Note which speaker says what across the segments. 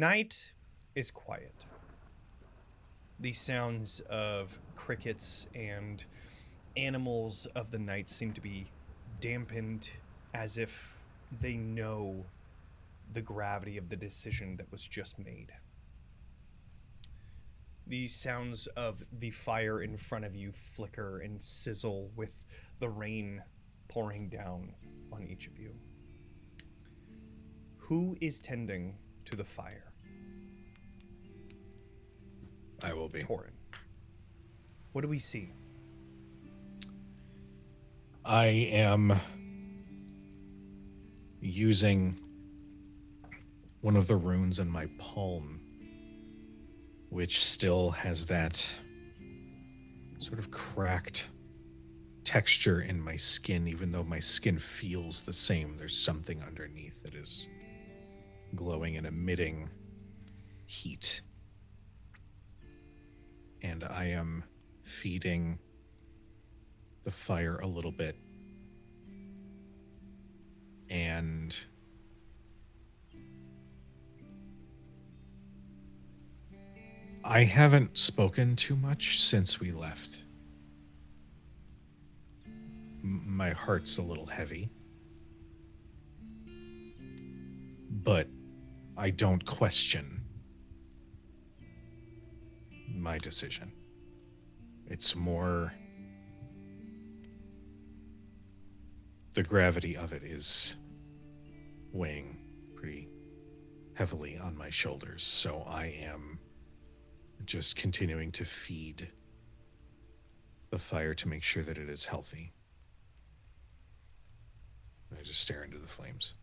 Speaker 1: night is quiet. The sounds of crickets and animals of the night seem to be dampened as if they know the gravity of the decision that was just made. The sounds of the fire in front of you flicker and sizzle with the rain pouring down on each of you. Who is tending to the fire?
Speaker 2: I will be.
Speaker 1: Torin. What do we see?
Speaker 2: I am using one of the runes in my palm, which still has that sort of cracked texture in my skin, even though my skin feels the same. There's something underneath that is glowing and emitting heat. And I am feeding the fire a little bit. And I haven't spoken too much since we left. My heart's a little heavy. But I don't question my decision. It's more the gravity of it is weighing pretty heavily on my shoulders, so I am just continuing to feed the fire to make sure that it is healthy. I just stare into the flames.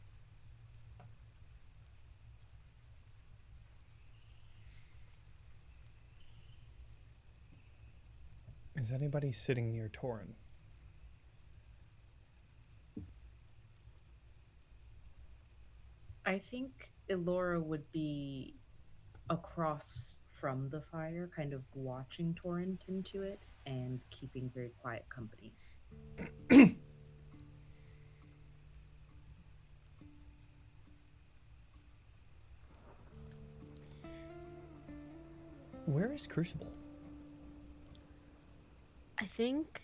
Speaker 1: Is anybody sitting near Torin?
Speaker 3: I think Ilora would be across from the fire, kind of watching Torin tend to it and keeping very quiet company.
Speaker 1: Where is Crucible?
Speaker 4: I think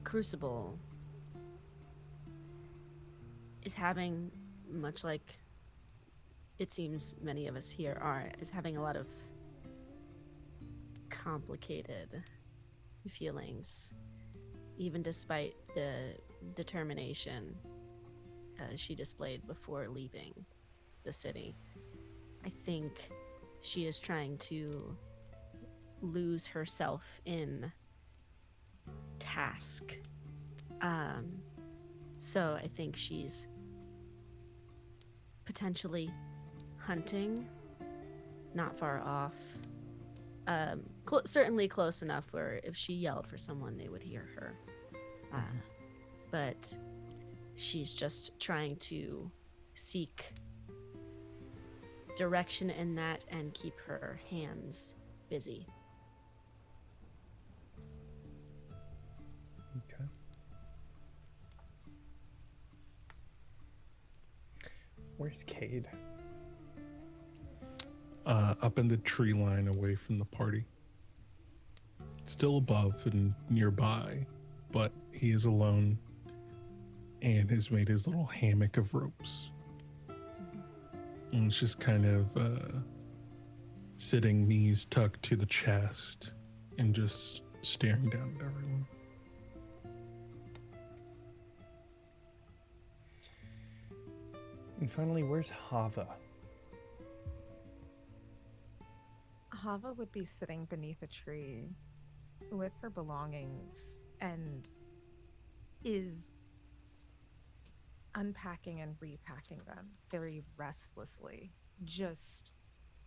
Speaker 4: Crucible is having, much like it seems many of us here are, is having a lot of complicated feelings, even despite the determination she displayed before leaving the city. I think she is trying to lose herself in task. So I think she's potentially hunting, not far off. Certainly close enough where if she yelled for someone, they would hear her. But she's just trying to seek direction in that and keep her hands busy.
Speaker 1: Okay. Where's Kade?
Speaker 5: Up in the tree line away from the party. Still above and nearby, but he is alone and has made his little hammock of ropes. And it's just kind of sitting, knees tucked to the chest, and just staring down at everyone.
Speaker 1: And finally, where's Hava?
Speaker 6: Hava would be sitting beneath a tree with her belongings and is unpacking and repacking them very restlessly. Just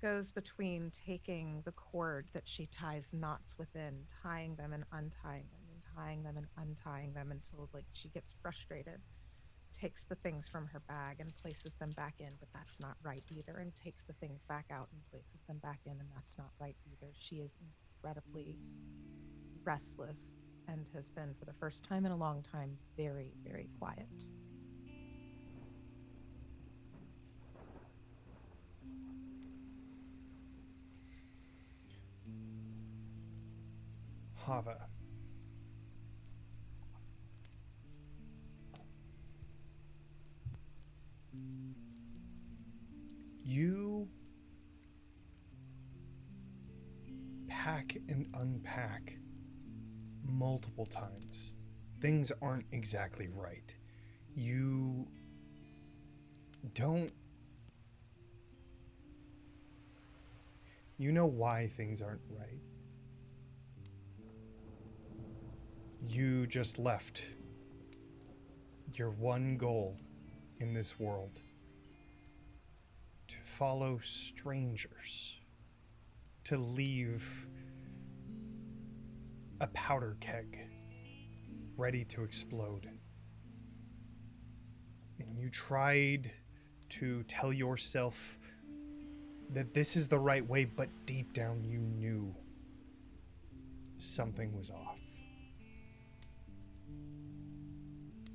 Speaker 6: goes between taking the cord that she ties knots within, tying them and untying them, and tying them and untying them until she gets frustrated. Takes the things from her bag and places them back in, but that's not right either, and takes the things back out and places them back in, and that's not right either. She is incredibly restless and has been, for the first time in a long time, very, very quiet.
Speaker 1: Hava. You pack and unpack multiple times. Things aren't exactly right. You don't... You know why things aren't right. You just left your one goal in this world: to follow strangers, to leave a powder keg ready to explode. And you tried to tell yourself that this is the right way, but deep down you knew something was off.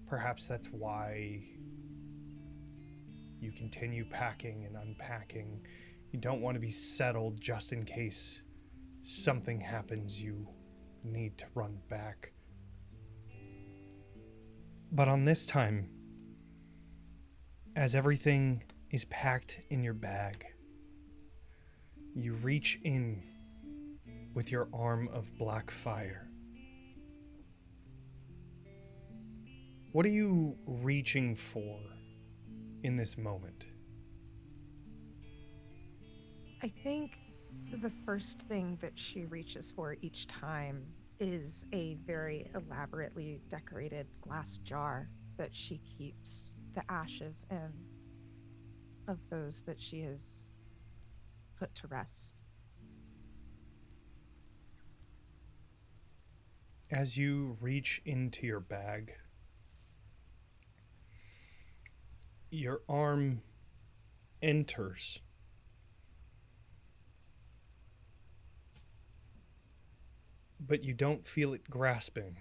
Speaker 1: Perhaps that's why you continue packing and unpacking. You don't want to be settled just in case something happens. You need to run back. But on this time, as everything is packed in your bag, you reach in with your arm of black fire. What are you reaching for in this moment?
Speaker 6: I think the first thing that she reaches for each time is a very elaborately decorated glass jar that she keeps the ashes in of those that she has put to rest.
Speaker 1: As you reach into your bag, your arm enters. But you don't feel it grasping.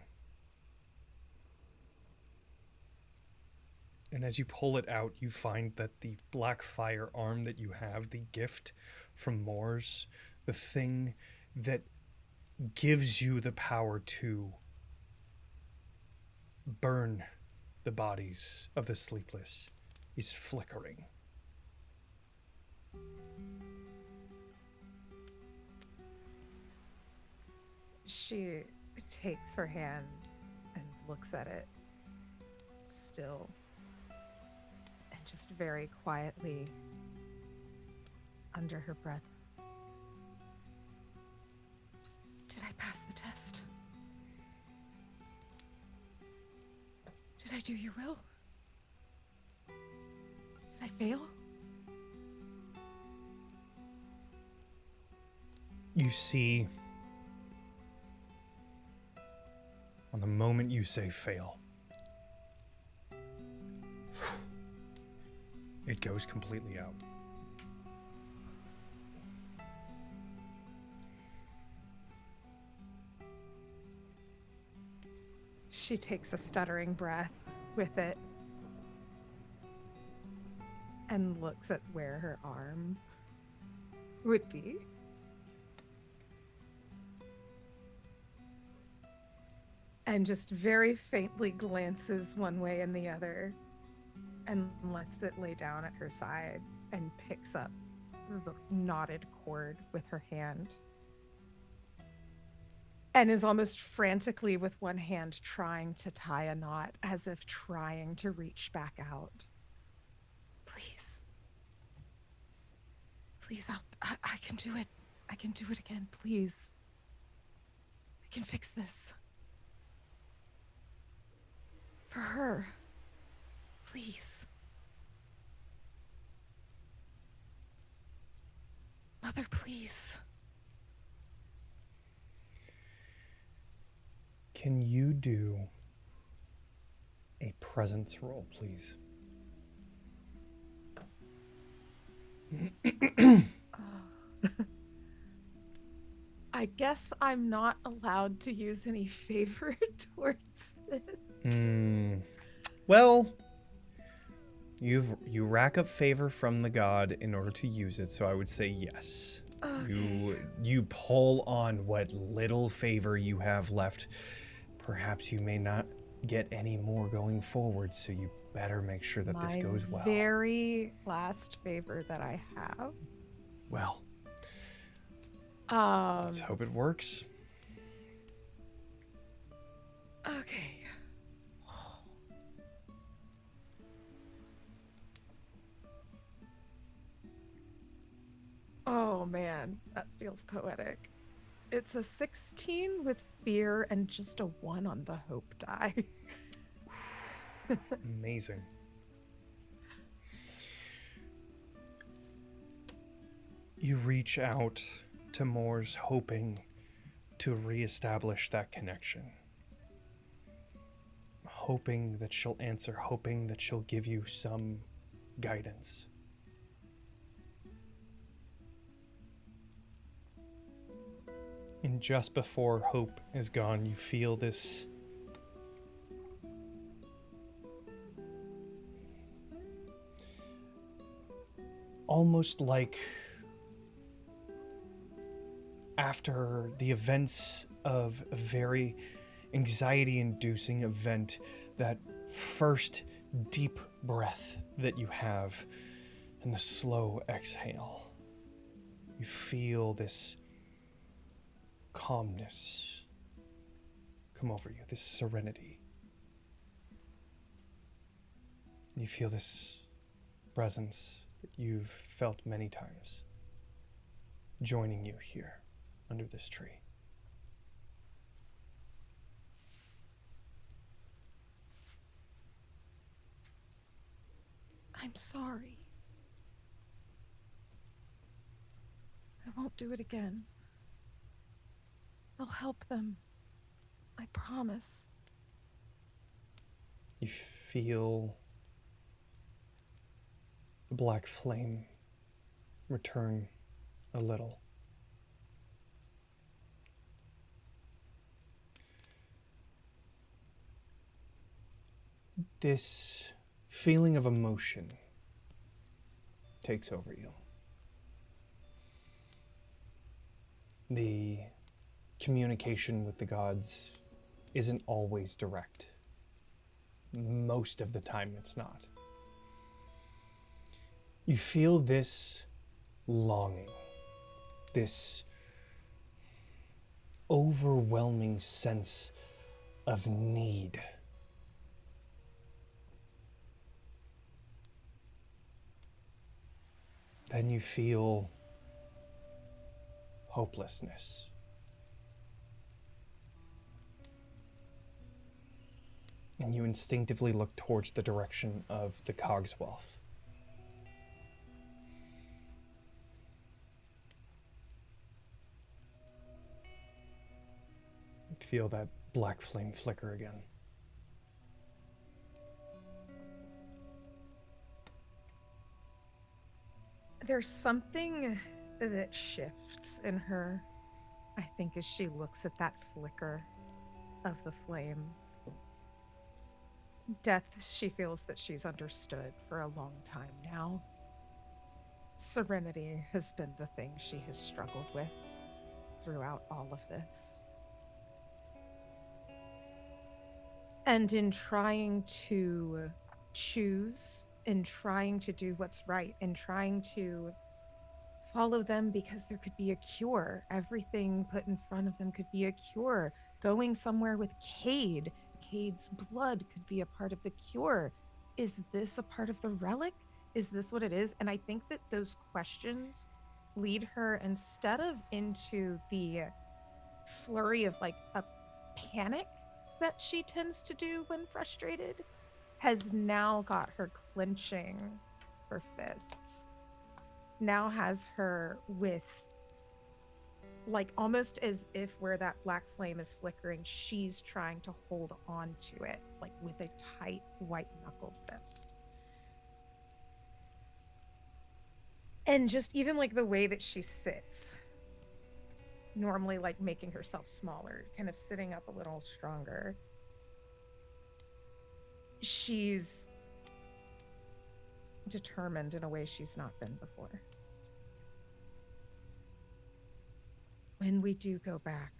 Speaker 1: And as you pull it out, you find that the black fire arm that you have, the gift from Moors, the thing that gives you the power to burn the bodies of the sleepless, is flickering.
Speaker 6: She takes her hand and looks at it still, and just very quietly, under her breath, "Did I pass the test? Did I do your will? Did I fail?"
Speaker 1: You see, on the moment you say fail, it goes completely out.
Speaker 6: She takes a stuttering breath with it and looks at where her arm would be. And just very faintly glances one way and the other and lets it lay down at her side and picks up the knotted cord with her hand. And is almost frantically with one hand trying to tie a knot, as if trying to reach back out. "Please. Please, I can do it. I can do it again, please. I can fix this. For her. Please. Mother, please."
Speaker 1: Can you do a presence roll, please?
Speaker 6: I guess I'm not allowed to use any favor towards this.
Speaker 1: Well, you rack up favor from the god in order to use it, so I would say yes. You pull on what little favor you have left. Perhaps you may not get any more going forward, so you better make sure that this goes well.
Speaker 6: Very last favor that I have.
Speaker 1: Well, let's hope it works.
Speaker 6: Okay. Oh man, that feels poetic. It's a 16 with fear and just a 1 on the hope die.
Speaker 1: Amazing. You reach out to Moors, hoping to reestablish that connection. Hoping that she'll answer, hoping that she'll give you some guidance. And just before hope is gone, you feel this almost like after the events of a very anxiety-inducing event, that first deep breath that you have and the slow exhale. You feel this calmness come over you, this serenity. You feel this presence that you've felt many times joining you here under this tree.
Speaker 6: I'm sorry. I won't do it again. I'll help them. I promise.
Speaker 1: You feel the black flame return a little. This feeling of emotion takes over you. The communication with the gods isn't always direct. Most of the time it's not. You feel this longing, this overwhelming sense of need. Then you feel hopelessness. And you instinctively look towards the direction of the Cogswealth. Feel that black flame flicker again.
Speaker 6: There's something that shifts in her, I think, as she looks at that flicker of the flame. Death, she feels that she's understood for a long time now. Serenity has been the thing she has struggled with throughout all of this. And in trying to choose, in trying to do what's right, in trying to follow them because there could be a cure, everything put in front of them could be a cure. Going somewhere with Kade, Cade's blood could be a part of the cure. Is this a part of the relic? Is this what it is? And I think that those questions lead her instead of into the flurry of like a panic that she tends to do when frustrated, has now got her clenching her fists. Now has her with, like, almost as if where that black flame is flickering, she's trying to hold on to it, like with a tight white-knuckled fist. And just even like the way that she sits, normally like making herself smaller, kind of sitting up a little stronger. She's determined in a way she's not been before. When we do go back,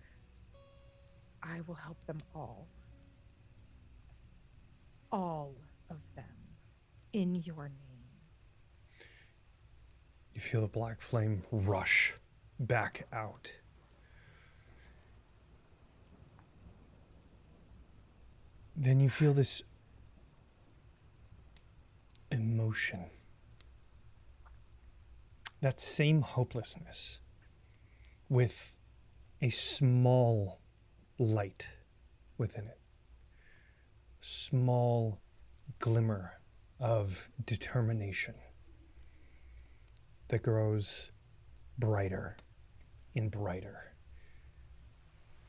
Speaker 6: I will help them all. All of them. In your name.
Speaker 1: You feel the black flame rush back out. Then you feel this emotion. That same hopelessness with a small light within it. Small glimmer of determination that grows brighter and brighter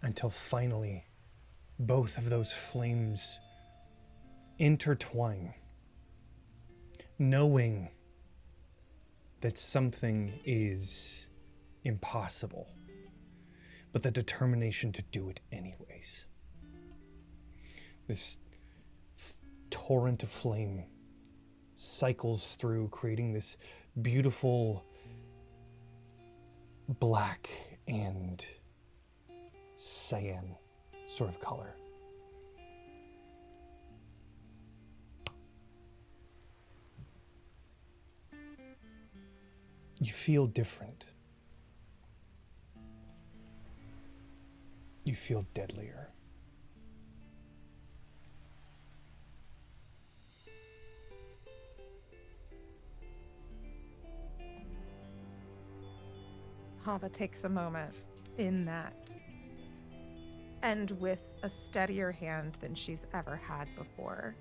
Speaker 1: until finally both of those flames intertwine, knowing that something is impossible, but the determination to do it anyways. This torrent of flame cycles through, creating this beautiful black and cyan sort of color. You feel different. You feel deadlier.
Speaker 6: Hava takes a moment in that, and with a steadier hand than she's ever had before,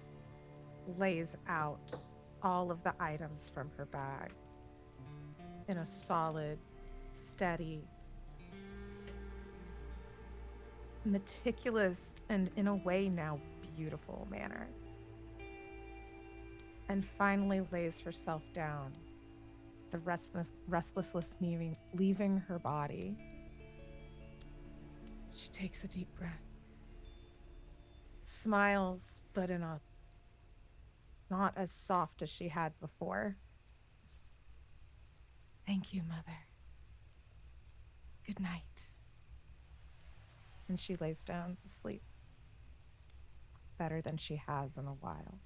Speaker 6: lays out all of the items from her bag in a solid, steady, meticulous, and in a way now beautiful manner. And finally lays herself down, the restlessness leaving her body. She takes a deep breath, smiles, but in a not as soft as she had before. Thank you, Mother. Good night. And she lays down to sleep, better than she has in a while.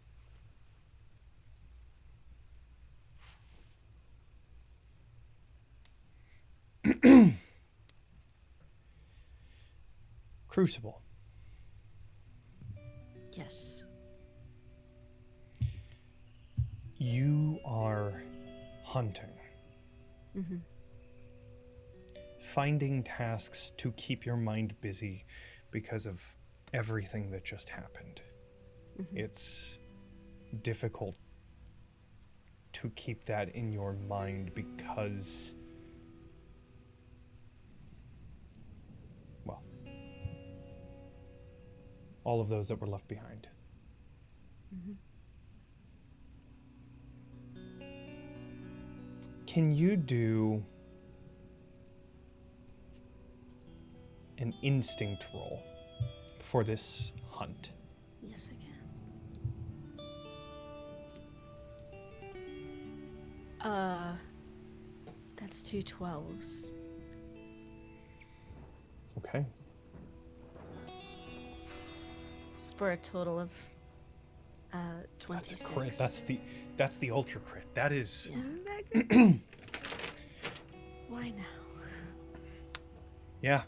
Speaker 1: Crucible.
Speaker 4: Yes.
Speaker 1: You are hunting.
Speaker 4: Mm-hmm.
Speaker 1: Finding tasks to keep your mind busy because of everything that just happened.
Speaker 4: Mm-hmm.
Speaker 1: It's difficult to keep that in your mind because, well, all of those that were left behind.
Speaker 4: Mm-hmm.
Speaker 1: Can you do an instinct roll for this hunt?
Speaker 4: Yes, I can. That's 2 12s.
Speaker 1: Okay.
Speaker 4: It's for a total of 26.
Speaker 1: That's a crit. That's the ultra crit. That is.
Speaker 4: Yeah. Why now?
Speaker 1: Yeah.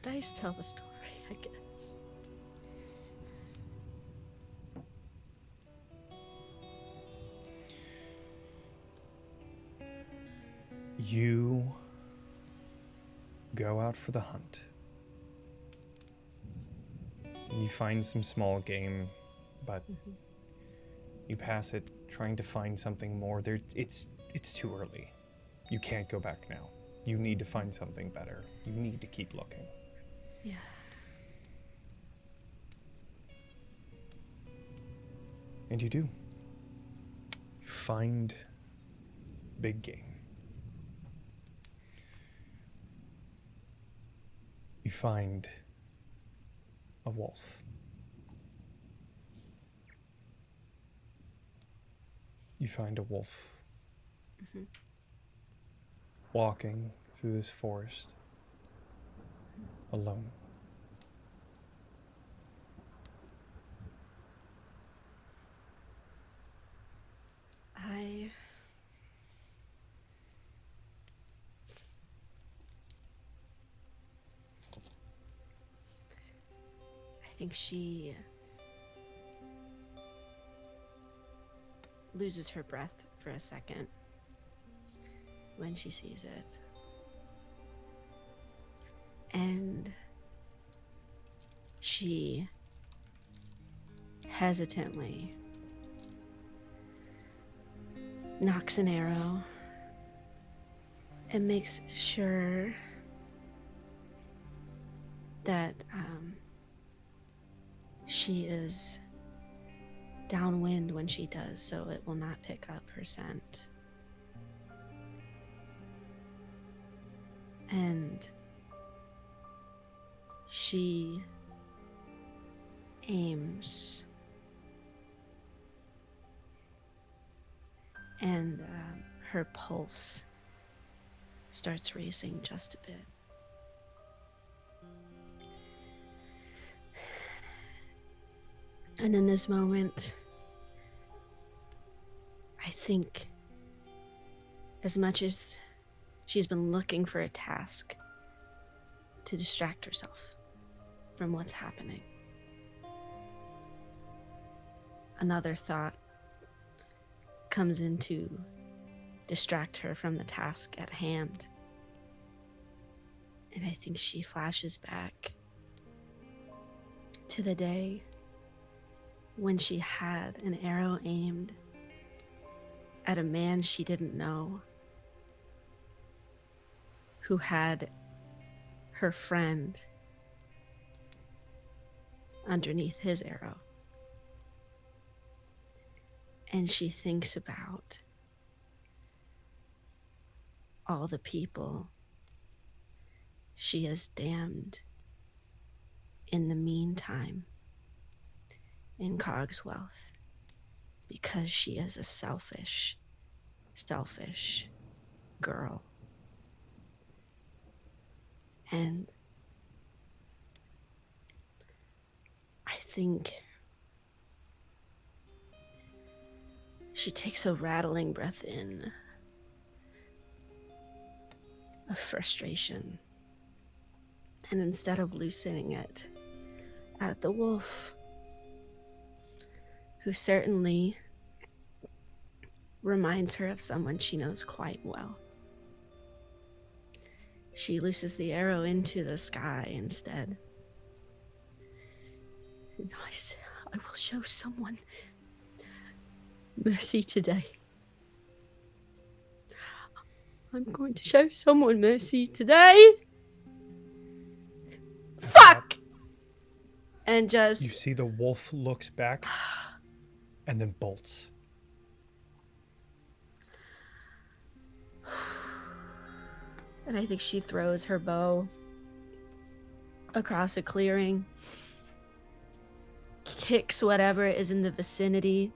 Speaker 4: Dice tell the story, I guess.
Speaker 1: You go out for the hunt. And you find some small game, but you pass it trying to find something more. It's too early. You can't go back now. You need to find something better. You need to keep looking.
Speaker 4: Yeah.
Speaker 1: And you do. You find big game. You find a wolf. You find a wolf walking through this forest, alone.
Speaker 4: I think she loses her breath for a second when she sees it. And she hesitantly knocks an arrow and makes sure that she is downwind when she does, so it will not pick up her scent. And she aims, and her pulse starts racing just a bit. And in this moment, I think as much as she's been looking for a task to distract herself from what's happening, another thought comes in to distract her from the task at hand. And I think she flashes back to the day when she had an arrow aimed at a man she didn't know, who had her friend underneath his arrow. And she thinks about all the people she has damned in the meantime in Cogswealth, because she is a selfish girl. And I think she takes a rattling breath in of frustration, and instead of loosening it at the wolf, who certainly reminds her of someone she knows quite well, she looses the arrow into the sky instead. I will show someone mercy today. I'm going to show someone mercy today. Fuck! And just...
Speaker 1: You see the wolf looks back and then bolts.
Speaker 4: And I think she throws her bow across a clearing, kicks whatever is in the vicinity,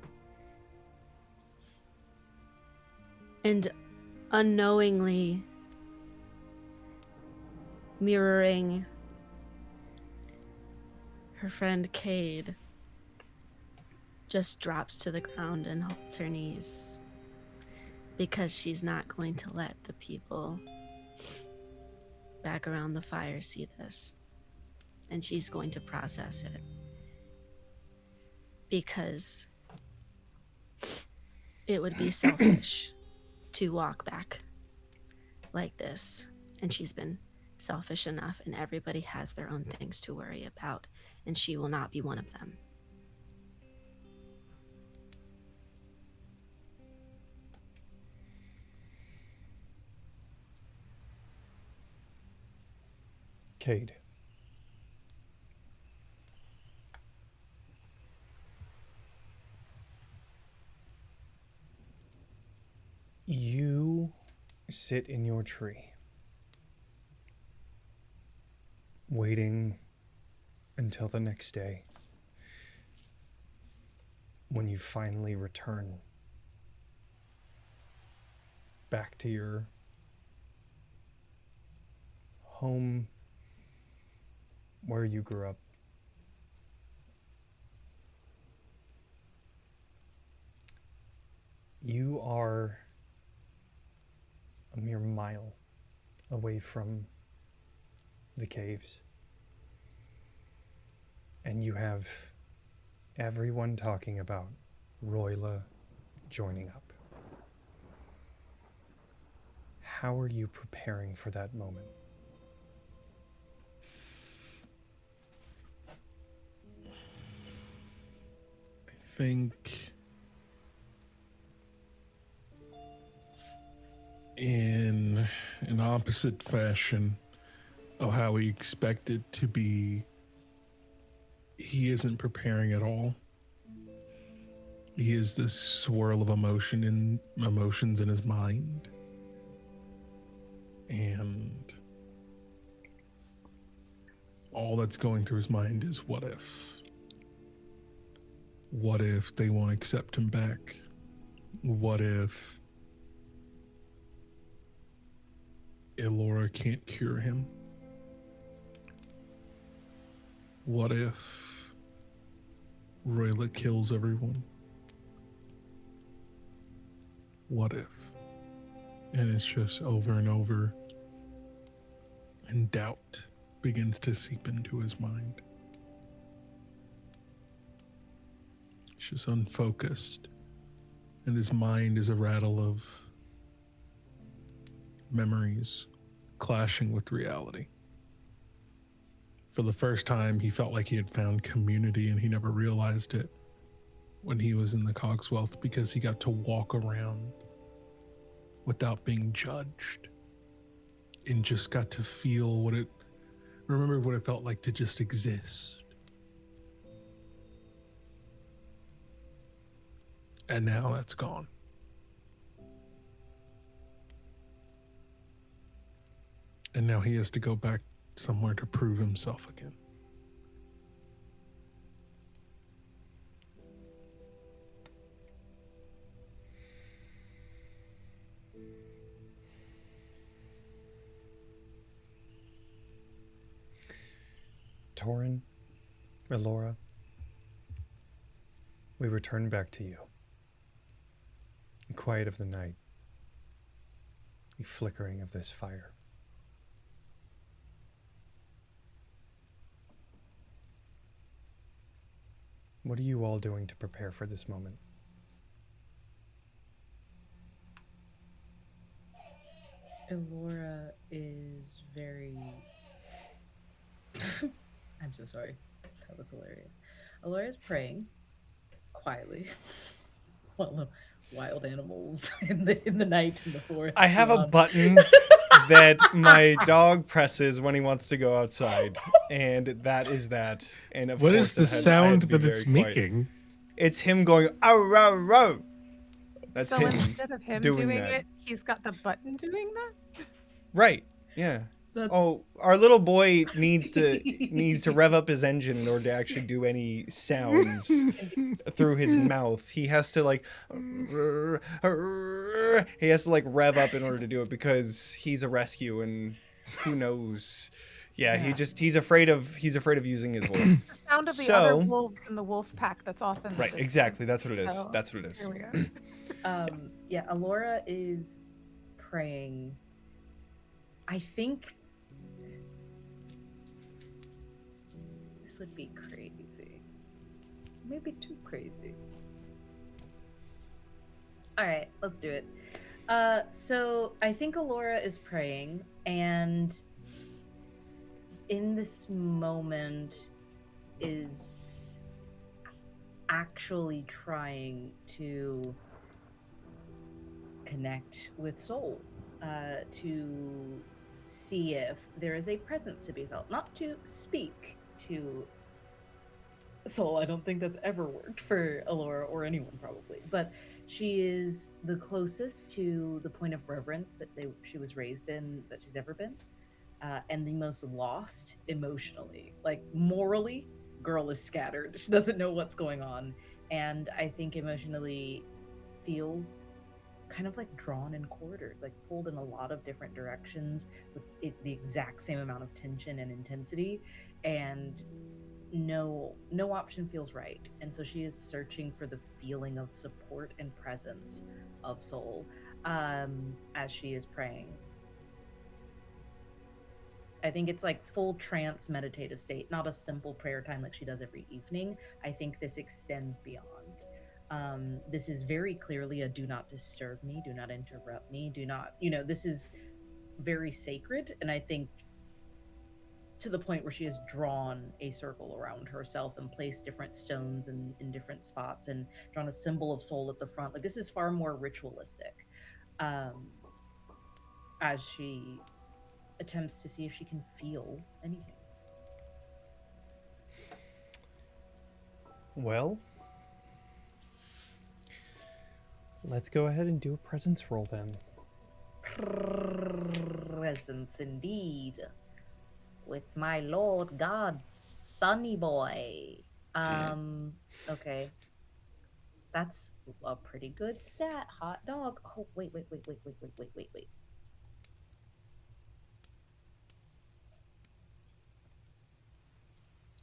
Speaker 4: and unknowingly mirroring her friend Kade, just drops to the ground and holds her knees, because she's not going to let the people back around the fire see this, and she's going to process it, because it would be selfish to walk back like this, and she's been selfish enough, and everybody has their own things to worry about, and she will not be one of them.
Speaker 1: Kade. You sit in your tree, waiting until the next day, when you finally return back to your home where you grew up. You are a mere mile away from the caves. And you have everyone talking about Roila joining up. How are you preparing for that moment?
Speaker 5: I think in an opposite fashion of how we expected to be, he isn't preparing at all. He is this swirl of emotions in his mind. And all that's going through his mind is what if? What if they won't accept him back? What if Ilora can't cure him? What if Roila kills everyone? What if? And it's just over and over, and doubt begins to seep into his mind. He's just unfocused, and his mind is a rattle of memories clashing with reality. For the first time, he felt like he had found community, and he never realized it when he was in the Cogswealth, because he got to walk around without being judged and just got to feel remember what it felt like to just exist. And now that's gone. And now he has to go back somewhere to prove himself again.
Speaker 1: Torin, Ilora, we return back to you. The quiet of the night, the flickering of this fire. What are you all doing to prepare for this moment?
Speaker 3: Ilora is very... I'm so sorry. That was hilarious. Ilora is praying quietly while the wild animals in the night in the forest.
Speaker 1: I have a button that my dog presses when he wants to go outside, and that is that. And of
Speaker 2: What
Speaker 1: course
Speaker 2: is the
Speaker 1: I had
Speaker 2: sound
Speaker 1: to be
Speaker 2: that it's
Speaker 1: very quiet.
Speaker 2: making?
Speaker 1: It's him going, "Arr, arr, arr." That's
Speaker 6: so
Speaker 1: him
Speaker 6: instead of him
Speaker 1: doing
Speaker 6: doing
Speaker 1: that.
Speaker 6: it, he's got the button doing that?
Speaker 1: Right. Yeah.
Speaker 3: That's...
Speaker 1: Oh, our little boy needs to rev up his engine in order to actually do any sounds through his mouth. He has to rev up in order to do it because he's a rescue and who knows. Yeah, he's afraid of using his voice.
Speaker 6: The sound of the other wolves in the wolf pack that's off in the
Speaker 1: Right,
Speaker 6: distance.
Speaker 1: exactly. That's what it is.
Speaker 6: So,
Speaker 1: That's what it is.
Speaker 6: Here we go.
Speaker 3: Yeah, Ilora is praying. I think this would be crazy. Maybe too crazy. All right, let's do it. So I think Ilora is praying, and in this moment is actually trying to connect with Soul, to see if there is a presence to be felt, not to speak to Soul. I don't think that's ever worked for Ilora or anyone probably, but she is the closest to the point of reverence that she was raised in that she's ever been, and the most lost emotionally. Like morally, girl is scattered. She doesn't know what's going on, and I think emotionally feels kind of like drawn and quartered, like pulled in a lot of different directions with the exact same amount of tension and intensity, and no option feels right. And so she is searching for the feeling of support and presence of Soul as she is praying. I think it's like full trance meditative state, not a simple prayer time like she does every evening. I think this extends beyond. This is very clearly a do not disturb me, do not interrupt me, do not, this is very sacred. And I think to the point where she has drawn a circle around herself and placed different stones in different spots and drawn a symbol of Soul at the front. Like, this is far more ritualistic as she attempts to see if she can feel anything.
Speaker 1: Well, let's go ahead and do a presence roll then.
Speaker 3: Presence indeed. With my Lord God, Sonny boy. Okay. That's a pretty good stat. Hot dog. Oh, wait.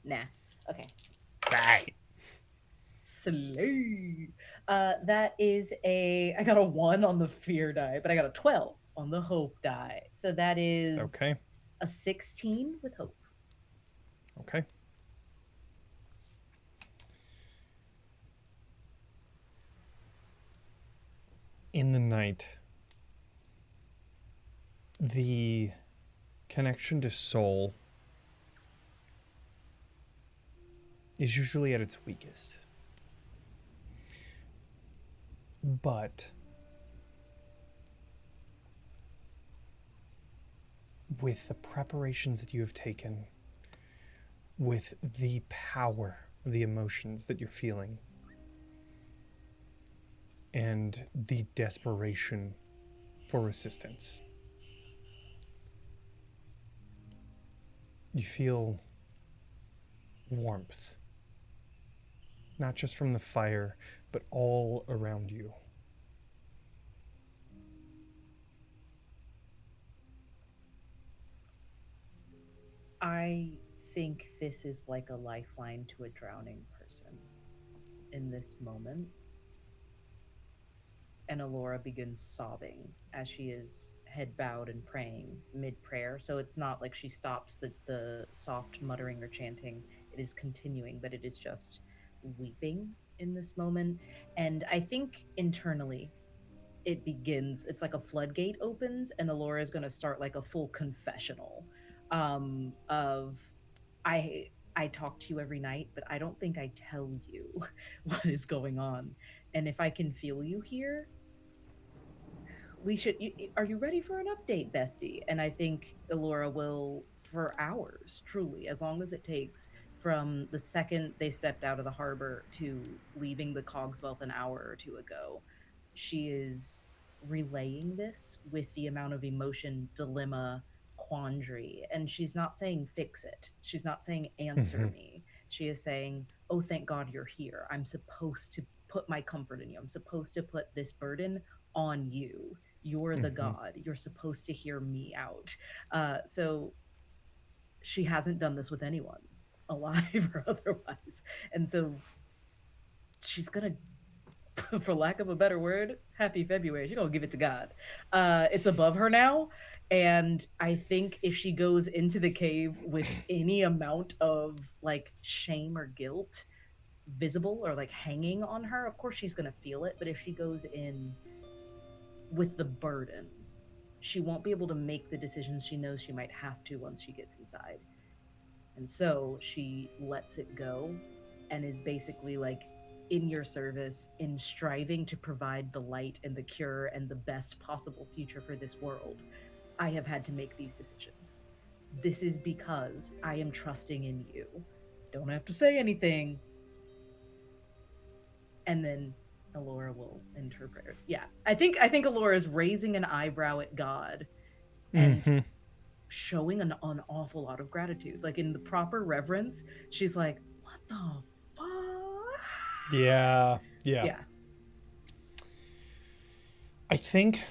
Speaker 3: Nah. Okay.
Speaker 1: Right.
Speaker 3: Slay. That is I got a 1 on the fear die, but I got a 12 on the hope die. So that is
Speaker 1: Okay.
Speaker 3: a 16 with hope.
Speaker 1: Okay. In the night, the connection to Soul is usually at its weakest. But with the preparations that you have taken, with the power of the emotions that you're feeling, and the desperation for assistance, you feel warmth, not just from the fire, but all around you.
Speaker 3: I think this is like a lifeline to a drowning person in this moment. And Ilora begins sobbing as she is head bowed and praying mid-prayer. So it's not like she stops the soft muttering or chanting. It is continuing, but it is just weeping in this moment. And I think internally it begins, it's like a floodgate opens, and Ilora is going to start like a full confessional of, I talk to you every night, but I don't think I tell you what is going on. And if I can feel you here, we should. Are you ready for an update, bestie? And I think Ilora will, for hours, truly, as long as it takes, from the second they stepped out of the harbor to leaving the Cogswealth an hour or two ago, she is relaying this with the amount of emotion, dilemma, quandary. And she's not saying fix it. She's not saying answer me. She is saying, oh, thank God you're here. I'm supposed to put my comfort in you. I'm supposed to put this burden on you. You're the God. You're supposed to hear me out. So she hasn't done this with anyone, alive or otherwise. And so she's going to, for lack of a better word, happy February, she's going to give it to God. It's above her now. And I think if she goes into the cave with any amount of like shame or guilt visible or like hanging on her, of course she's going to feel it. But if she goes in with the burden, she won't be able to make the decisions she knows she might have to once she gets inside. And so she lets it go and is basically like, in your service, in striving to provide the light and the cure and the best possible future for this world, I have had to make these decisions. This is because I am trusting in you. Don't have to say anything. And then Ilora will end her prayers. Yeah, I think Ilora is raising an eyebrow at God and showing an awful lot of gratitude. Like, in the proper reverence, she's like, what the fuck?
Speaker 1: Yeah.
Speaker 3: Yeah.
Speaker 1: I think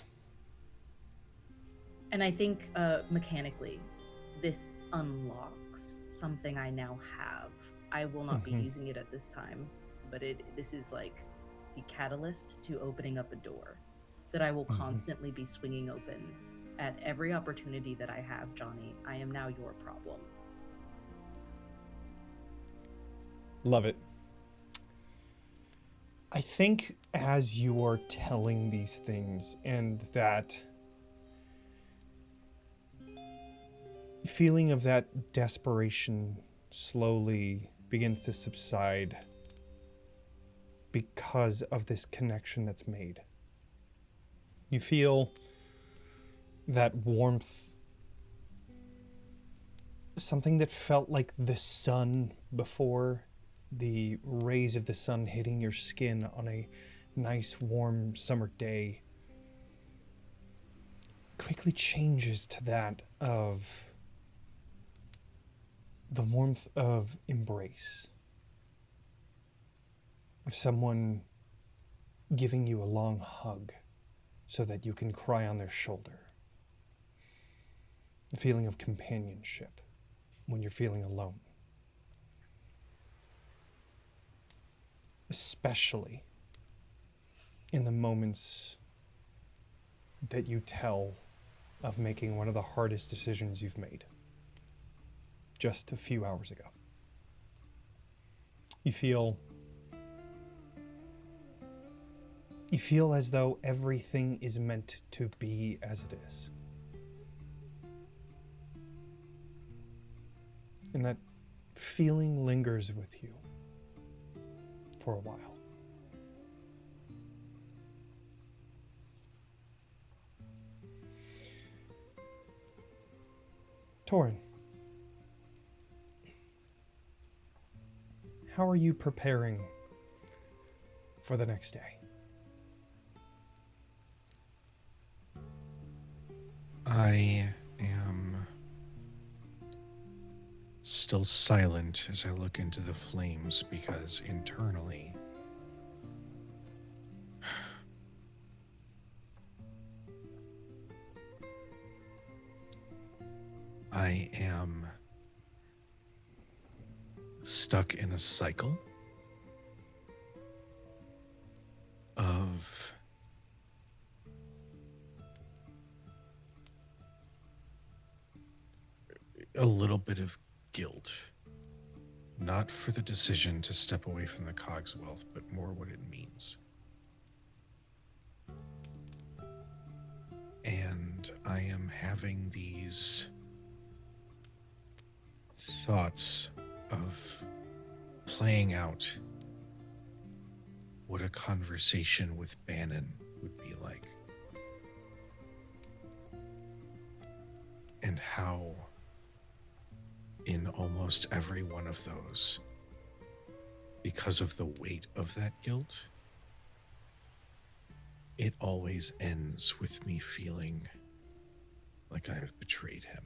Speaker 3: And I think mechanically, this unlocks something I now have. I will not be using it at this time, but this is like the catalyst to opening up a door that I will constantly be swinging open at every opportunity that I have, Jonny. I am now your problem.
Speaker 1: Love it. I think as you are telling these things and that feeling of that desperation slowly begins to subside because of this connection that's made. You feel that warmth, something that felt like the sun before, the rays of the sun hitting your skin on a nice warm summer day, quickly changes to that of the warmth of embrace, of someone giving you a long hug so that you can cry on their shoulder. The feeling of companionship when you're feeling alone. Especially in the moments that you tell of making one of the hardest decisions you've made just a few hours ago. You feel as though everything is meant to be as it is. And that feeling lingers with you for a while. Torin, how are you preparing for the next day?
Speaker 2: I am still silent as I look into the flames because internally I am stuck in a cycle of a little bit of guilt, not for the decision to step away from the Cogswealth, but more what it means. And I am having these thoughts of playing out what a conversation with Bannon would be like. And how in almost every one of those, because of the weight of that guilt, it always ends with me feeling like I have betrayed him.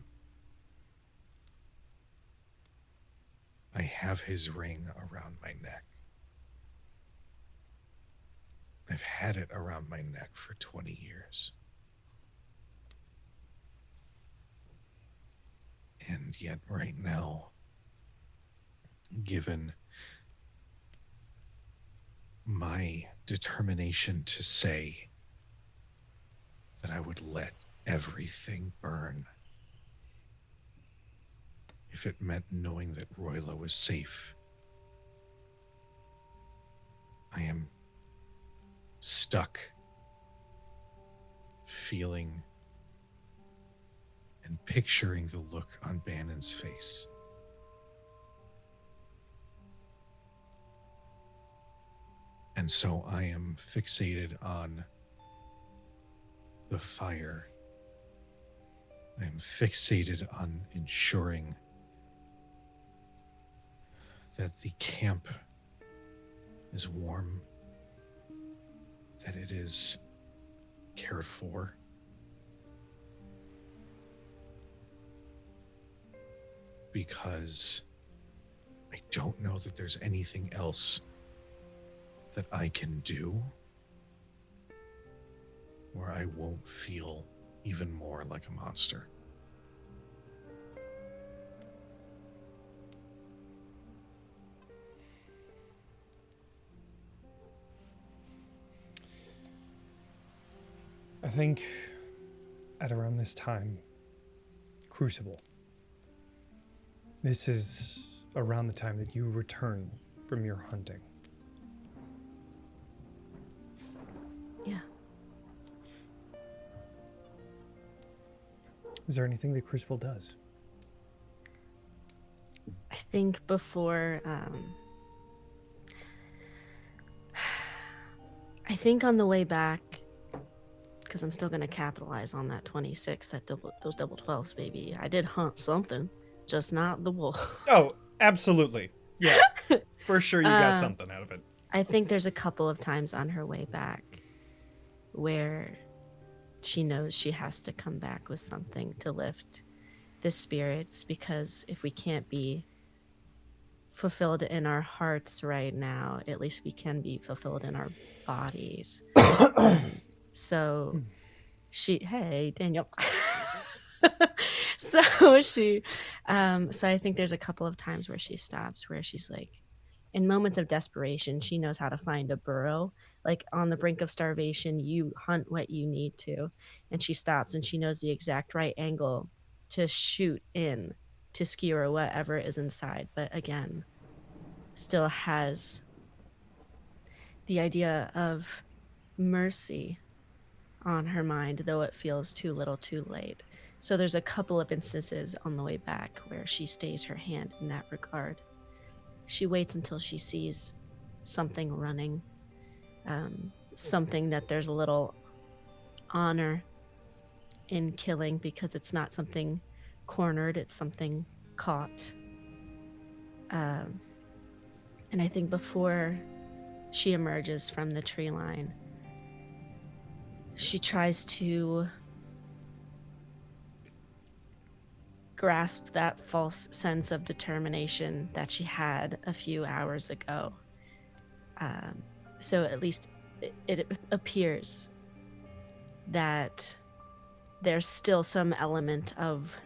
Speaker 2: I have his ring around my neck. I've had it around my neck for 20 years. And yet right now, given my determination to say that I would let everything burn if it meant knowing that Roila was safe, I am stuck feeling and picturing the look on Bannon's face. And so I am fixated on the fire. I am fixated on ensuring that the camp is warm, that it is cared for. Because I don't know that there's anything else that I can do where I won't feel even more like a monster.
Speaker 1: I think at around this time, Crucible. This is around the time that you return from your hunting.
Speaker 4: Yeah.
Speaker 1: Is there anything that Crucible does?
Speaker 4: I think before, I think on the way back, because I'm still going to capitalize on that 26, those double 12s, baby. I did hunt something, just not the wolf.
Speaker 1: Oh, absolutely. Yeah, for sure you got something out of it.
Speaker 4: I think there's a couple of times on her way back where she knows she has to come back with something to lift the spirits, because if we can't be fulfilled in our hearts right now, at least we can be fulfilled in our bodies. So hey, Daniel. So I think there's a couple of times where she stops, where she's like, in moments of desperation, she knows how to find a burrow. Like on the brink of starvation, you hunt what you need to. And she stops and she knows the exact right angle to shoot in to skewer whatever is inside. But again, still has the idea of mercy on her mind, though it feels too little too late. So there's a couple of instances on the way back where she stays her hand in that regard. She waits until she sees something running, something that there's a little honor in killing, because it's not something cornered, it's something caught. And I think before she emerges from the tree line, she tries to grasp that false sense of determination that she had a few hours ago. So at least it appears that there's still some element of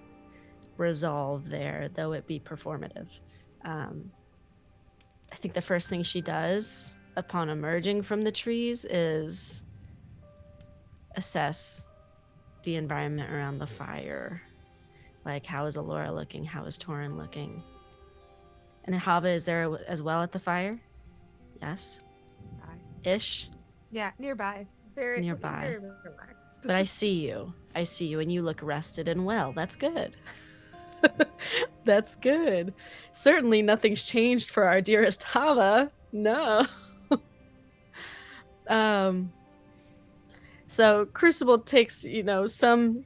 Speaker 4: resolve there, though it be performative. I think the first thing she does upon emerging from the trees is assess the environment around the fire. Like, how is Ilora looking? How is Torin looking? And Hava is there as well at the fire? Yes? Ish?
Speaker 6: Yeah, nearby. Very
Speaker 4: Nearby.
Speaker 6: Very relaxed.
Speaker 4: But I see you, and you look rested and well. That's good. That's good. Certainly nothing's changed for our dearest Hava. No. So Crucible takes, some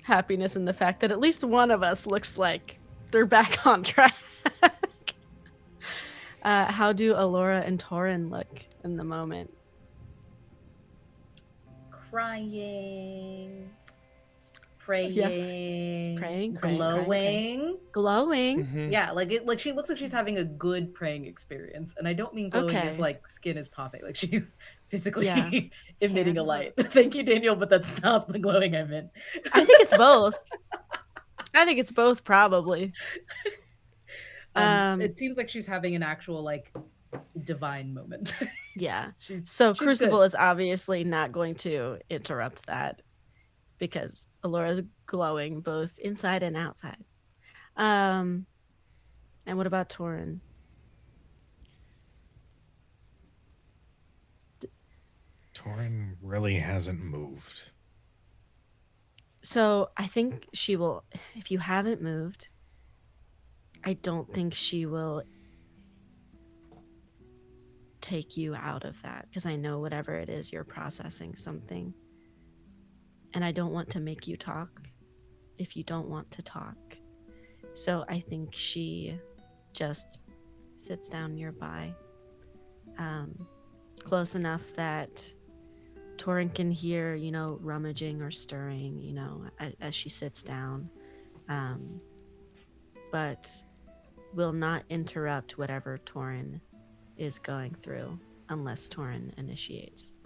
Speaker 4: happiness in the fact that at least one of us looks like they're back on track. How do Ilora and Torin look in the moment?
Speaker 3: Crying, praying,
Speaker 4: Praying,
Speaker 3: glowing.
Speaker 4: Glowing.
Speaker 1: Mhm.
Speaker 3: Yeah, like she looks like she's having a good praying experience, and I don't mean glowing
Speaker 4: Okay.
Speaker 3: as like skin is popping, like she's physically
Speaker 4: Yeah.
Speaker 3: emitting a
Speaker 6: Hands
Speaker 3: light.
Speaker 6: up.
Speaker 3: Thank you, Daniel, but that's not the glowing I meant.
Speaker 4: I think it's both. I think it's both, probably.
Speaker 3: It seems like she's having an actual like divine moment.
Speaker 4: Yeah.
Speaker 3: she's
Speaker 4: So
Speaker 3: she's
Speaker 4: Crucible
Speaker 3: good.
Speaker 4: is obviously not going to interrupt that, because Ilora's glowing both inside and outside. And what about Torin?
Speaker 2: Torin really hasn't moved.
Speaker 4: So I think she will, if you haven't moved, I don't think she will take you out of that, because I know whatever it is, you're processing something. And I don't want to make you talk if you don't want to talk. So I think she just sits down nearby, close enough that Torin can hear, rummaging or stirring, as she sits down, but will not interrupt whatever Torin is going through unless Torin initiates.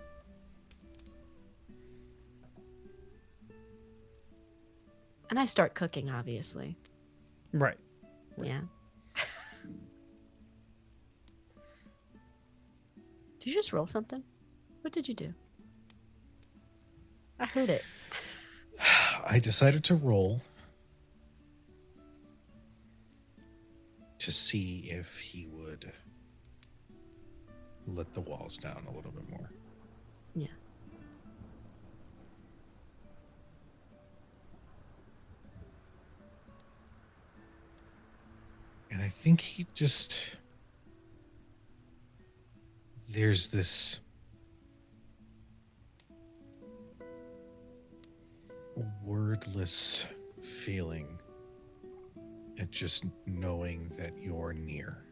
Speaker 4: And I start cooking, obviously.
Speaker 1: Right.
Speaker 4: Yeah. Did you just roll something? What did you do? I heard it.
Speaker 2: I decided to roll to see if he would let the walls down a little bit more.
Speaker 4: Yeah.
Speaker 2: And I think he just... There's this wordless feeling at just knowing that you're near.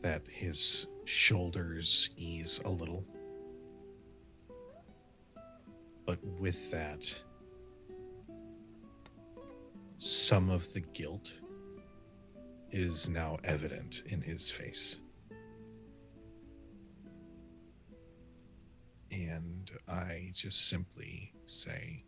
Speaker 2: That his shoulders ease a little. But with that, some of the guilt is now evident in his face. And I just simply say,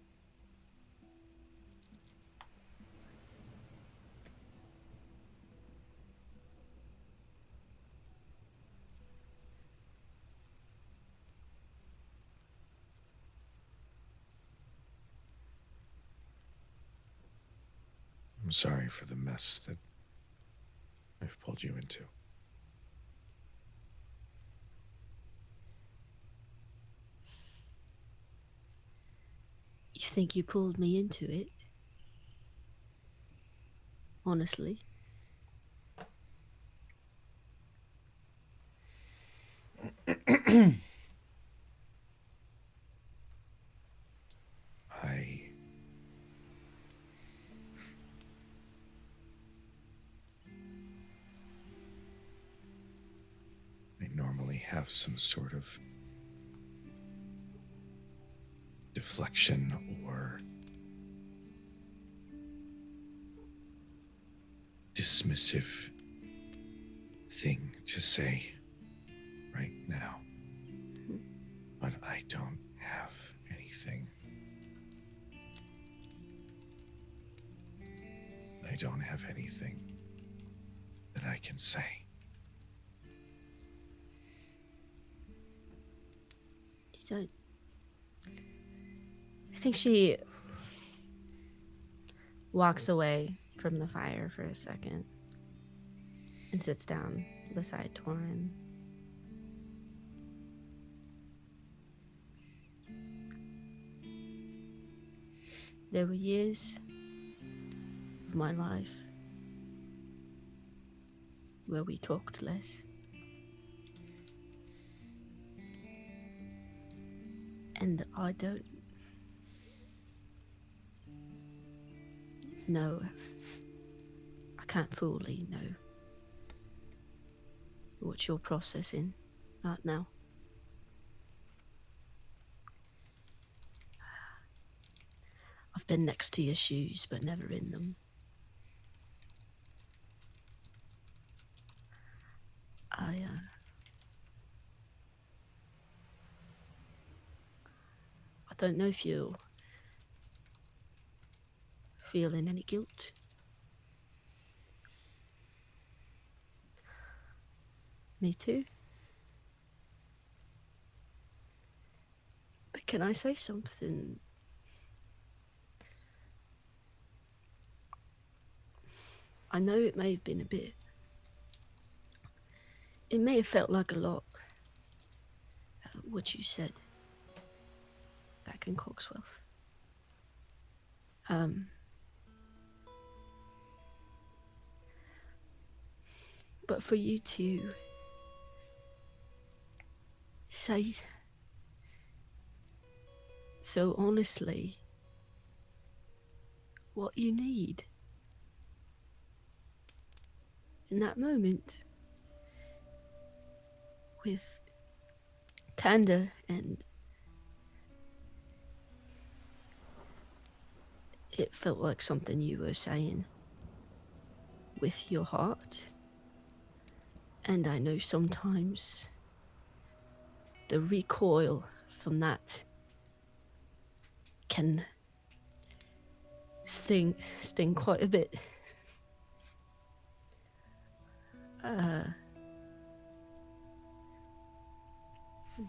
Speaker 2: I'm sorry for the mess that I've pulled you into.
Speaker 4: You think you pulled me into it? Honestly.
Speaker 2: I normally have some sort of deflection or dismissive thing to say right now, but I don't have anything. I don't have anything that I can say.
Speaker 4: You don't... I think she walks away from the fire for a second and sits down beside Torin. There were years of my life where we talked less. And I don't know. I can't fully know what you're processing right now. I've been next to your shoes, but never in them. I don't know if you're feeling any guilt. Me too. But can I say something? I know it may have been a bit. It may have felt like a lot, what you said back in Cogswealth. But for you to say so honestly what you need in that moment with candor, and it felt like something you were saying with your heart. And I know sometimes the recoil from that can sting quite a bit.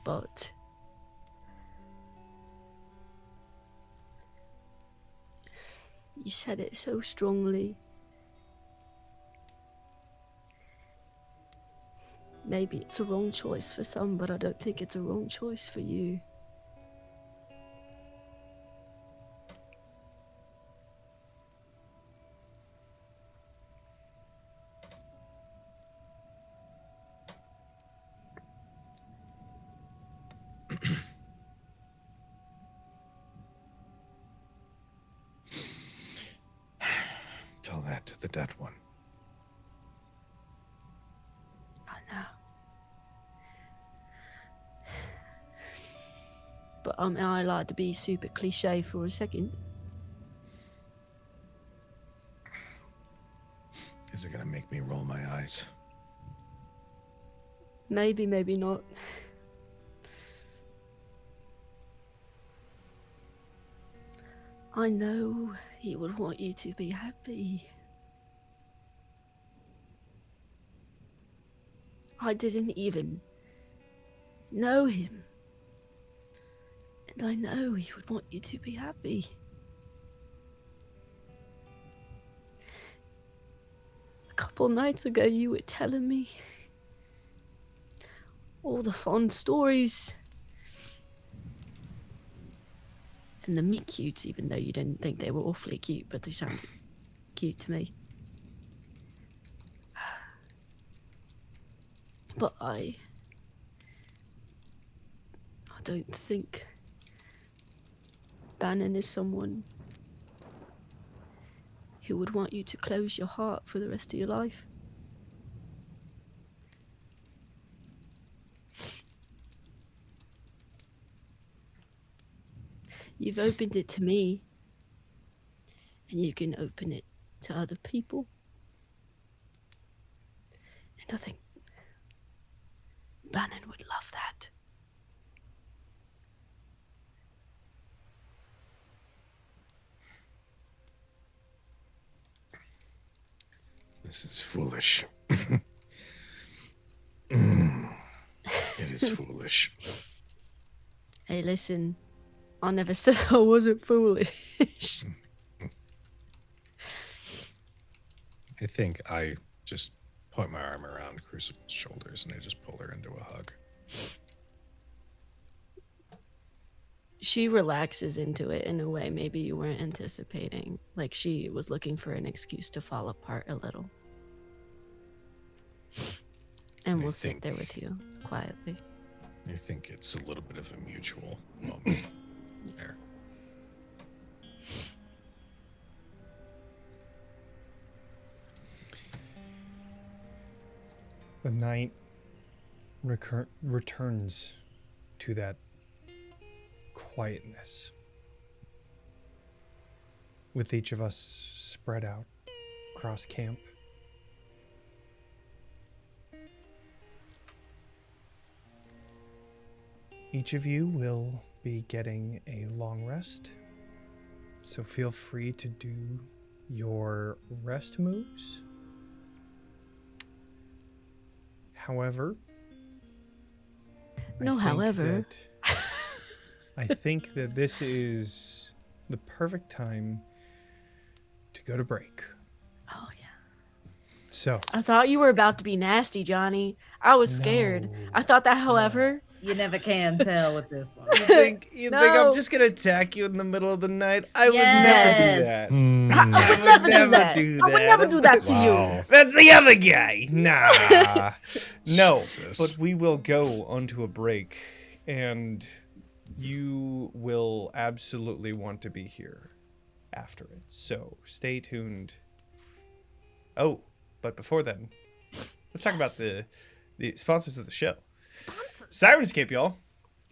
Speaker 4: But you said it so strongly. Maybe it's a wrong choice for some, but I don't think it's a wrong choice for you.
Speaker 2: Tell that to the dead one.
Speaker 4: I know. But am I allowed to be super cliche for a second?
Speaker 2: Is it gonna make me roll my eyes?
Speaker 4: Maybe, maybe not. I know he would want you to be happy. I didn't even know him. And I know he would want you to be happy. A couple nights ago, you were telling me all the fond stories. And the meet cutes, even though you didn't think they were awfully cute, but they sounded cute to me. But I don't think Bannon is someone who would want you to close your heart for the rest of your life. You've opened it to me, and you can open it to other people. And I think Bannon would love that.
Speaker 2: This is foolish. It is foolish.
Speaker 4: Hey, listen. I never said I wasn't foolish.
Speaker 2: I think I just put my arm around Crucible's shoulders and I just pull her into a hug.
Speaker 4: She relaxes into it in a way maybe you weren't anticipating. Like she was looking for an excuse to fall apart a little. And we'll sit there with you quietly.
Speaker 2: I think it's a little bit of a mutual moment there.
Speaker 1: The night returns to that quietness, with each of us spread out across camp. Each of you will be getting a long rest, so feel free to do your rest moves. However, I think that this is the perfect time to go to break.
Speaker 4: Oh, yeah.
Speaker 1: So,
Speaker 4: I thought you were about to be nasty, Johnny. I was scared.
Speaker 1: No.
Speaker 4: I thought that, however...
Speaker 3: You never can tell with this one.
Speaker 1: You think
Speaker 4: No.
Speaker 1: I'm just gonna attack you in the middle of the night? I
Speaker 3: Yes.
Speaker 1: would never do that.
Speaker 4: I would never do that.
Speaker 1: do
Speaker 4: I would never do that to you.
Speaker 1: That's the other guy. Nah. No.
Speaker 2: Jesus.
Speaker 1: But we will go onto a break, and you will absolutely want to be here after it. So stay tuned. Oh, but before then, let's talk about the sponsors of the show. Sirenscape, y'all.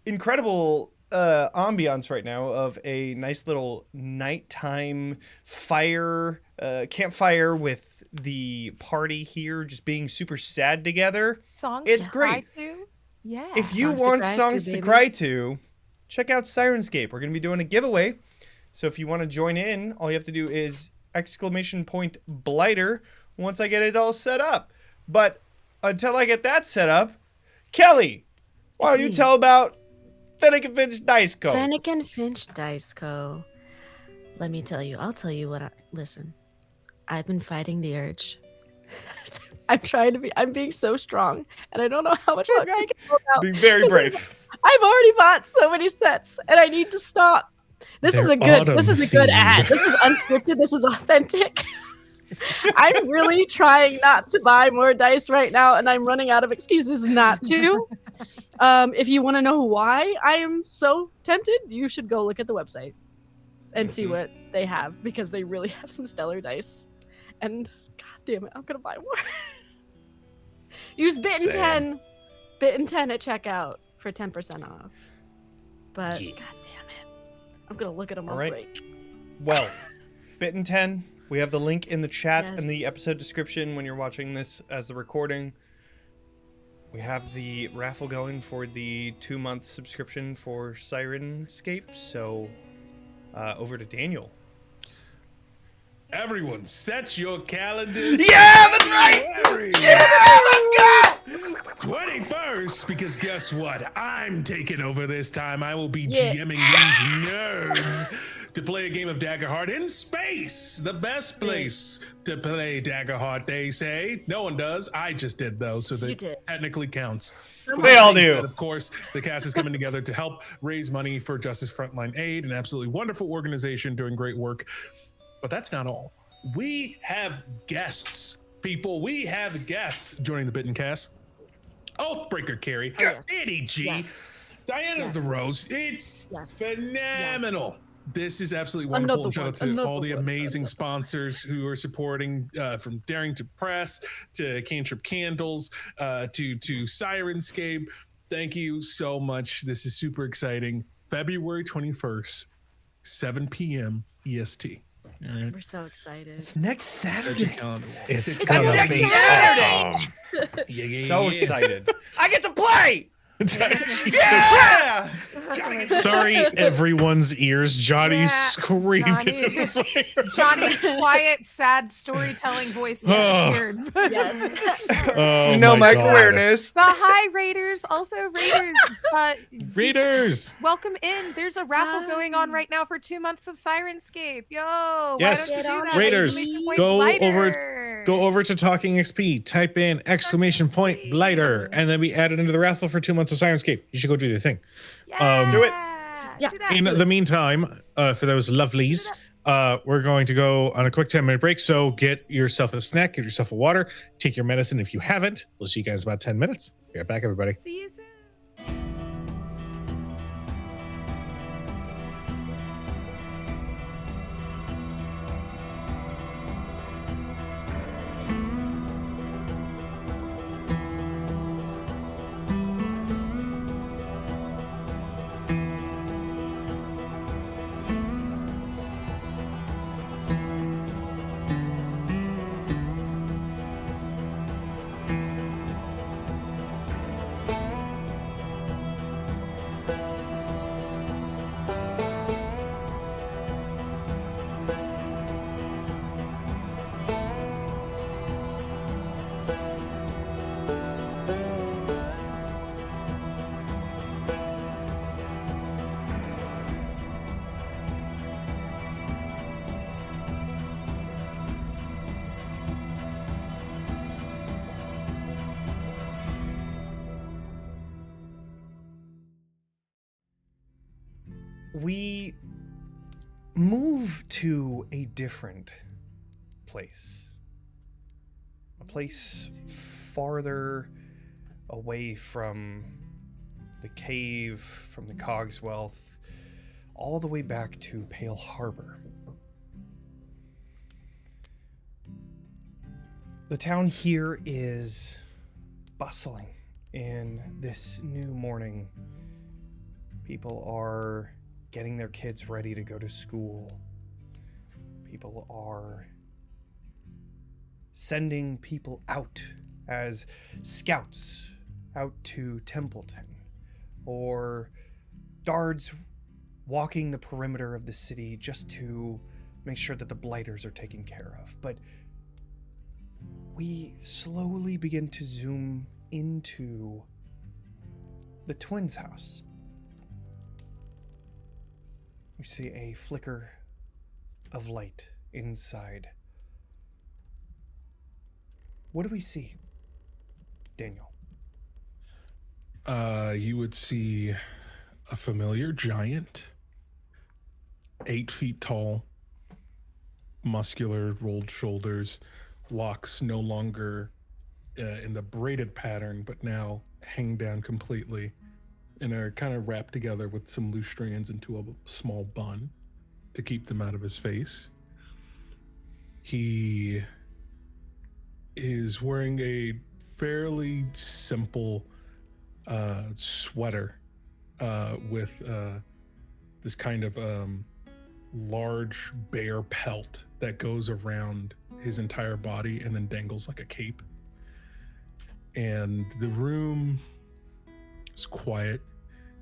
Speaker 1: Incredible ambiance right now of a nice little nighttime fire, campfire with the party here just being super sad together.
Speaker 6: Songs
Speaker 1: It's
Speaker 6: to cry
Speaker 1: great.
Speaker 6: to? Yeah.
Speaker 1: If you
Speaker 4: Songs to
Speaker 1: want
Speaker 4: cry to,
Speaker 1: songs to
Speaker 4: baby.
Speaker 1: cry to, check out Sirenscape. We're going to be doing a giveaway. So if you want to join in, all you have to do is !Blighter once I get it all set up. But until I get that set up, Kelly, why don't you tell about Fennec and Finch Dice Co.
Speaker 4: Fennec and Finch Dice Co. Let me tell you. I'll tell you what. Listen, I've been fighting the urge. I'm being so strong, and I don't know how much longer I can hold out.
Speaker 1: Being very brave.
Speaker 4: I've already bought so many sets, and I need to stop. This is a good ad. This is unscripted. This is authentic. I'm really trying not to buy more dice right now, and I'm running out of excuses not to. If you want to know why I am so tempted, you should go look at the website and see what they have, because they really have some stellar dice. And god damn it, I'm gonna buy more. Use Bitten 10 at checkout for 10% off. But god damn it, I'm gonna look at them on break.
Speaker 1: Well, Bitten 10. We have the link in the chat and the episode description when you're watching this as the recording. We have the raffle going for the 2-month subscription for Sirenscape. So, over to Daniel.
Speaker 5: Everyone, set your calendars.
Speaker 1: Yeah, that's right. Yeah, let's go.
Speaker 5: 21st, because guess what? I'm taking over this time. I will be GMing these nerds to play a game of Daggerheart in space. The best place to play Daggerheart, they say. No one does. I just did, though, so that technically counts.
Speaker 1: They all do.
Speaker 5: Of course, the cast is coming together to help raise money for Justice Frontline Aid, an absolutely wonderful organization doing great work. But that's not all. We have guests, people. We have guests joining the Bitten cast. Oathbreaker Carrie, Danny G, Diana the Rose. It's phenomenal. This is absolutely wonderful. And shout out to all the amazing sponsors who are supporting, from Daring to Press to Cantrip Candles to Sirenscape. Thank you so much. This is super exciting. February 21st, 7 p.m. EST. All right.
Speaker 4: We're so excited.
Speaker 1: It's next Saturday.
Speaker 2: It's gonna be awesome.
Speaker 1: So excited. I get to play.
Speaker 2: Yeah! Sorry, everyone's ears. Johnny screamed into his microphone.
Speaker 6: Johnny's quiet, sad storytelling voice disappeared.
Speaker 1: Oh, no mic awareness.
Speaker 6: But hi, Raiders. Also, Raiders.
Speaker 2: Raiders.
Speaker 6: Welcome in. There's a raffle going on right now for 2 months of Sirenscape. Yo.
Speaker 2: Yes.
Speaker 6: Why don't you do that?
Speaker 2: Raiders, go over to Talking XP. Type in !Blighter, and then we add it into the raffle for 2 months of Sirenscape. You should go do the thing.
Speaker 1: Do it.
Speaker 2: In the meantime, for those lovelies, we're going to go on a quick 10-minute break. So get yourself a snack, get yourself a water, take your medicine if you haven't. We'll see you guys in about 10 minutes. Be right back, everybody.
Speaker 6: See you soon.
Speaker 1: We move to a different place. A place farther away from the cave, from the Cogswealth, all the way back to Pale Harbor. The town here is bustling in this new morning. People are getting their kids ready to go to school. People are sending people out as scouts out to Templeton, or guards walking the perimeter of the city just to make sure that the blighters are taken care of. But we slowly begin to zoom into the twins' house. We see a flicker of light inside. What do we see, Daniel?
Speaker 5: You would see a familiar giant, 8 feet tall, muscular, rolled shoulders, locks no longer in the braided pattern, but now hang down completely and are kind of wrapped together with some loose strands into a small bun to keep them out of his face. He is wearing a fairly simple sweater with this kind of large bear pelt that goes around his entire body and then dangles like a cape. And the room is quiet.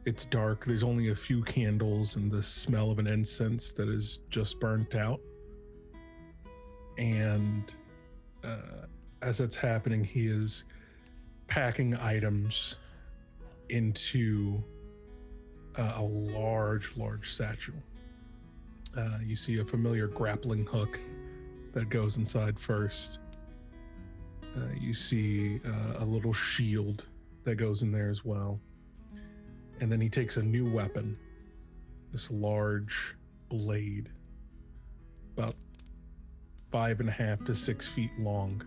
Speaker 5: It's dark. There's only a few candles and the smell of an incense that is just burnt out. And as that's happening, he is packing items into a large satchel. You see a familiar grappling hook that goes inside first. You see a little shield that goes in there as well. And then he takes a new weapon, this large blade, about 5.5 to 6 feet long.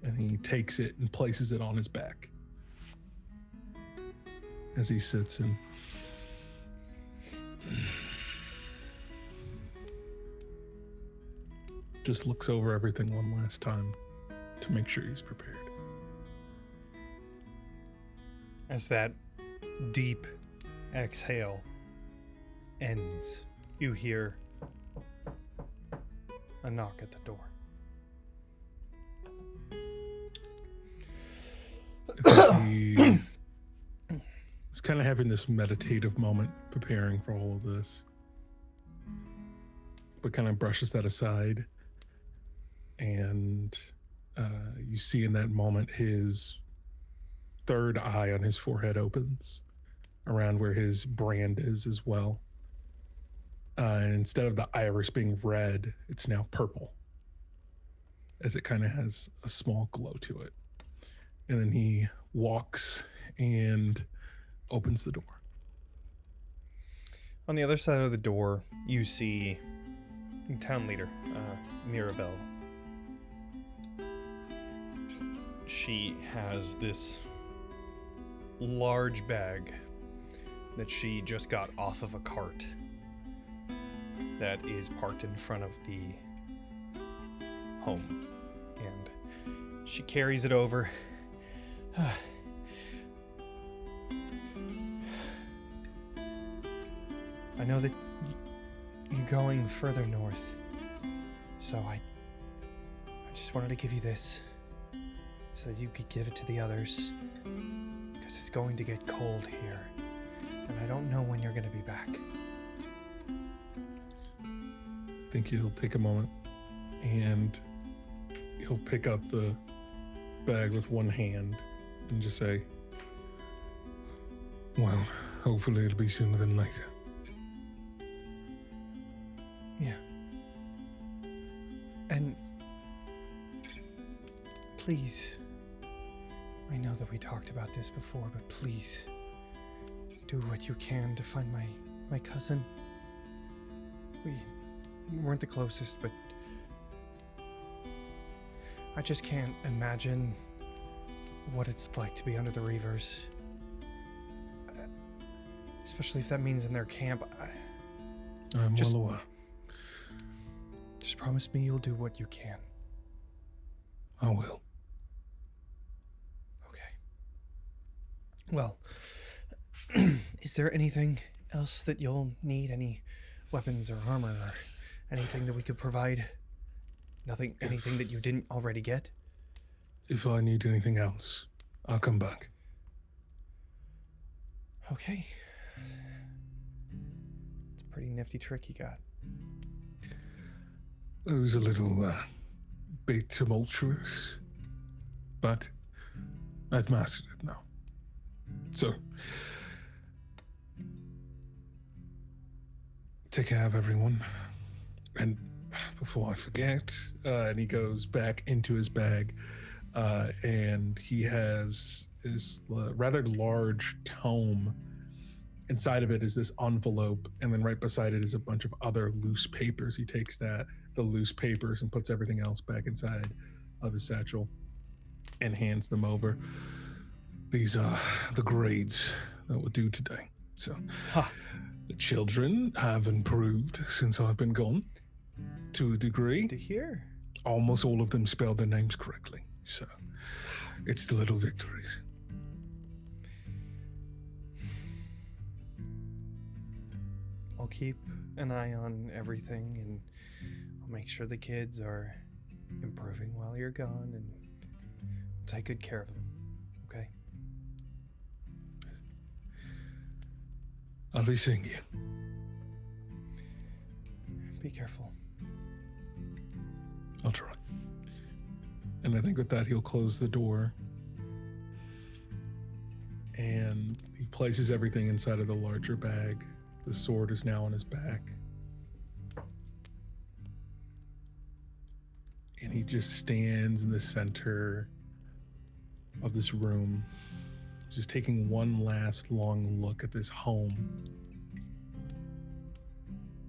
Speaker 5: And he takes it and places it on his back as he sits and just looks over everything one last time to make sure he's prepared.
Speaker 1: As that deep exhale ends, you hear a knock at the door.
Speaker 5: He's kind of having this meditative moment preparing for all of this, but kind of brushes that aside. And you see in that moment his third eye on his forehead opens around where his brand is as well. And instead of the iris being red, it's now purple, as it kind of has a small glow to it. And then he walks and opens the door.
Speaker 1: On the other side of the door, you see town leader, Mirabelle. She has this large bag that she just got off of a cart that is parked in front of the home. And she carries it over. I know that you're going further north, so I just wanted to give you this so that you could give it to the others, because it's going to get cold here, and I don't know when you're going to be back.
Speaker 5: I think he'll take a moment and he'll pick up the bag with one hand and just say, well, hopefully it'll be sooner than later.
Speaker 1: Yeah. And please, I know that we talked about this before, but please do what you can to find my cousin. We weren't the closest, but I just can't imagine what it's like to be under the Reavers. Especially if that means in their camp.
Speaker 5: I'm well aware.
Speaker 1: Just promise me you'll do what you can.
Speaker 5: I will.
Speaker 1: Okay. Well, is there anything else that you'll need? Any weapons or armor or anything that we could provide? Anything that you didn't already get?
Speaker 5: If I need anything else, I'll come back.
Speaker 1: Okay. pretty nifty trick you got.
Speaker 5: It was a little bit tumultuous, but I've mastered it now. So, take care of everyone. And before I forget, and he goes back into his bag, and he has this rather large tome. Inside of it is this envelope, and then right beside it is a bunch of other loose papers. He takes the loose papers and puts everything else back inside of his satchel and hands them over. These are the grades that were due today. So the children have improved since I've been gone to a degree.
Speaker 1: To hear.
Speaker 5: Almost all of them spelled their names correctly. So it's the little victories.
Speaker 1: I'll keep an eye on everything, and I'll make sure the kids are improving while you're gone, and take good care of them, okay?
Speaker 5: I'll be seeing you.
Speaker 1: Be careful.
Speaker 5: I'll try. And I think with that, he'll close the door. And he places everything inside of the larger bag. The sword is now on his back. And he just stands in the center of this room, just taking one last long look at this home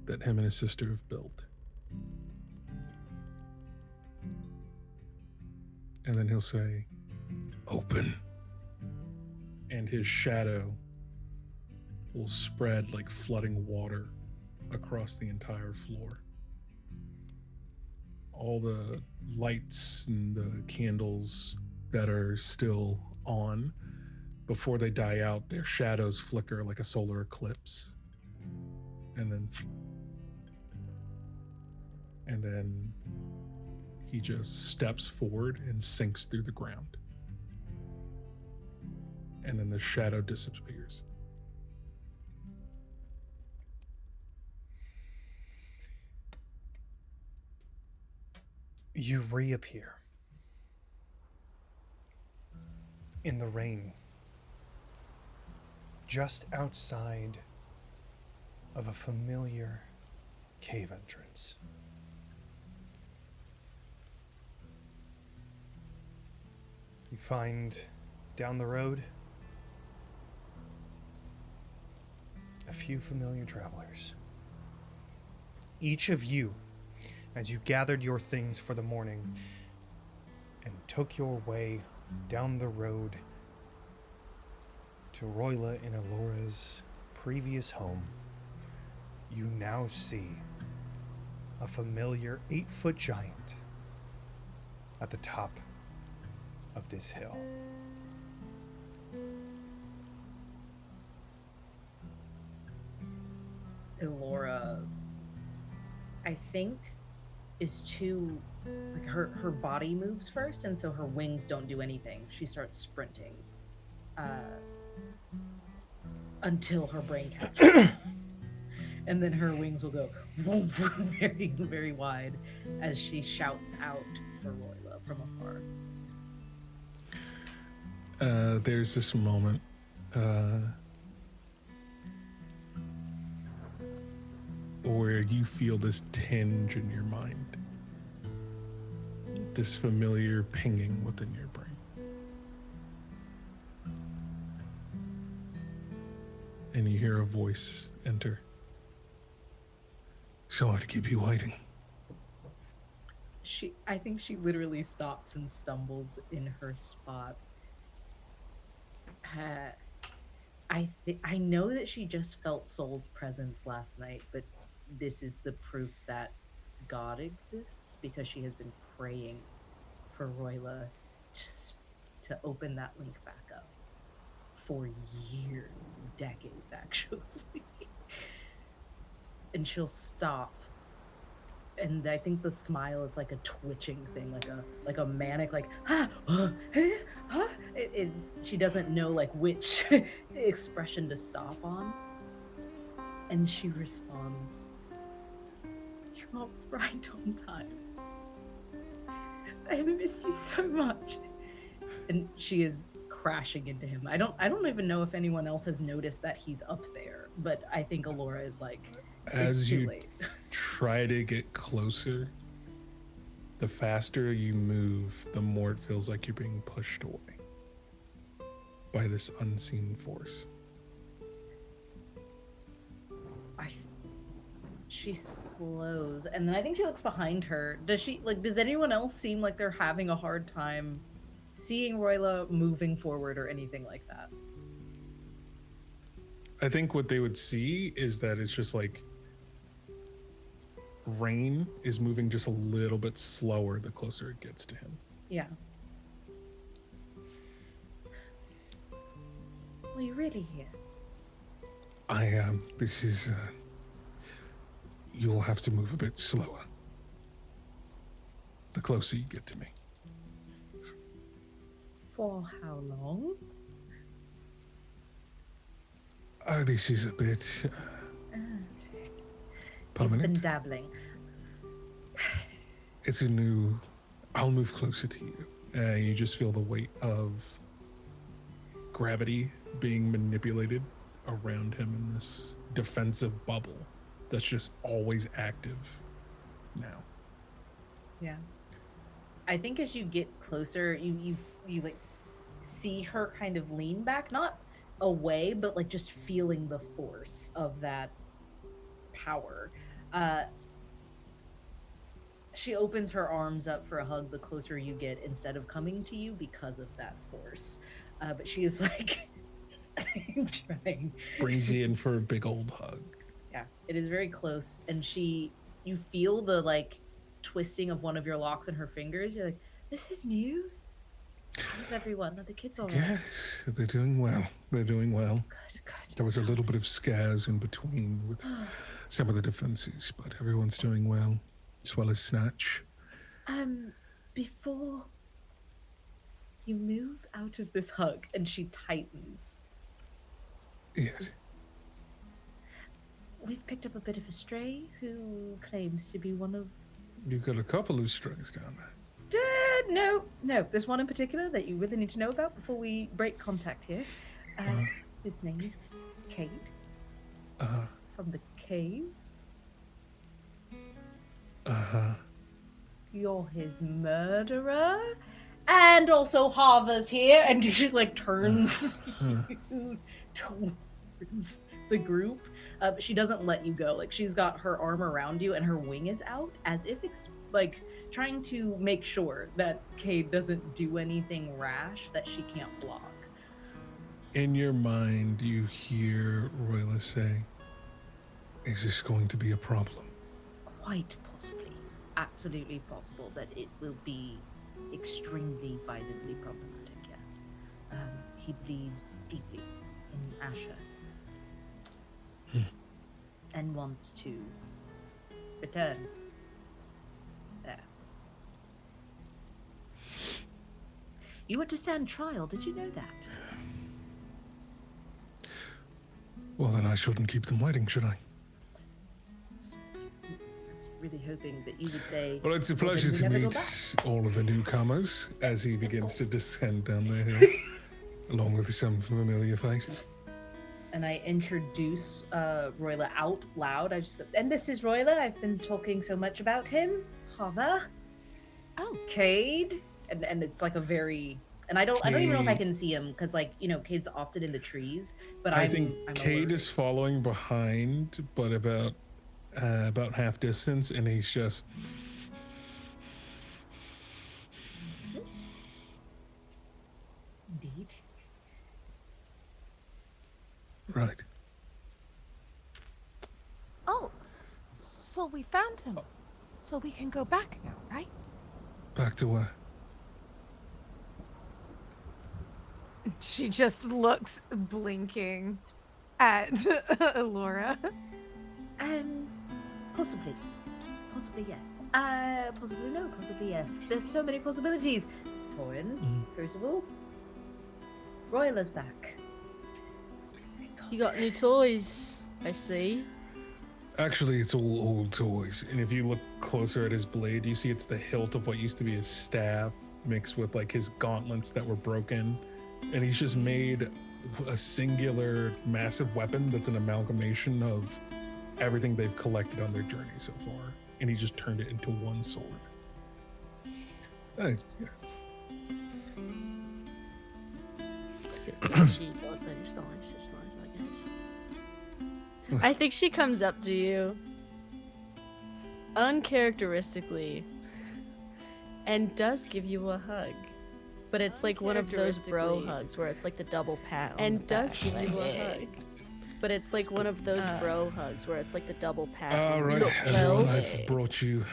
Speaker 5: that him and his sister have built. And then he'll say, "Open." And his shadow will spread like flooding water across the entire floor. All the lights and the candles that are still on, before they die out, their shadows flicker like a solar eclipse. And then he just steps forward and sinks through the ground. And then the shadow disappears.
Speaker 1: You reappear in the rain, just outside of a familiar cave entrance. You find down the road a few familiar travelers. Each of you, as you gathered your things for the morning and took your way down the road to Roila and Ilora's previous home, you now see a familiar 8-foot giant at the top of this hill.
Speaker 3: Ilora, I think, is too, like, her body moves first, and so her wings don't do anything. She starts sprinting until her brain catches. And then her wings will go vroom, vroom, very, very wide as she shouts out for Roila from afar.
Speaker 5: There's this moment where you feel this tinge in your mind, this familiar pinging within your brain. And you hear a voice enter. Sorry to keep you waiting.
Speaker 3: I think she literally stops and stumbles in her spot. I know that she just felt Soul's presence last night, but this is the proof that God exists, because she has been praying for Roila just to open that link back up for years, decades actually. And she'll stop, and I think the smile is like a twitching thing, like a manic, like she doesn't know like which expression to stop on. And she responds, "You are right on time. I have missed you so much." And she is crashing into him. I don't even know if anyone else has noticed that he's up there, but I think Ilora is like, it's
Speaker 5: As
Speaker 3: too
Speaker 5: you
Speaker 3: late.
Speaker 5: try to get closer, the faster you move, the more it feels like you're being pushed away by this unseen force.
Speaker 3: She slows, and then I think she looks behind her. Does anyone else seem like they're having a hard time seeing Roila moving forward or anything like that?
Speaker 5: I think what they would see is that it's just like Rain is moving just a little bit slower the closer it gets to him.
Speaker 3: Yeah. Are you really here?
Speaker 5: I am. This is, you'll have to move a bit slower the closer you get to me.
Speaker 3: For how long?
Speaker 5: This is a bit
Speaker 3: Okay.
Speaker 5: permanent.
Speaker 3: You've been dabbling.
Speaker 5: It's a new... I'll move closer to you. You just feel the weight of gravity being manipulated around him in this defensive bubble that's just always active now.
Speaker 3: Yeah. I think as you get closer, you like see her kind of lean back, not away, but like just feeling the force of that power. She opens her arms up for a hug the closer you get instead of coming to you because of that force. But she is like trying.
Speaker 5: Brings you in for a big old hug.
Speaker 3: Yeah, it is very close, and you feel the like twisting of one of your locks in her fingers. You're like, "This is new. How's everyone? Are the kids all right?"
Speaker 5: Yes, they're doing well. They're doing well.
Speaker 3: Good.
Speaker 5: There was a little bit of scares in between with some of the defenses, but everyone's doing well, as well as Snatch.
Speaker 3: Before you move out of this hug, and she tightens.
Speaker 5: Yes.
Speaker 3: We've picked up a bit of a stray who claims to be one of...
Speaker 5: You've got a couple of strays down there.
Speaker 3: No. There's one in particular that you really need to know about before we break contact here. His name is Kade. From the caves. You're his murderer. And also Hava's here. And she like turns towards the group. But she doesn't let you go. Like she's got her arm around you and her wing is out as if trying to make sure that Kade doesn't do anything rash that she can't block.
Speaker 5: In your mind, you hear Roila say, "Is this going to be a problem?"
Speaker 3: Quite possibly. Absolutely possible that it will be extremely violently problematic, yes. He believes deeply in Asher. And wants to return there. You were to stand trial, did you know that?
Speaker 5: Well, then I shouldn't keep them waiting, should I?
Speaker 3: I was really hoping that you would say...
Speaker 5: Well, it's a
Speaker 3: "Well, then
Speaker 5: pleasure
Speaker 3: we
Speaker 5: to
Speaker 3: never go
Speaker 5: meet
Speaker 3: back."
Speaker 5: all of the newcomers as he begins to descend down the hill, along with some familiar faces.
Speaker 3: And I introduce Roila out loud. I just go, "And this is Roila. I've been talking so much about him. Hava. Oh, Kade." And it's like a very... And I don't even know if I can see him, because like, Kade's often in the trees, but
Speaker 5: I think
Speaker 3: I'm
Speaker 5: Kade
Speaker 3: alert.
Speaker 5: is following behind, but about half distance, and he's just...
Speaker 3: Indeed.
Speaker 5: Right.
Speaker 6: Oh, so we found him. So we can go back now, right?
Speaker 5: Back to where?
Speaker 6: She just looks blinking at Ilora.
Speaker 3: Possibly. Possibly yes. Possibly no. Possibly yes. There's so many possibilities. Torin, Crucible, Roila's back.
Speaker 4: You got new toys, I see.
Speaker 5: Actually, it's all old toys. And if you look closer at his blade, you see it's the hilt of what used to be his staff mixed with like his gauntlets that were broken. And he's just made a singular massive weapon that's an amalgamation of everything they've collected on their journey so far. And he just turned it into one sword. You know.
Speaker 4: I think she comes up to you uncharacteristically and does give you a hug. But it's like one of those bro hugs where it's like the double pat. And does give you a hug. But it's like one of those bro hugs where it's like the double pat.
Speaker 5: All right, everyone, I've brought you.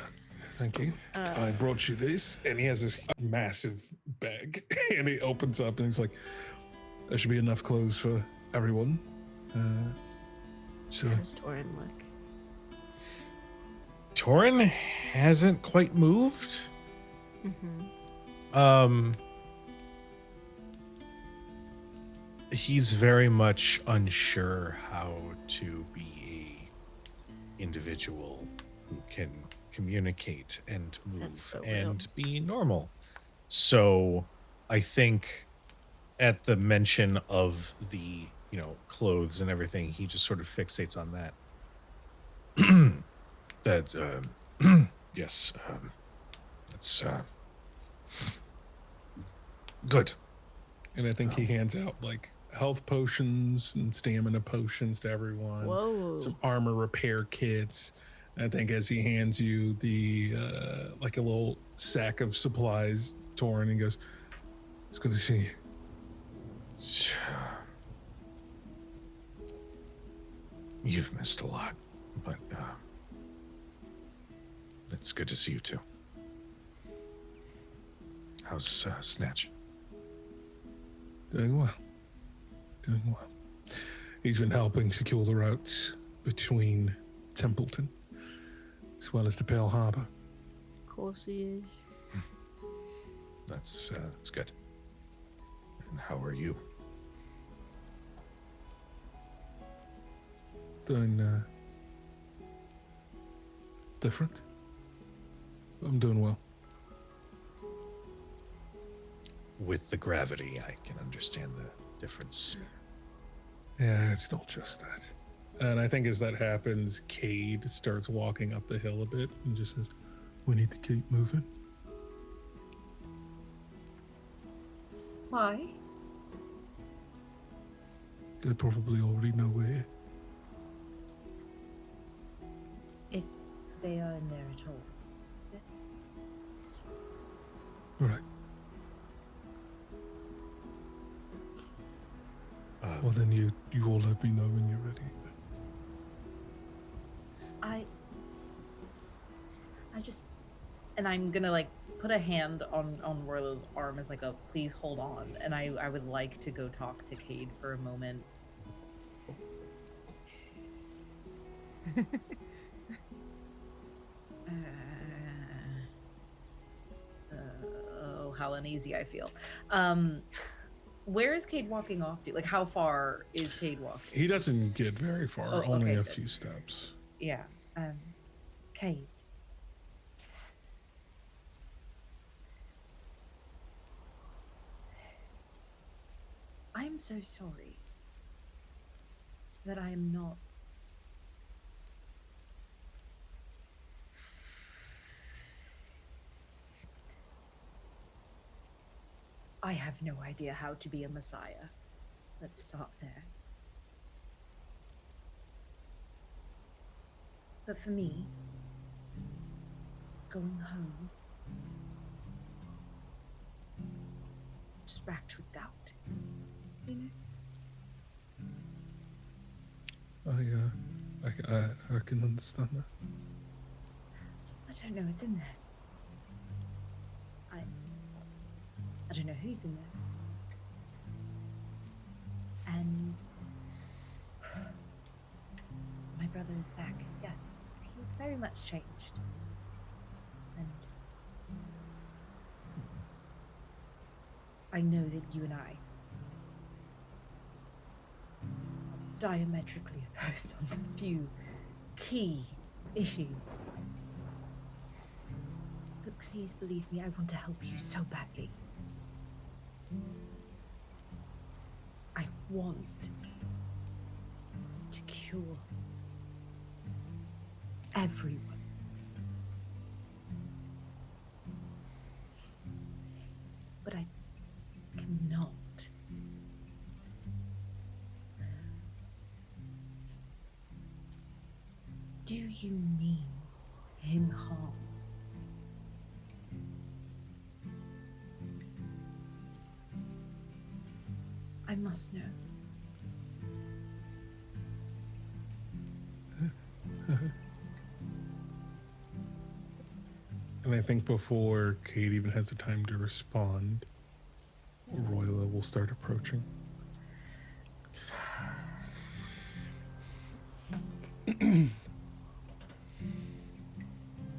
Speaker 5: Thank you. I brought you this, and he has this massive bag, and he opens up, and he's like, "There should be enough clothes for everyone." So.
Speaker 4: How does Torin look?
Speaker 2: Torin hasn't quite moved. He's very much unsure how to be a individual who can communicate and move and be normal. So I think at the mention of the, clothes and everything, he just sort of fixates on that. Yes, that's good.
Speaker 5: And I think he hands out like health potions and stamina potions to everyone.
Speaker 4: Whoa.
Speaker 5: Some armor repair kits. I think as he hands you the like a little sack of supplies, Torin, and goes, "It's good to see you."
Speaker 2: You've missed a lot, but it's good to see you too. How's Snatch?
Speaker 5: Doing well. Doing well. He's been helping secure the routes between Templeton as well as the Pale Harbor.
Speaker 4: Of course he is.
Speaker 2: That's good. And how are you?
Speaker 5: Doing different. I'm doing well.
Speaker 2: With the gravity, I can understand the difference.
Speaker 5: Yeah, it's not just that. And I think as that happens, Kade starts walking up the hill a bit and just says, "We need to keep moving."
Speaker 3: Why?
Speaker 5: They probably already know we're here.
Speaker 3: If they are in there at all. Yes.
Speaker 5: All right. Well, then you all let me know when you're ready.
Speaker 3: I just, and I'm gonna like put a hand on Roila's arm as like a please hold on, and I would like to go talk to Kade for a moment. Oh, how uneasy I feel. Where is Kade walking off to? Like, how far is Kade walking?
Speaker 5: He doesn't get very far, only
Speaker 3: okay,
Speaker 5: a
Speaker 3: good.
Speaker 5: few steps.
Speaker 3: Yeah. Kade. I'm so sorry that I am not. I have no idea how to be a messiah. Let's start there. But for me, going home, just racked with doubt. You know?
Speaker 5: I can understand that.
Speaker 3: I don't know, it's in there. I don't know who's in there. And my brother is back. Yes, he's very much changed. And I know that you and I are diametrically opposed on a few key issues. But please believe me, I want to help you so badly. I want to cure everyone. But I cannot. Do you mean him harm? I must know.
Speaker 5: And I think before Kate even has the time to respond, Roila will start approaching.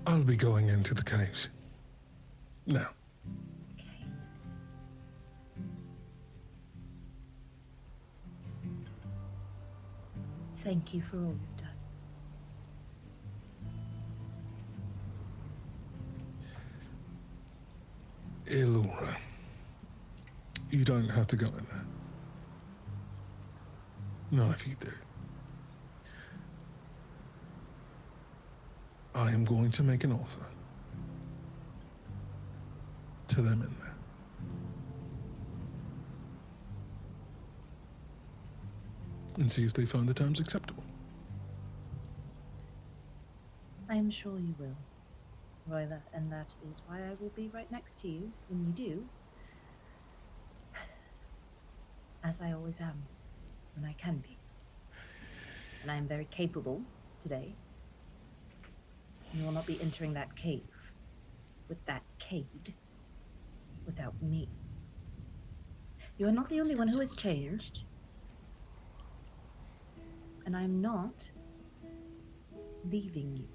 Speaker 5: I'll be going into the caves. Now.
Speaker 3: Okay. Thank you for all you've done.
Speaker 5: Ilora, you don't have to go in there. None of you do. I am going to make an offer to them in there. And see if they find the terms acceptable.
Speaker 3: I am sure you will, Roila, and that is why I will be right next to you when you do. As I always am, when I can be. And I am very capable today. You will not be entering that cave with that Kade without me. You are not the only one who has changed. And I am not leaving you.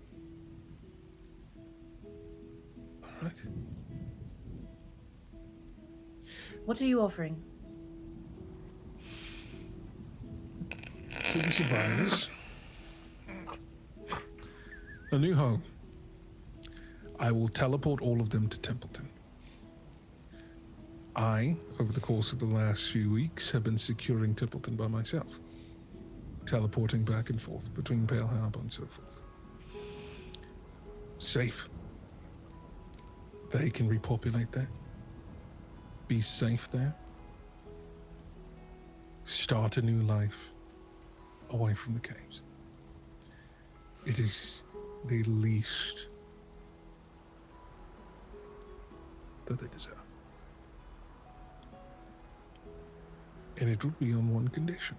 Speaker 5: All right.
Speaker 3: What are you offering?
Speaker 5: To the survivors, a new home. I will teleport all of them to Templeton. I, over the course of the last few weeks, have been securing Templeton by myself, teleporting back and forth between Pale Harbor and so forth. Safe. They can repopulate there, be safe there, start a new life away from the caves. It is the least that they deserve. And it would be on one condition.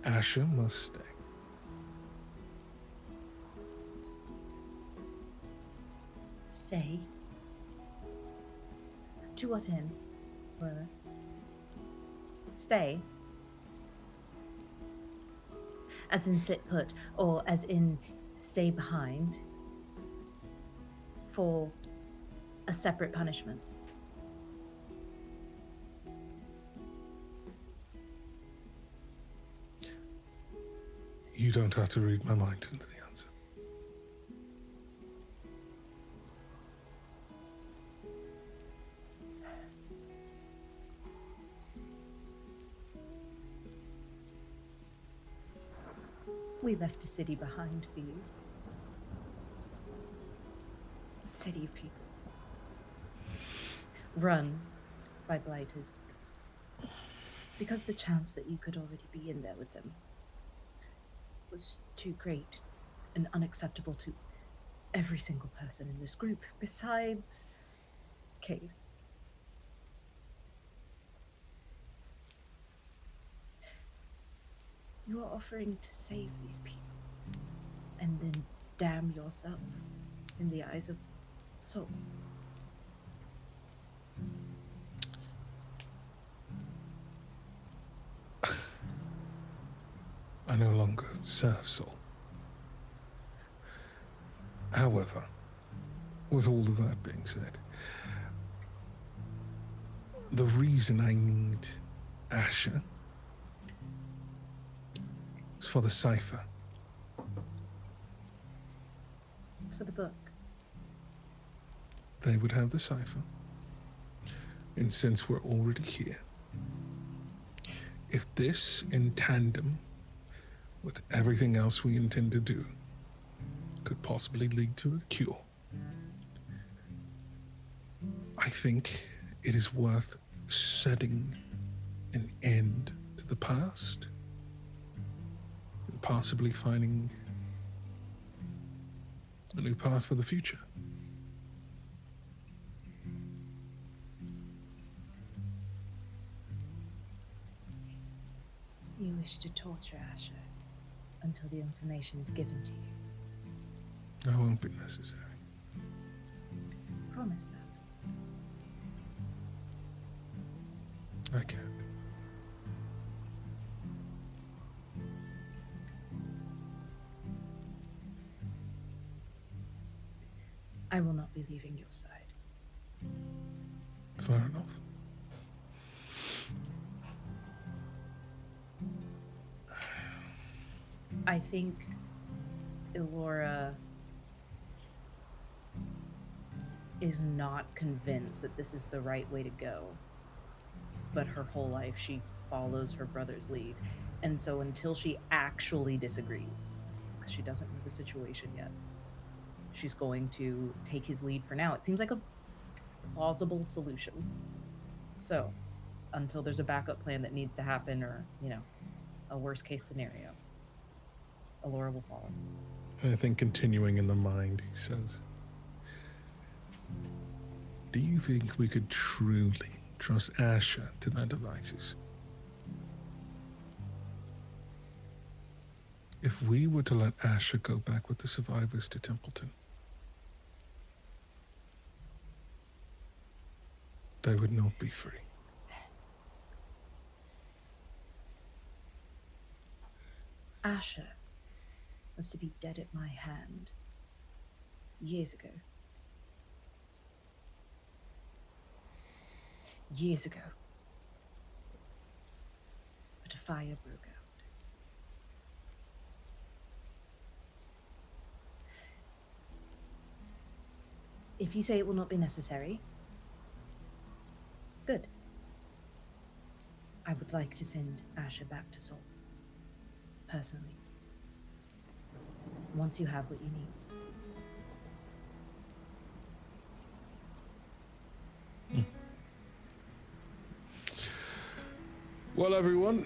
Speaker 5: Asher must stay.
Speaker 3: Stay? To what end, Roila? Stay? As in sit put, or as in stay behind for a separate punishment?
Speaker 5: You don't have to read my mind into the answer.
Speaker 3: We left a city behind for you. A city of people. Run by blighters. Because the chance that you could already be in there with them was too great and unacceptable to every single person in this group, besides Kade. You are offering to save these people and then damn yourself in the eyes of Soul.
Speaker 5: I no longer serve Soul. However, with all of that being said, the reason I need Asher for the cipher.
Speaker 3: It's for the book.
Speaker 5: They would have the cipher. And since we're already here, if this in tandem with everything else we intend to do could possibly lead to a cure, I think it is worth setting an end to the past and possibly finding a new path for the future.
Speaker 3: You wish to torture Asher until the information is given to you.
Speaker 5: That won't be necessary.
Speaker 3: Promise that.
Speaker 5: I can't.
Speaker 3: I will not be leaving your side.
Speaker 5: Fair enough.
Speaker 3: I think Ilora is not convinced that this is the right way to go. But her whole life she follows her brother's lead. And so until she actually disagrees, because she doesn't know the situation yet, she's going to take his lead for now. It seems like a plausible solution. So until there's a backup plan that needs to happen, or, you know, a worst case scenario, Ilora will follow.
Speaker 5: I think continuing in the mind, he says, do you think we could truly trust Asher to their devices? If we were to let Asher go back with the survivors to Templeton, they would not be free.
Speaker 3: Asher was to be dead at my hand years ago. Years ago. But a fire broke out. If you say it will not be necessary, good. I would like to send Asher back to Sol. Personally. Once you have what you need.
Speaker 5: Well, everyone,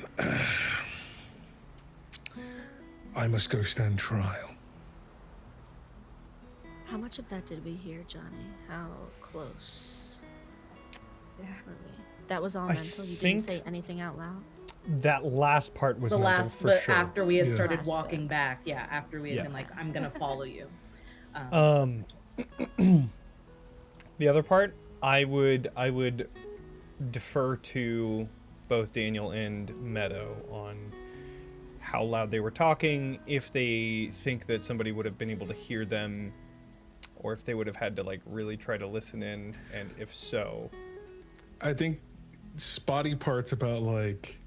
Speaker 5: I must go stand trial.
Speaker 4: How much of that did we hear, Jonny? How close were we? That was all
Speaker 1: I
Speaker 4: mental. You
Speaker 1: think-
Speaker 4: didn't say anything out loud.
Speaker 1: That last part was
Speaker 3: The
Speaker 1: mental
Speaker 3: last,
Speaker 1: for
Speaker 3: but
Speaker 1: sure.
Speaker 3: after we had
Speaker 5: Yeah.
Speaker 3: started
Speaker 4: Last
Speaker 3: walking
Speaker 4: bit.
Speaker 3: back, yeah, after we had
Speaker 1: Yeah.
Speaker 3: been like, I'm gonna follow you.
Speaker 1: The other part, I would defer to both Daniel and Meadow on how loud they were talking, if they think that somebody would have been able to hear them, or if they would have had to like really try to listen in, and if so.
Speaker 5: I think spotty parts about like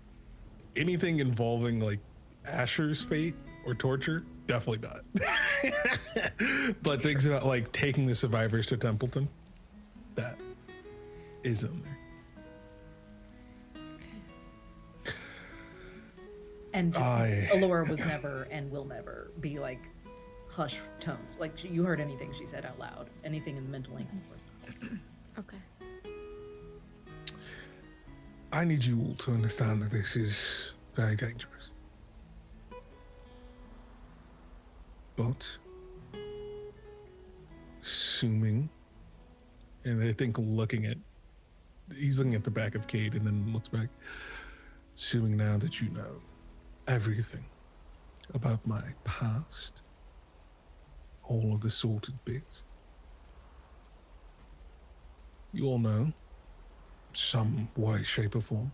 Speaker 5: anything involving like Asher's fate or torture, definitely not. But things about like taking the survivors to Templeton, that is in there.
Speaker 3: And
Speaker 5: I-
Speaker 3: Ilora was never and will never be like hush tones. Like you heard anything she said out loud. Anything in the mental ink, of course not.
Speaker 4: Okay.
Speaker 5: I need you all to understand that this is very dangerous. But assuming, and I think he's looking at the back of Kade and then looks back, assuming now that you know everything about my past, all of the sorted bits, you all know, some way, shape, or form,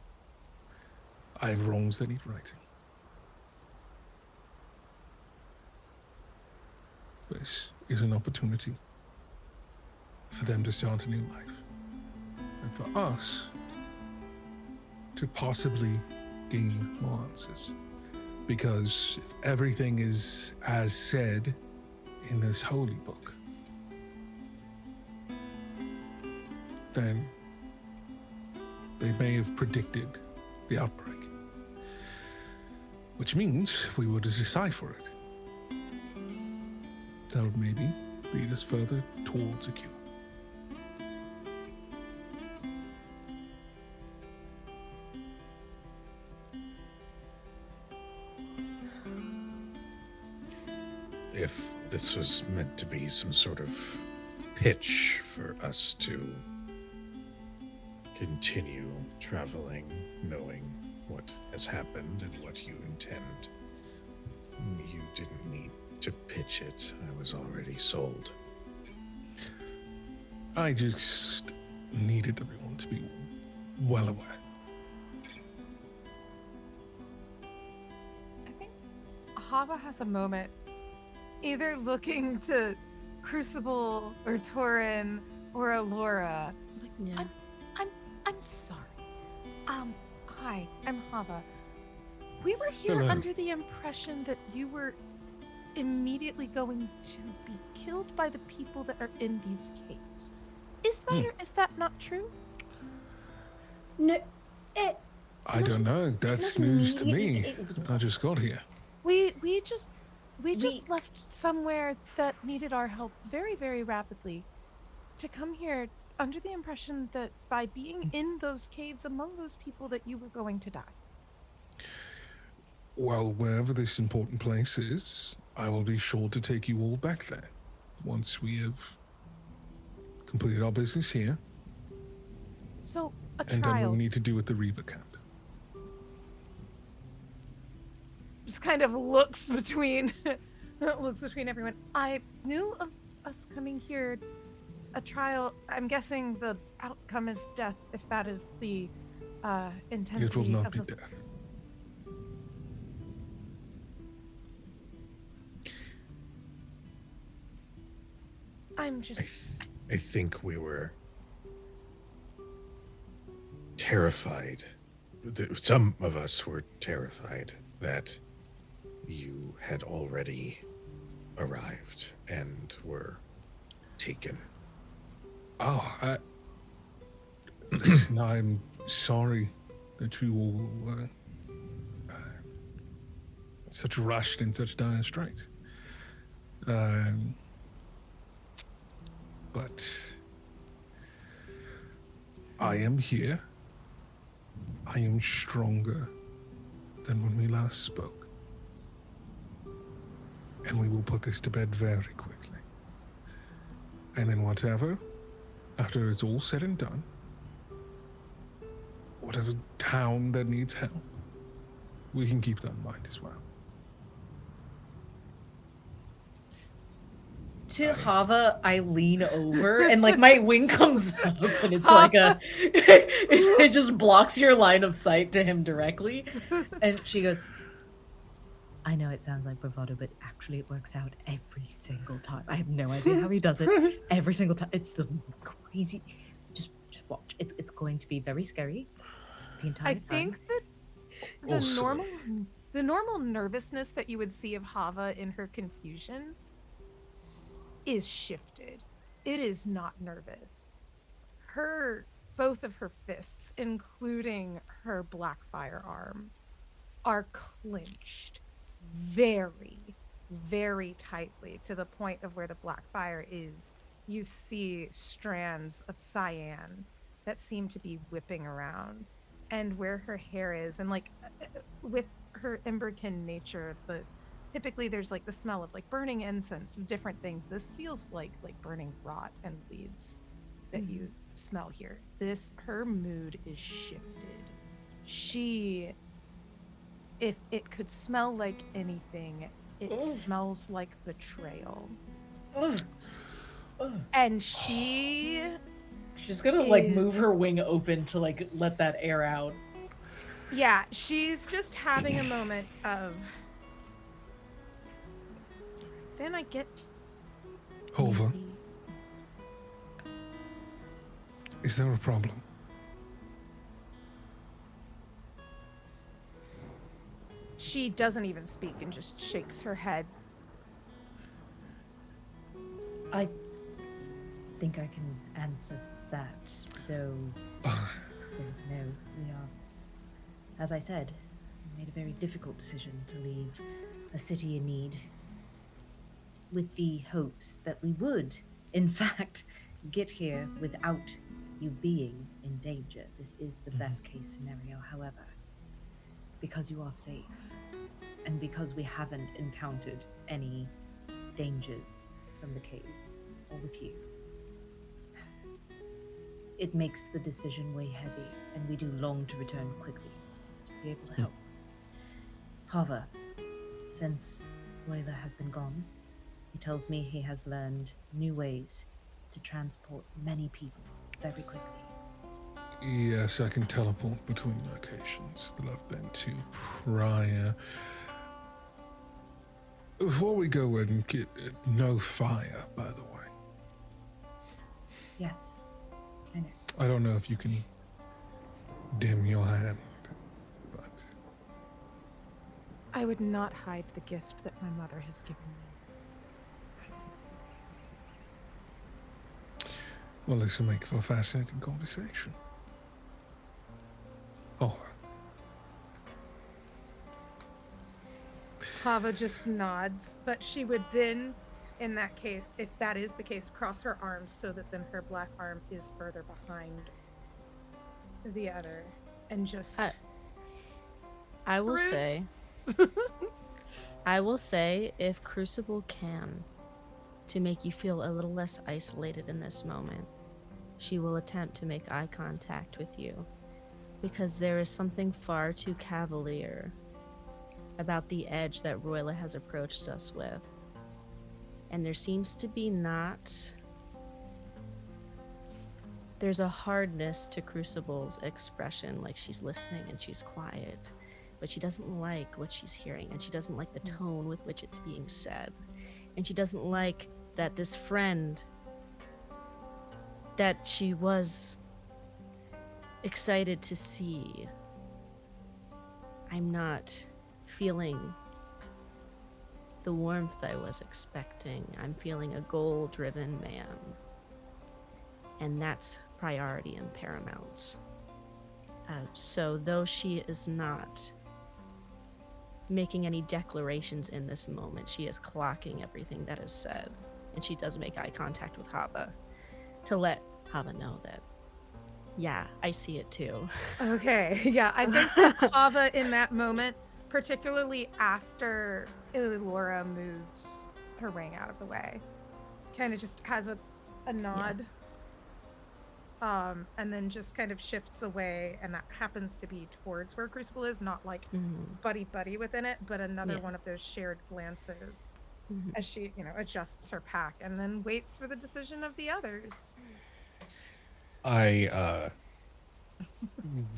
Speaker 5: I have wrongs that need righting. This is an opportunity for them to start a new life, and for us to possibly gain more answers Because if everything is as said in this holy book, then they may have predicted the outbreak. Which means, if we were to decipher it, that would maybe lead us further towards a cure.
Speaker 2: If this was meant to be some sort of pitch for us to continue traveling, knowing what has happened and what you intend, you didn't need to pitch it. I was already sold.
Speaker 5: I just needed everyone to be well aware.
Speaker 6: I think Hava has a moment, either looking to Crucible or Torin or Ilora. It's like,
Speaker 4: Yeah.
Speaker 6: I'm sorry. Hi, I'm Hava. We were here
Speaker 5: Hello.
Speaker 6: under the impression that you were immediately going to be killed by the people that are in these caves. Is that or is that not true?
Speaker 3: No,
Speaker 5: I don't know. That's news to me. I just got here.
Speaker 6: We just left somewhere that needed our help very, very rapidly to come here under the impression that by being in those caves among those people that you were going to die.
Speaker 5: Well, wherever this important place is, I will be sure to take you all back there once we have completed our business here
Speaker 6: So, a
Speaker 5: and done what
Speaker 6: trial.
Speaker 5: we need to do at the Reaver camp.
Speaker 6: Just kind of looks between everyone. I knew of us coming here. A trial. I'm guessing the outcome is death, if that is the intensity.
Speaker 5: It will not
Speaker 6: of
Speaker 5: be
Speaker 6: the-
Speaker 5: death.
Speaker 6: I'm just.
Speaker 2: I think we were terrified. Some of us were terrified that you had already arrived and were taken.
Speaker 5: Oh, listen, I'm sorry that you all were such rushed in such dire straits. But I am here. I am stronger than when we last spoke. And we will put this to bed very quickly. And then whatever, after it's all said and done, whatever town that needs help, we can keep that in mind as well.
Speaker 3: To Hava, I lean over and like my wing comes up and it's like it just blocks your line of sight to him directly. And she goes, I know it sounds like bravado, but actually it works out every single time. I have no idea how he does it. Every single time. It's the crazy. Just watch. It's going to be very scary the entire
Speaker 6: I
Speaker 3: time.
Speaker 6: think that the
Speaker 5: Also-
Speaker 6: normal nervousness that you would see of Hava in her confusion is shifted. It is not nervous. Both of her fists, including her black firearm, are clenched very, very tightly to the point of where the black fire is. You see strands of cyan that seem to be whipping around, and where her hair is, and like with her emberkin nature, typically there's like the smell of like burning incense, different things. This feels like burning rot and leaves that you smell here. Her mood is shifted. If it could smell like anything, it smells like betrayal. And she's
Speaker 3: gonna like move her wing open to like let that air out.
Speaker 6: Yeah, she's just having a moment of. Then I get.
Speaker 5: Hova, is there a problem?
Speaker 6: She doesn't even speak and just shakes her head.
Speaker 3: I think I can answer that, though there's no. We are, as I said, made a very difficult decision to leave a city in need with the hopes that we would, in fact, get here without you being in danger. This is the best case scenario, however, because you are safe and because we haven't encountered any dangers from the cave or with you. It makes the decision weigh heavy, and we do long to return quickly to be able to help. Hava, since Roila has been gone, he tells me he has learned new ways to transport many people very quickly.
Speaker 5: Yes, I can teleport between locations that I've been to prior. Before we go and get no fire, by the way.
Speaker 3: Yes, I know.
Speaker 5: I don't know if you can dim your hand, but
Speaker 6: I would not hide the gift that my mother has given me.
Speaker 5: well, this will make for a fascinating conversation. Oh,
Speaker 6: Hava just nods, but she would then, in that case, if that is the case, cross her arms so that then her black arm is further behind the other, and just.
Speaker 4: I will
Speaker 6: Roots.
Speaker 4: say, if Crucible can, to make you feel a little less isolated in this moment, she will attempt to make eye contact with you, because there is something far too cavalier about the edge that Roila has approached us with. And there seems to be there's a hardness to Crucible's expression, like she's listening and she's quiet, but she doesn't like what she's hearing, and she doesn't like the tone with which it's being said. And she doesn't like that this friend that she was excited to see, I'm not feeling the warmth I was expecting. I'm feeling a goal-driven man. And that's priority and paramount. So though she is not making any declarations in this moment, she is clocking everything that is said. And she does make eye contact with Hava to let Hava know that, yeah, I see it too.
Speaker 6: Okay, yeah, I think that Hava in that moment, particularly after Ilora moves her ring out of the way, kind of just has a nod. And then just kind of shifts away, and that happens to be towards where Crucible is, not like buddy within it, but another one of those shared glances as she, adjusts her pack and then waits for the decision of the others.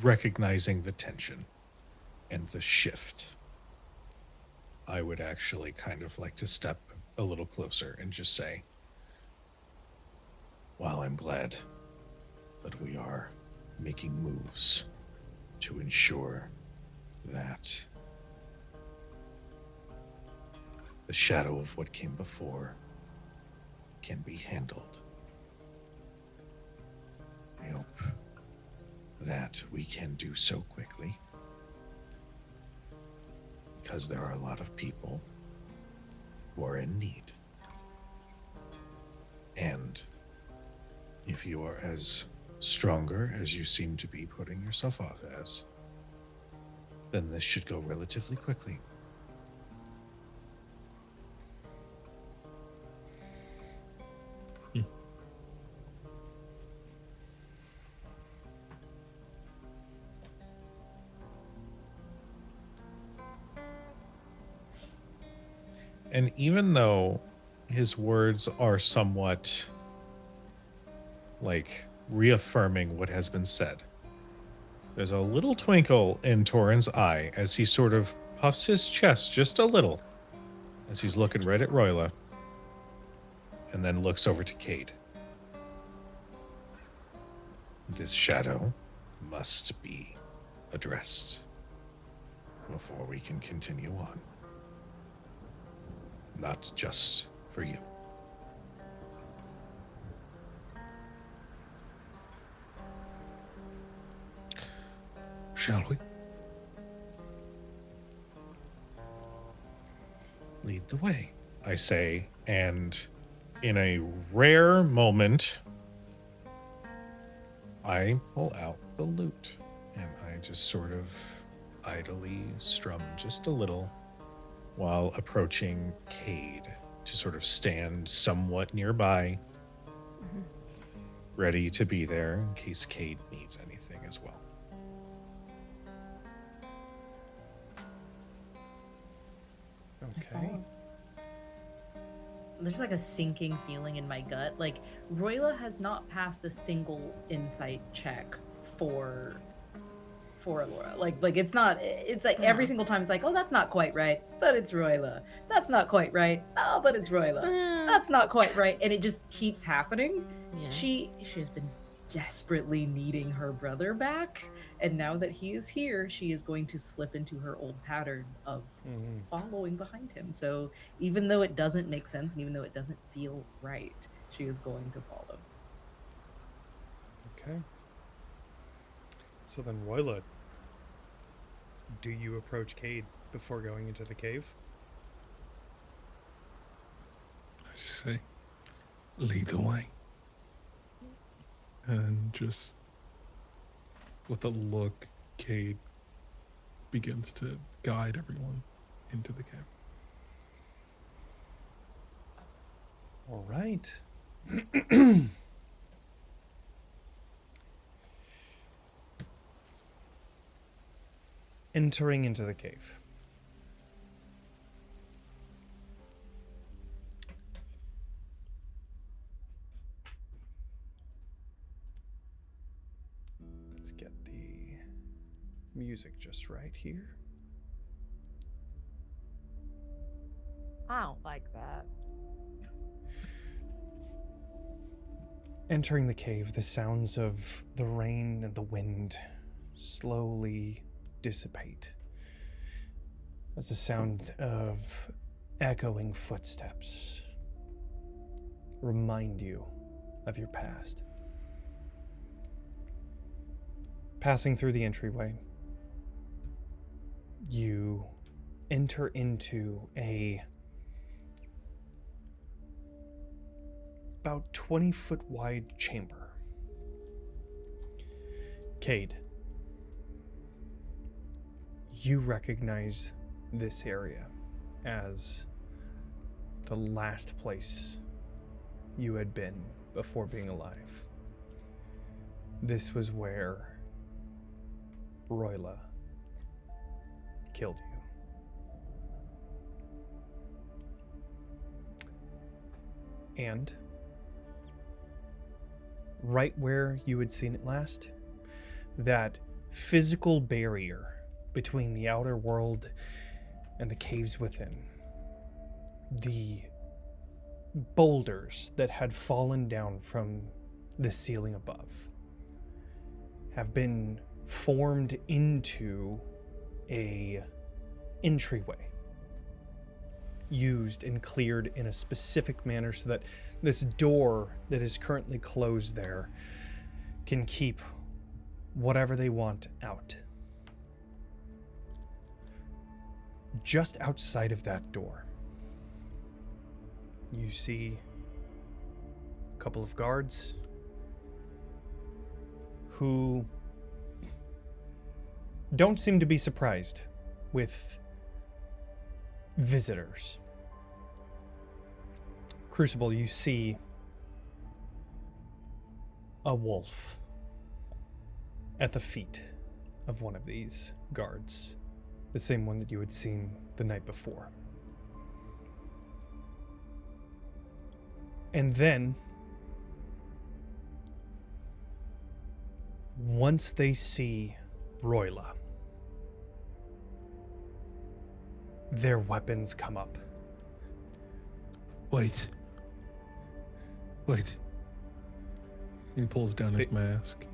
Speaker 2: Recognizing the tension and the shift, I would actually kind of like to step a little closer and just say, while I'm glad that we are making moves to ensure that the shadow of what came before can be handled, I hope that we can do so quickly, because there are a lot of people who are in need. And if you are as stronger as you seem to be putting yourself off as, then this should go relatively quickly. And even though his words are somewhat like reaffirming what has been said, there's a little twinkle in Torin's eye as he sort of puffs his chest just a little as he's looking right at Roila, and then looks over to Kade. This shadow must be addressed. before we can continue on. Not just for you.
Speaker 5: Shall we?
Speaker 2: Lead the way, I say, and in a rare moment, I pull out the lute, and I just sort of idly strum just a little while approaching Kade to sort of stand somewhat nearby, ready to be there in case Kade needs anything as well.
Speaker 1: Okay.
Speaker 3: There's like a sinking feeling in my gut. Like, Roila has not passed a single insight check for Ilora. Like it's not. It's like every single time it's like, oh, that's not quite right, but it's Roila. That's not quite right. Oh, but it's Roila. That's not quite right, and it just keeps happening.
Speaker 4: Yeah.
Speaker 3: She has been desperately needing her brother back, and now that he is here, she is going to slip into her old pattern of following behind him. So even though it doesn't make sense, and even though it doesn't feel right, she is going to follow.
Speaker 1: Okay. So then, Roila, do you approach Kade before going into the cave?
Speaker 5: I just say, lead the way. And just with a look, Kade begins to guide everyone into the cave.
Speaker 1: All right. Entering into the cave. Let's get the music just right here.
Speaker 6: I don't like that.
Speaker 1: Entering the cave, the sounds of the rain and the wind slowly dissipate as the sound of echoing footsteps remind you of your past. Passing through the entryway, you enter into a about 20-foot wide chamber. Kade, you recognize this area as the last place you had been before being alive. This was where Roila killed you. And right where you had seen it last, that physical barrier between the outer world and the caves within, the boulders that had fallen down from the ceiling above have been formed into a entryway, used and cleared in a specific manner so that this door that is currently closed there can keep whatever they want out. Just outside of that door, you see a couple of guards who don't seem to be surprised with visitors. Crucible, you see a wolf at the feet of one of these guards, the same one that you had seen the night before. And then, once they see Roila, their weapons come up.
Speaker 5: Wait. He pulls down his mask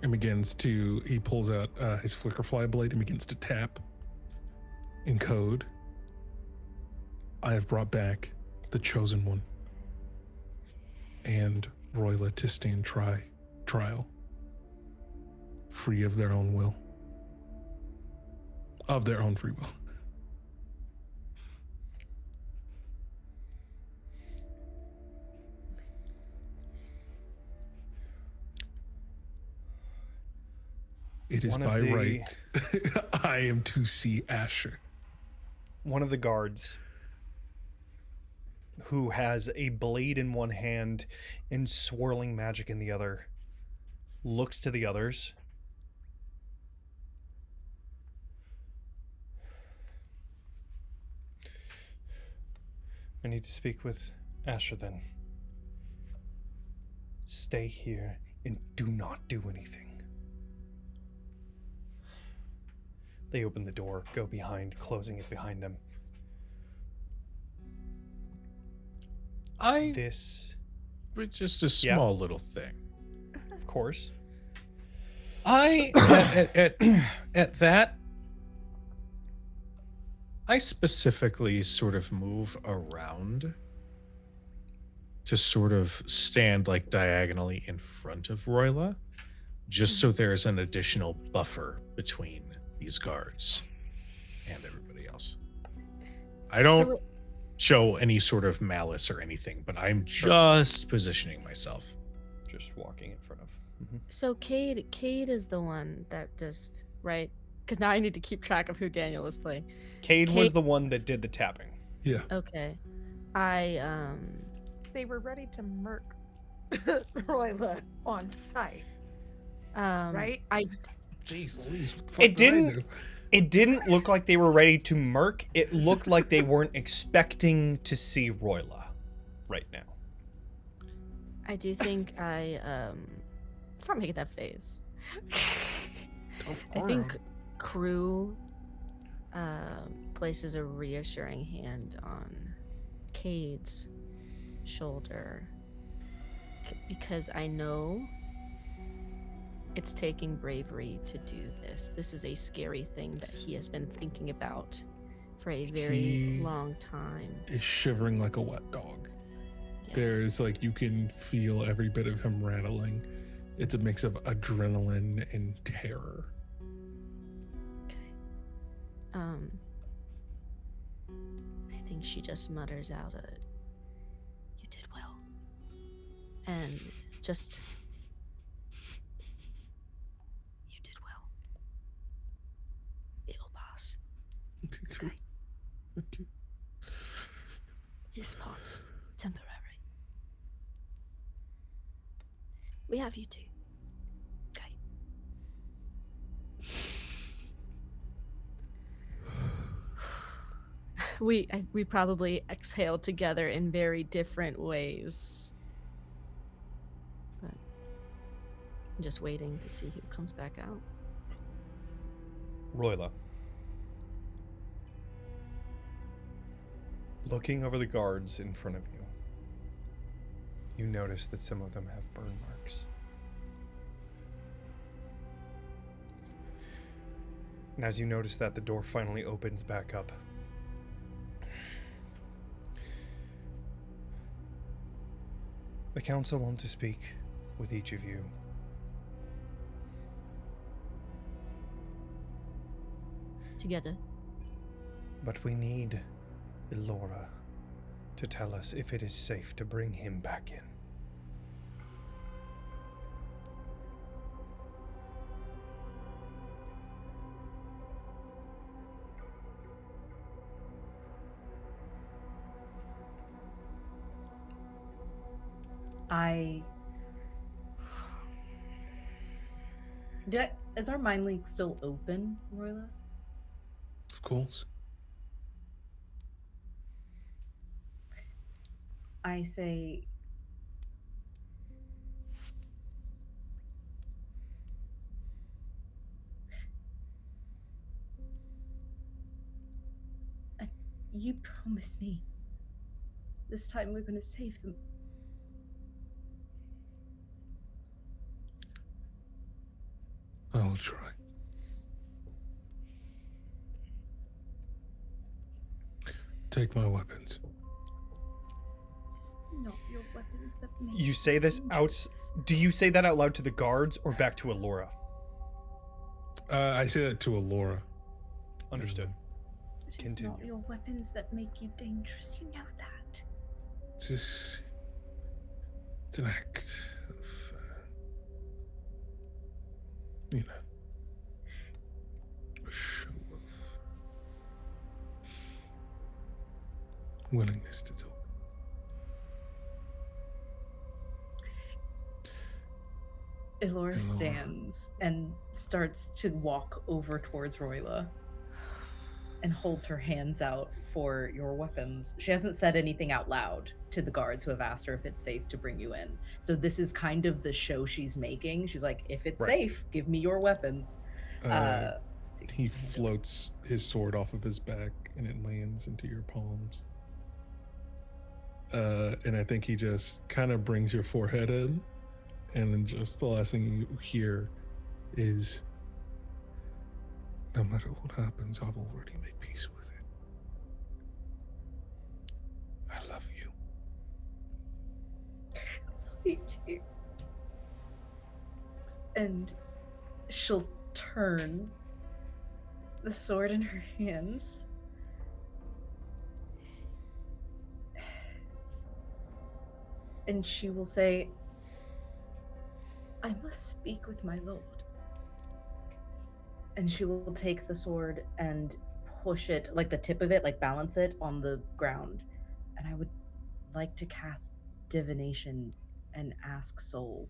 Speaker 5: and he pulls out his flickerfly blade and begins to tap In code, I have brought back the Chosen One and Roila to stand trial, free of their own will. Of their own free will. It is
Speaker 1: One of
Speaker 5: by
Speaker 1: the-
Speaker 5: right. I am to see Asher.
Speaker 1: One of the guards, who has a blade in one hand and swirling magic in the other, looks to the others. I need to speak with Asher then. Stay here and do not do anything. They open the door, go behind, closing it behind them. This,
Speaker 2: It's just a small little thing.
Speaker 1: of course.
Speaker 2: At that, I specifically sort of move around to sort of stand like diagonally in front of Roila, just so there's an additional buffer between these guards and everybody else. I don't show any sort of malice or anything, but I'm just positioning myself.
Speaker 1: Just walking in front of.
Speaker 4: So Kade is the one that just, right? Because now I need to keep track of who Daniel is playing.
Speaker 1: Cade was the one that did the tapping.
Speaker 5: Yeah.
Speaker 4: Okay.
Speaker 6: They were ready to murk Roila on sight, right?
Speaker 5: Jeez Louise, what the fuck
Speaker 1: It
Speaker 5: did I
Speaker 1: didn't.
Speaker 5: do?
Speaker 1: It didn't look like they were ready to murk. It looked like they weren't expecting to see Roila right now.
Speaker 4: I do think stop making that face. I think Crew places a reassuring hand on Cade's shoulder because I know it's taking bravery to do this. This is a scary thing that he has been thinking about for a very
Speaker 5: He
Speaker 4: long time.
Speaker 5: Is shivering like a wet dog.
Speaker 4: Yeah.
Speaker 5: There's like, you can feel every bit of him rattling. It's a mix of adrenaline and terror.
Speaker 4: Okay. I think she just mutters out "You did well," and just "You did well. It'll pass."
Speaker 5: Okay, cool.
Speaker 4: Okay.
Speaker 5: Okay.
Speaker 4: His spot's temporary. We have you two. Okay. We probably exhaled together in very different ways. But I'm just waiting to see who comes back out.
Speaker 1: Roila. Looking over the guards in front of you, you notice that some of them have burn marks. And as you notice that, the door finally opens back up. The council want to speak with each of you.
Speaker 4: Together.
Speaker 1: But we need Ilora to tell us if it is safe to bring him back in.
Speaker 3: Is our mind link still open, Roila?
Speaker 5: Of course.
Speaker 3: I say, you promised me this time we're gonna save them.
Speaker 5: I'll try. Take my weapons.
Speaker 3: It's not your weapons that make
Speaker 1: You say this out. Do you say that out loud to the guards or back to Ilora?
Speaker 5: I say that to Ilora.
Speaker 1: Understood.
Speaker 3: It is
Speaker 1: Continue.
Speaker 3: not your weapons that make you dangerous. You know that.
Speaker 5: It's an act of, a show of willingness to talk.
Speaker 3: Ilora stands and starts to walk over towards Roila and holds her hands out for your weapons. She hasn't said anything out loud to the guards who have asked her if it's safe to bring you in. So this is kind of the show she's making. She's like, if it's safe, give me your weapons.
Speaker 5: He floats his sword off of his back and it lands into your palms. And I think he just kind of brings your forehead in. And then just the last thing you hear is, no matter what happens, I've already made peace with it. I love you.
Speaker 3: Me too. And she'll turn the sword in her hands. And she will say, I must speak with my lord. And she will take the sword and push it, like the tip of it, like balance it on the ground. And I would like to cast divination and ask Soul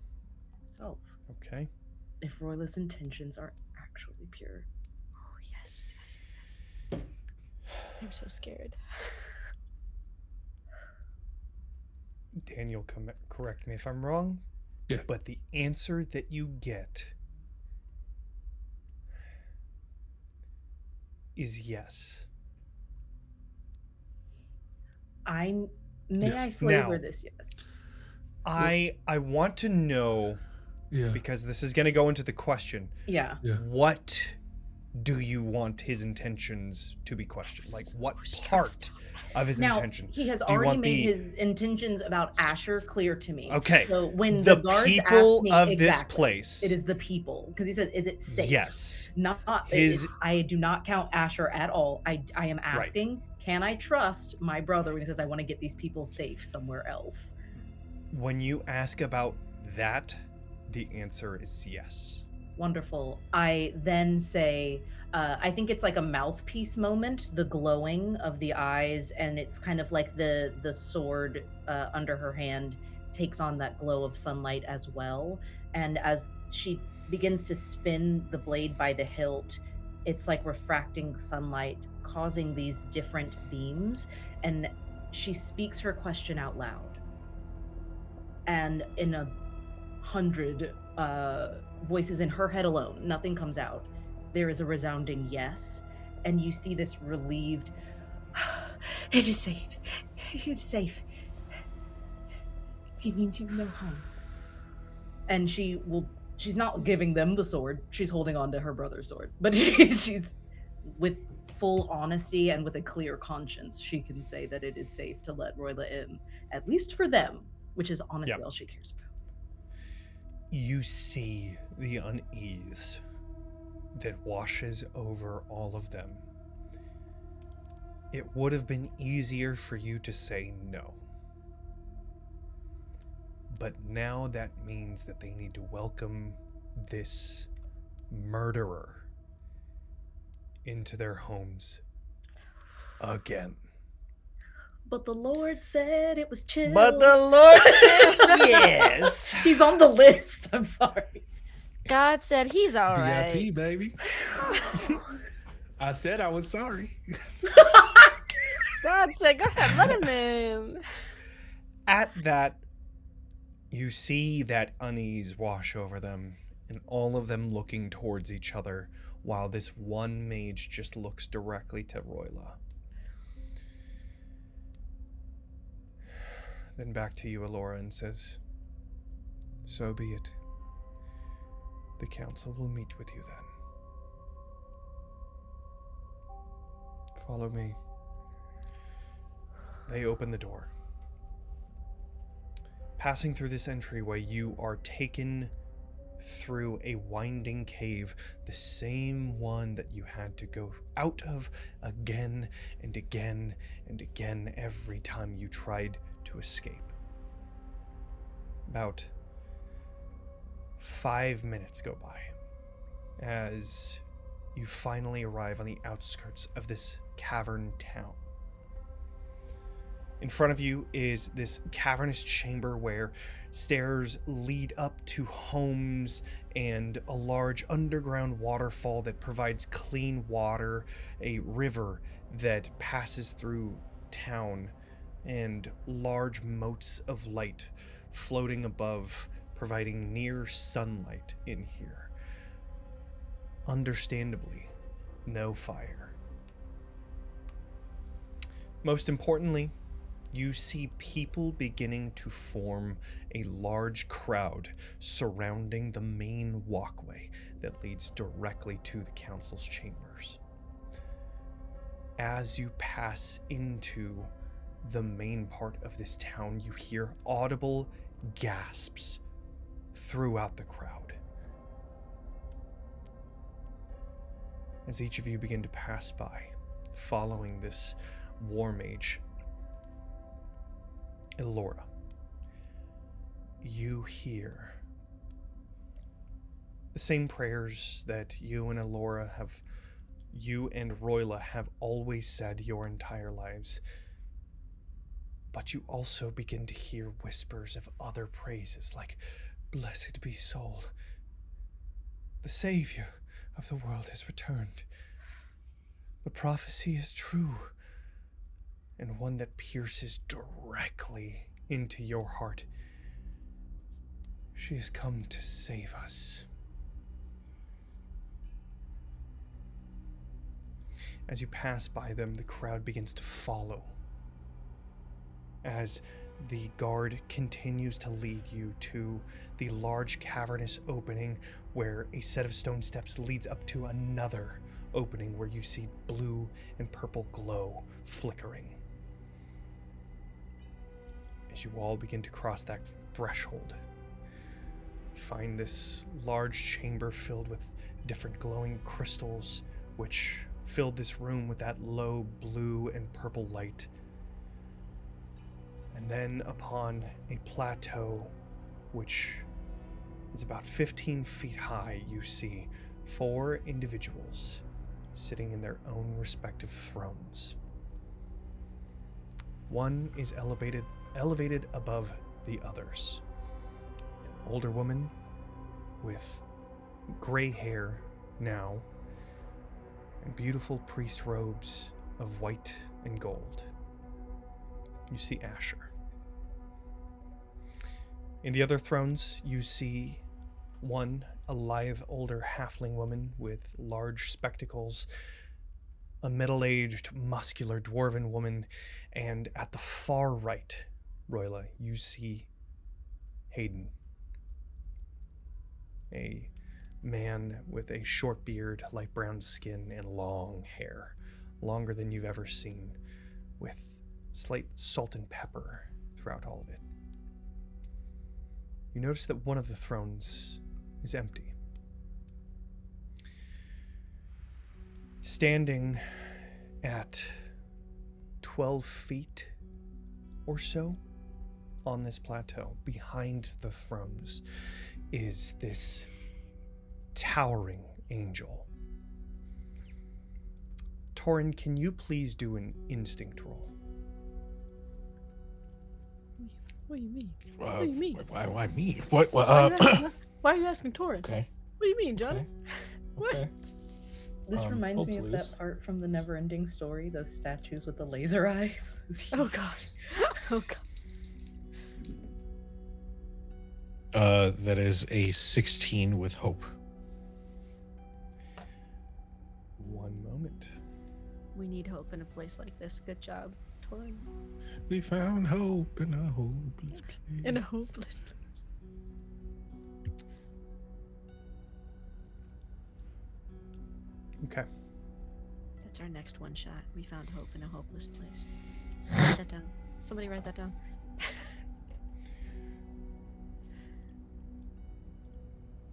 Speaker 3: himself
Speaker 1: Okay.
Speaker 3: if Roila's intentions are actually pure.
Speaker 4: Oh, yes. I'm so scared.
Speaker 1: Daniel, correct me if I'm wrong.
Speaker 5: Yeah.
Speaker 1: But the answer that you get is yes.
Speaker 3: May
Speaker 5: Yes.
Speaker 3: I flavor
Speaker 1: Now-
Speaker 3: this yes?
Speaker 1: I want to know,
Speaker 5: Yeah.
Speaker 1: because this is going to go into the question.
Speaker 3: Yeah.
Speaker 5: Yeah.
Speaker 1: What do you want his intentions to be questioned? Like, what part of his
Speaker 3: Now,
Speaker 1: intention?
Speaker 3: he has
Speaker 1: Do you
Speaker 3: already
Speaker 1: want
Speaker 3: made
Speaker 1: the-
Speaker 3: his intentions about Asher clear to me.
Speaker 1: Okay.
Speaker 3: So when
Speaker 1: the
Speaker 3: the guards
Speaker 1: people
Speaker 3: asked me,
Speaker 1: of this
Speaker 3: exactly,
Speaker 1: place.
Speaker 3: it is the people. Because he says, is it safe?
Speaker 1: Yes.
Speaker 3: His, I do not count Asher at all. I am asking, can I trust my brother when he says I want to get these people safe somewhere else?
Speaker 1: When you ask about that, the answer is yes.
Speaker 3: Wonderful. I then say, I think it's like a mouthpiece moment, the glowing of the eyes, and it's kind of like the sword under her hand takes on that glow of sunlight as well. And as she begins to spin the blade by the hilt, it's like refracting sunlight, causing these different beams. And she speaks her question out loud. And in 100 voices in her head alone, nothing comes out. There is a resounding yes, and you see this relieved, it is safe. It's safe. He means you no harm. And she's not giving them the sword. She's holding on to her brother's sword. But she's with full honesty and with a clear conscience, she can say that it is safe to let Roila in, at least for them, which is honestly all she cares about.
Speaker 1: You see the unease that washes over all of them. It would have been easier for you to say no. But now that means that they need to welcome this murderer into their homes again.
Speaker 3: But the Lord said it was chill.
Speaker 1: But the Lord said yes.
Speaker 3: He's on the list. I'm sorry.
Speaker 4: God said he's all right.
Speaker 5: VIP, baby. I said I was sorry.
Speaker 4: God said, go ahead, let him in.
Speaker 1: At that, you see that unease wash over them, and all of them looking towards each other, while this one mage just looks directly to Roila. Then back to you, Ilora, and says, so be it. The council will meet with you then. Follow me. They open the door. Passing through this entryway, you are taken through a winding cave, the same one that you had to go out of again and again and again every time you tried to escape. About 5 minutes go by as you finally arrive on the outskirts of this cavern town. In front of you is this cavernous chamber where stairs lead up to homes and a large underground waterfall that provides clean water, a river that passes through town, and large motes of light floating above, providing near sunlight in here. Understandably, no fire. Most importantly, you see people beginning to form a large crowd surrounding the main walkway that leads directly to the council's chambers. As you pass into the main part of this town, you hear audible gasps throughout the crowd. As each of you begin to pass by, following this war mage, Ilora, you hear the same prayers that you and Roila have always said your entire lives. But you also begin to hear whispers of other praises like, "Blessed be soul. The Savior of the world has returned. The prophecy is true." And one that pierces directly into your heart. She has come to save us. As you pass by them, the crowd begins to follow. As the guard continues to lead you to the large cavernous opening where a set of stone steps leads up to another opening where you see blue and purple glow flickering. As you all begin to cross that threshold, you find this large chamber filled with different glowing crystals, which filled this room with that low blue and purple light. And then upon a plateau, which is about 15 feet high, you see 4 individuals sitting in their own respective thrones. One is elevated above the others. An older woman with gray hair now and beautiful priest robes of white and gold. You see Asher. In the other thrones, you see one, a lithe older halfling woman with large spectacles, a middle-aged, muscular dwarven woman, and at the far right, Roila, you see Aiden, a man with a short beard, light brown skin, and long hair, longer than you've ever seen, with slight salt and pepper throughout all of it. You notice that one of the thrones is empty. Standing at 12 feet or so on this plateau, behind the thrones, is this towering angel. Torin, can you please do an instinct roll?
Speaker 7: What do you mean? What do you mean?
Speaker 2: Why me? What?
Speaker 7: Why are you asking Torin?
Speaker 2: Okay.
Speaker 7: What do you mean, Jonny?
Speaker 2: Okay.
Speaker 7: What?
Speaker 2: Okay.
Speaker 3: This reminds me of
Speaker 2: please.
Speaker 3: that part from the Never-Ending Story, those statues with the laser eyes.
Speaker 7: Oh god. Oh god.
Speaker 2: That is a 16 with hope.
Speaker 1: One moment.
Speaker 4: We need hope in a place like this. Good job, Torin.
Speaker 5: We found hope in a hopeless place.
Speaker 7: In a hopeless place.
Speaker 1: Okay.
Speaker 4: That's our next one shot. We found hope in a hopeless place. Write that down. Somebody write that down.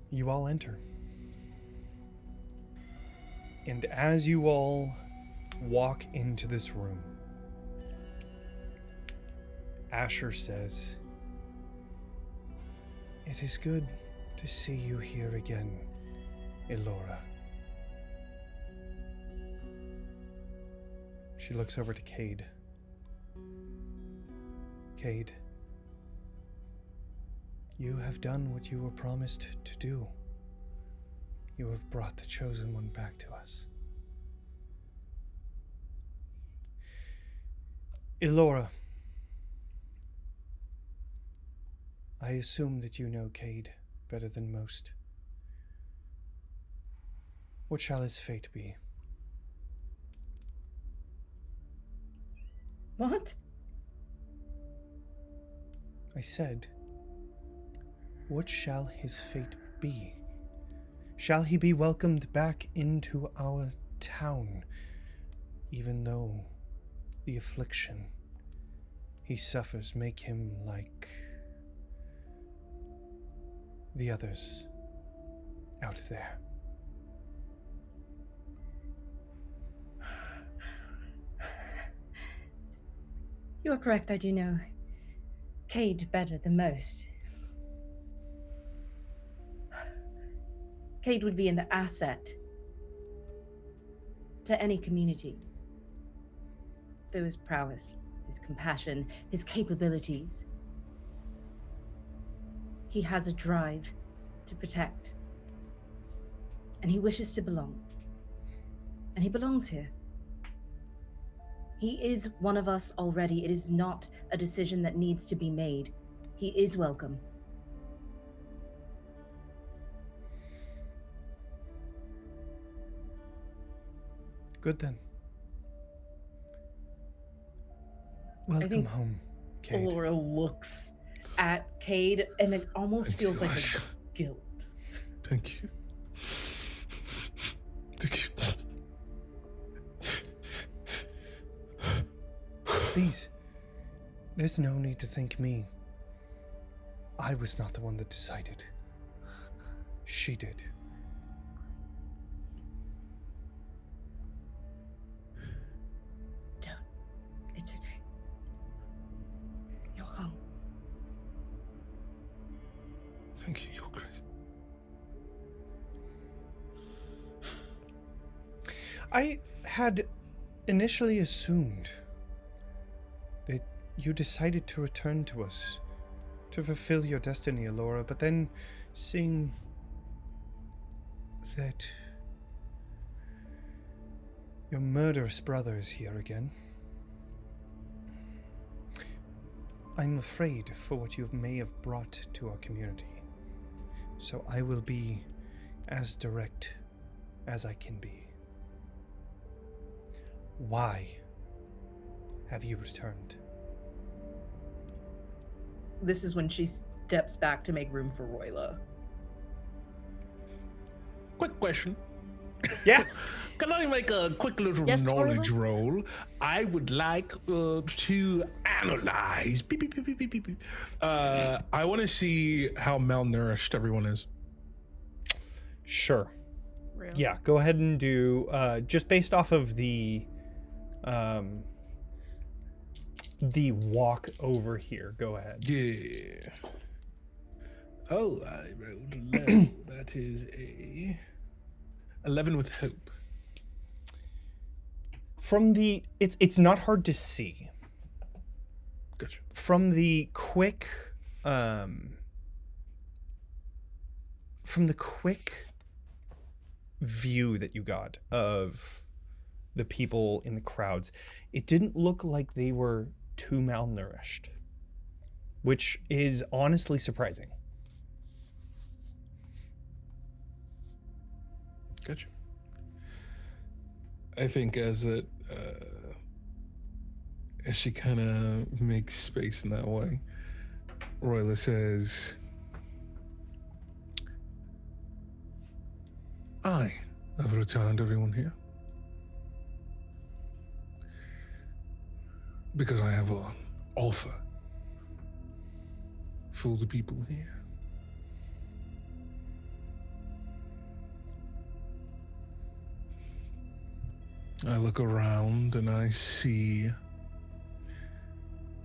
Speaker 1: You all enter. And as you all walk into this room, Asher says, "It is good to see you here again, Ilora." She looks over to Kade. Kade, you have done what you were promised to do. You have brought the Chosen One back to us. Ilora, I assume that you know Kade better than most. What shall his fate be?
Speaker 3: What?
Speaker 1: I said, what shall his fate be? Shall he be welcomed back into our town, even though the affliction he suffers make him like the others out there?
Speaker 3: You are correct, I do know Kade better than most. Kade would be an asset to any community. Through his prowess, his compassion, his capabilities. He has a drive to protect. And he wishes to belong. And he belongs here. He is one of us already. It is not a decision that needs to be made. He is welcome.
Speaker 1: Good then. Welcome
Speaker 3: think
Speaker 1: home, Kade.
Speaker 3: Laura looks at Kade and it almost
Speaker 5: Thank you,
Speaker 3: feels like
Speaker 5: Asher.
Speaker 3: a guilt.
Speaker 5: Thank you. Thank you.
Speaker 1: Please, there's no need to thank me. I was not the one that decided. She did.
Speaker 3: Don't. It's okay. You're home.
Speaker 5: Thank you, Your Grace.
Speaker 1: I had initially assumed that you decided to return to us to fulfill your destiny, Ilora, but then seeing that your murderous brother is here again, I'm afraid for what you may have brought to our community. So I will be as direct as I can be. Why have you returned?
Speaker 3: This is when she steps back to make room for Roila.
Speaker 5: Quick question.
Speaker 1: Yeah.
Speaker 5: Can I make a quick little
Speaker 4: Yes,
Speaker 5: knowledge
Speaker 4: Orla?
Speaker 5: roll? I would like to analyze. Beep, beep, beep, beep, beep, beep, beep. I want to see how malnourished everyone is.
Speaker 1: Sure.
Speaker 4: Real.
Speaker 1: Yeah, go ahead and do just based off of the walk over here. Go ahead.
Speaker 5: Yeah. Oh, I rolled low. That is a 11 with hope.
Speaker 1: From the it's not hard to see.
Speaker 5: Gotcha.
Speaker 1: From the quick view that you got of the people in the crowds, it didn't look like they were too malnourished, which is honestly surprising.
Speaker 5: Gotcha. I think as she kind of makes space in that way, Roila says, I have returned everyone here. because I have an offer for the people here. I look around and I see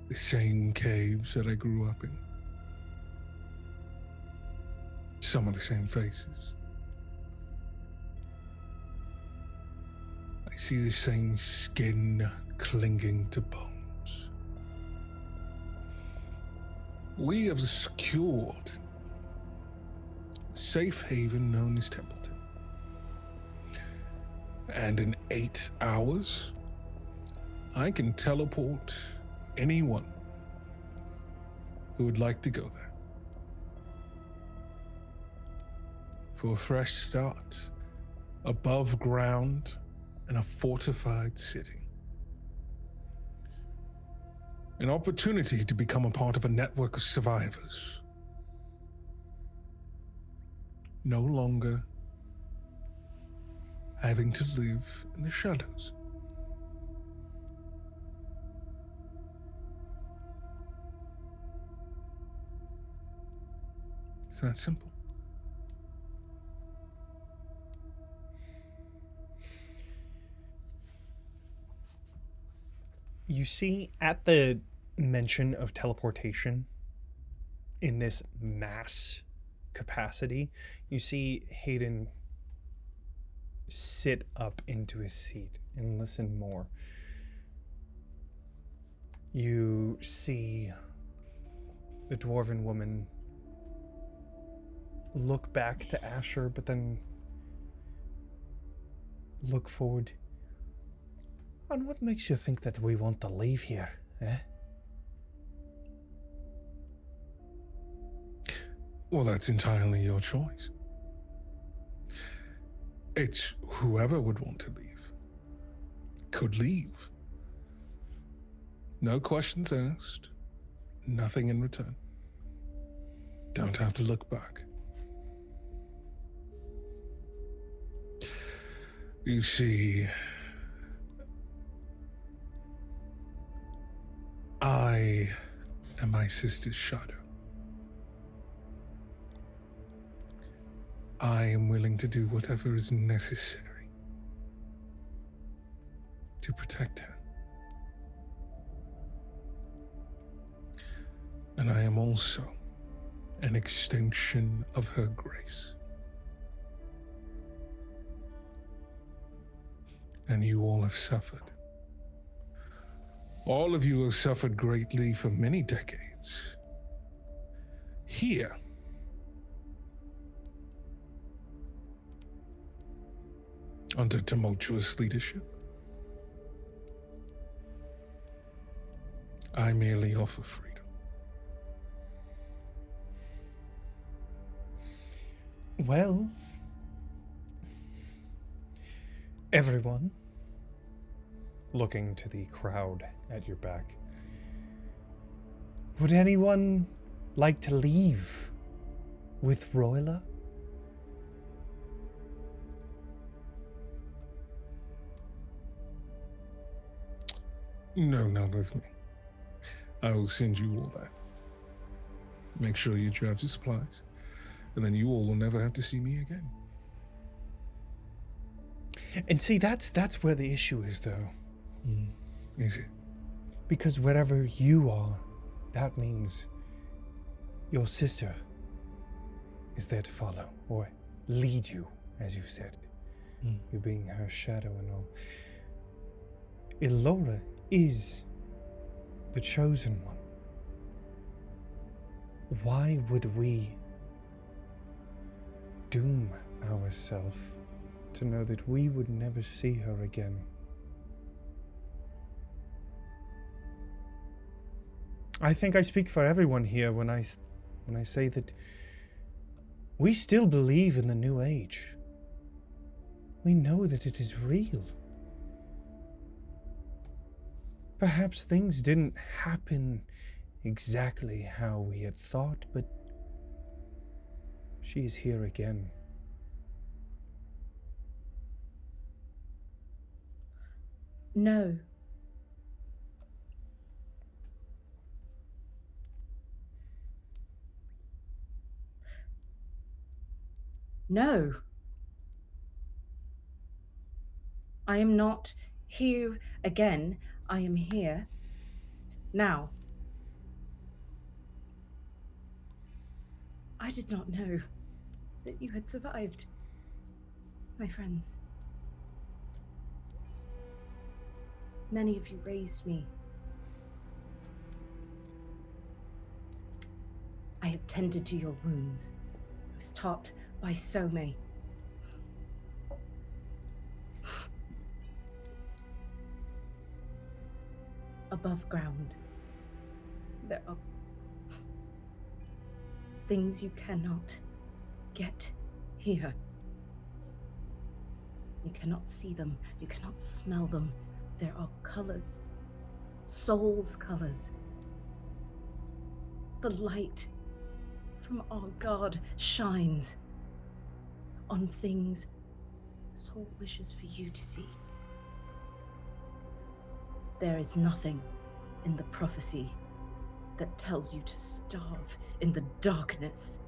Speaker 5: the same caves that I grew up in. Some of the same faces. I see the same skin clinging to bones. We have secured a safe haven known as Templeton. And in 8 hours, I can teleport anyone who would like to go there. For a fresh start, above ground in a fortified city. An opportunity to become a part of a network of survivors. No longer having to live in the shadows. It's that simple.
Speaker 1: You see, at the mention of teleportation in this mass capacity, you see Hayden sit up into his seat and listen more. You see the dwarven woman look back to Asher, but then look forward. And what makes you think that we want to leave here, eh?
Speaker 5: Well, that's entirely your choice. It's whoever would want to leave. Could leave. No questions asked. Nothing in return. Don't have to look back. You see, I am my sister's shadow. I am willing to do whatever is necessary to protect her. And I am also an extension of her grace. And you all have suffered. All of you have suffered greatly for many decades. Here, under tumultuous leadership, I merely offer freedom.
Speaker 1: Well, everyone, looking to the crowd at your back, would anyone like to leave with Roila?
Speaker 5: No, not with me. I will send you all that. Make sure you have your supplies, and then you all will never have to see me again.
Speaker 1: And see, that's where the issue is, though.
Speaker 5: Is it?
Speaker 1: Because wherever you are, that means your sister is there to follow, or lead you, as you said. You being her shadow and all. Ilora is the chosen one. Why would we doom ourselves to know that we would never see her again? I think I speak for everyone here when I say that we still believe in the new age. We know that it is real. Perhaps things didn't happen exactly how we had thought, but she is here again.
Speaker 3: No. No. I am not here again. I am here now. I did not know that you had survived, my friends. Many of you raised me. I have tended to your wounds. I was taught by so many. Above ground, there are things you cannot get here. You cannot see them, you cannot smell them. There are colors, soul's colors. The light from our God shines on things soul wishes for you to see. There is nothing in the prophecy that tells you to starve in the darkness.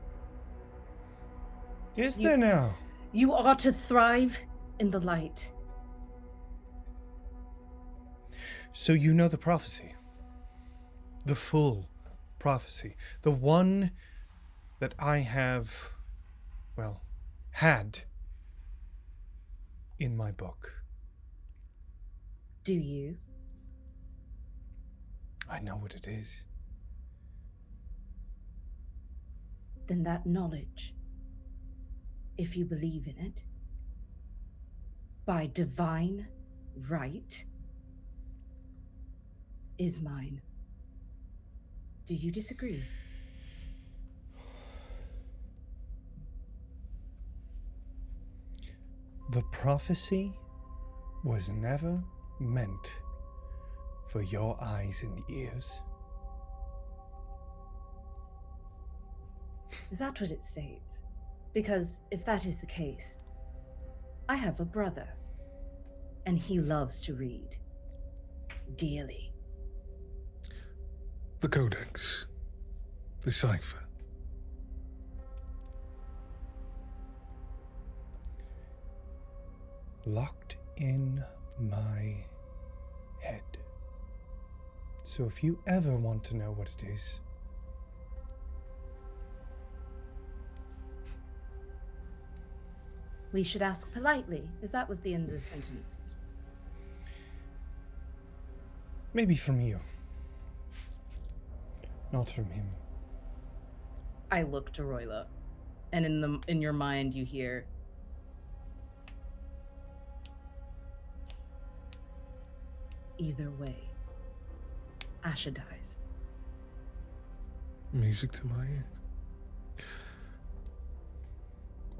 Speaker 1: Is there now?
Speaker 3: You are to thrive in the light.
Speaker 1: So you know the prophecy. The full prophecy. The one that I have, well, had in my book.
Speaker 3: Do you?
Speaker 1: I know what it is.
Speaker 3: Then that knowledge, if you believe in it, by divine right, is mine. Do you disagree?
Speaker 1: The prophecy was never meant for your eyes and ears.
Speaker 3: Is that what it states? Because if that is the case, I have a brother, and he loves to read. Dearly.
Speaker 5: The Codex. The cipher.
Speaker 1: Locked in my head. So if you ever want to know what it is,
Speaker 3: We should ask politely, as that was the end of the sentence.
Speaker 1: maybe from you. Not from him.
Speaker 3: I look to Roila, and in your mind you hear, either way, Asha dies.
Speaker 5: Music to my ears.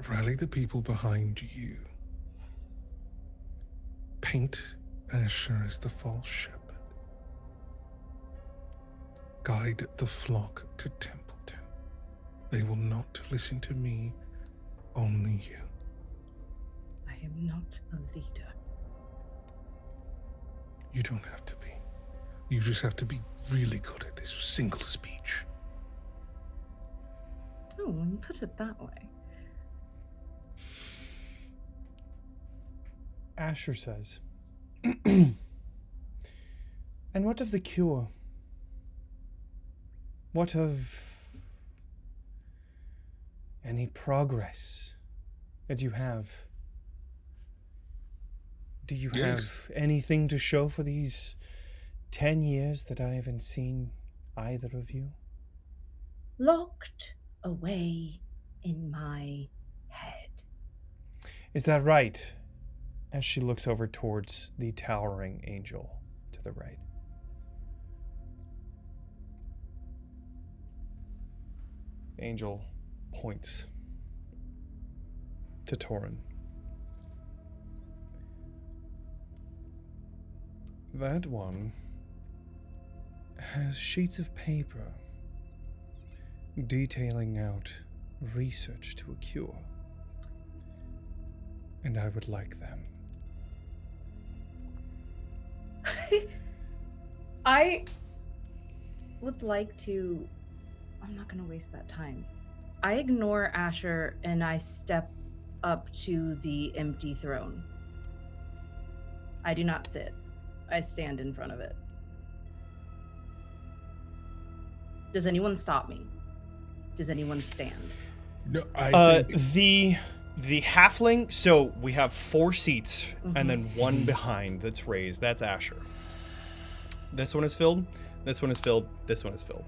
Speaker 5: Rally the people behind you. Paint Asher as the false shepherd. Guide the flock to Templeton. They will not listen to me, only you.
Speaker 3: I am not a leader.
Speaker 5: You don't have to be. You just have to be really good at this single speech.
Speaker 3: Oh, when you put it that way.
Speaker 1: Asher says, and what of the cure? What of any progress that you have? Do you have anything to show for these 10 years that I haven't seen either of you?
Speaker 3: Locked away in my head.
Speaker 1: Is that right? As she looks over towards the towering angel to the right. The angel points to Torin. That one has sheets of paper detailing out research to a cure. And I would like them.
Speaker 3: I would like to... I'm not going to waste that time. I ignore Asher and I step up to the empty throne. I do not sit. I stand in front of it. Does anyone stop me? Does anyone stand?
Speaker 5: No, I think
Speaker 1: The halfling, so we have 4 seats and then one behind that's raised. That's Asher. This one is filled. This one is filled. This one is filled.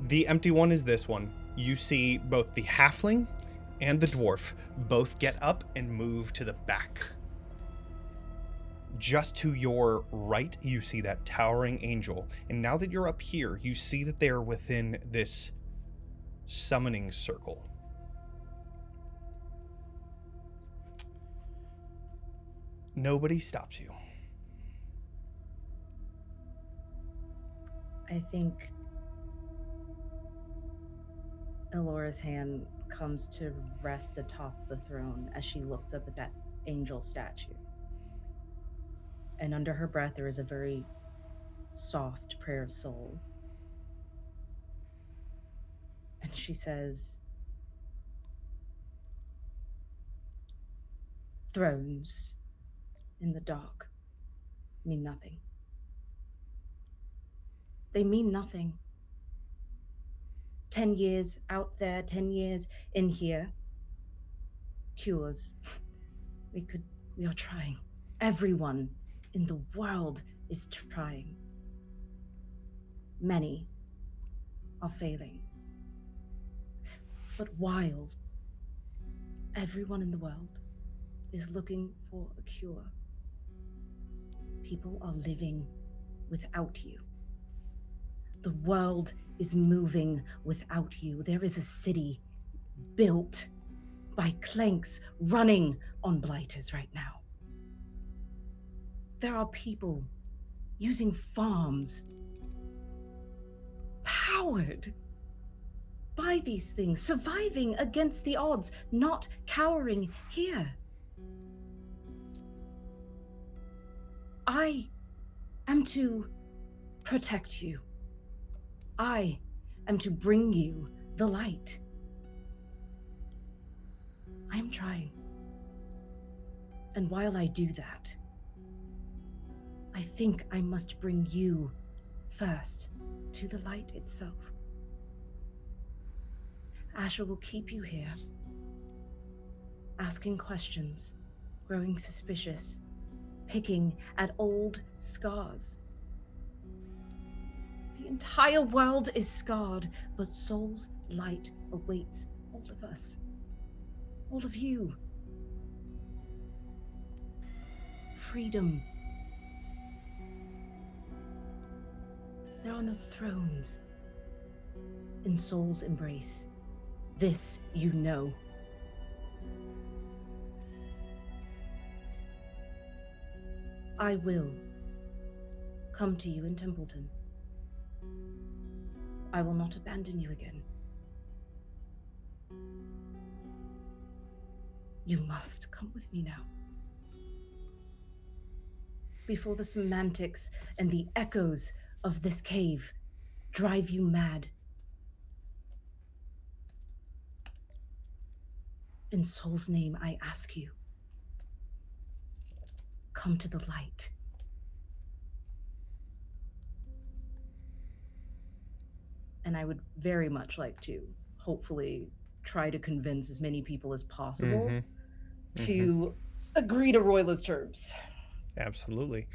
Speaker 1: The empty one is this one. You see both the halfling and the dwarf both get up and move to the back. Just to your right, you see that towering angel. And now that you're up here, you see that they are within this summoning circle. Nobody stops you.
Speaker 3: I think Ilora's hand comes to rest atop the throne as she looks up at that angel statue. And under her breath, there is a very soft prayer of soul. And she says, "Thrones in the dark mean nothing. They mean nothing. 10 years out there, 10 years in here. Cures. We are trying. Everyone in the world is trying. Many are failing. But while everyone in the world is looking for a cure, people are living without you. The world is moving without you. There is a city built by clanks running on blighters right now. There are people using farms powered by these things, surviving against the odds, not cowering here. I am to protect you. I am to bring you the light. I am trying. And while I do that, I think I must bring you first to the light itself. Asher will keep you here, asking questions, growing suspicious, picking at old scars. The entire world is scarred, but soul's light awaits all of us, all of you. Freedom. There are no thrones in soul's embrace. This you know. I will come to you in Templeton. I will not abandon you again. You must come with me now. Before the semantics and the echoes of this cave drive you mad. In Soul's name, I ask you, come to the light. And I would very much like to, hopefully, try to convince as many people as possible to agree to Roila's terms.
Speaker 1: Absolutely.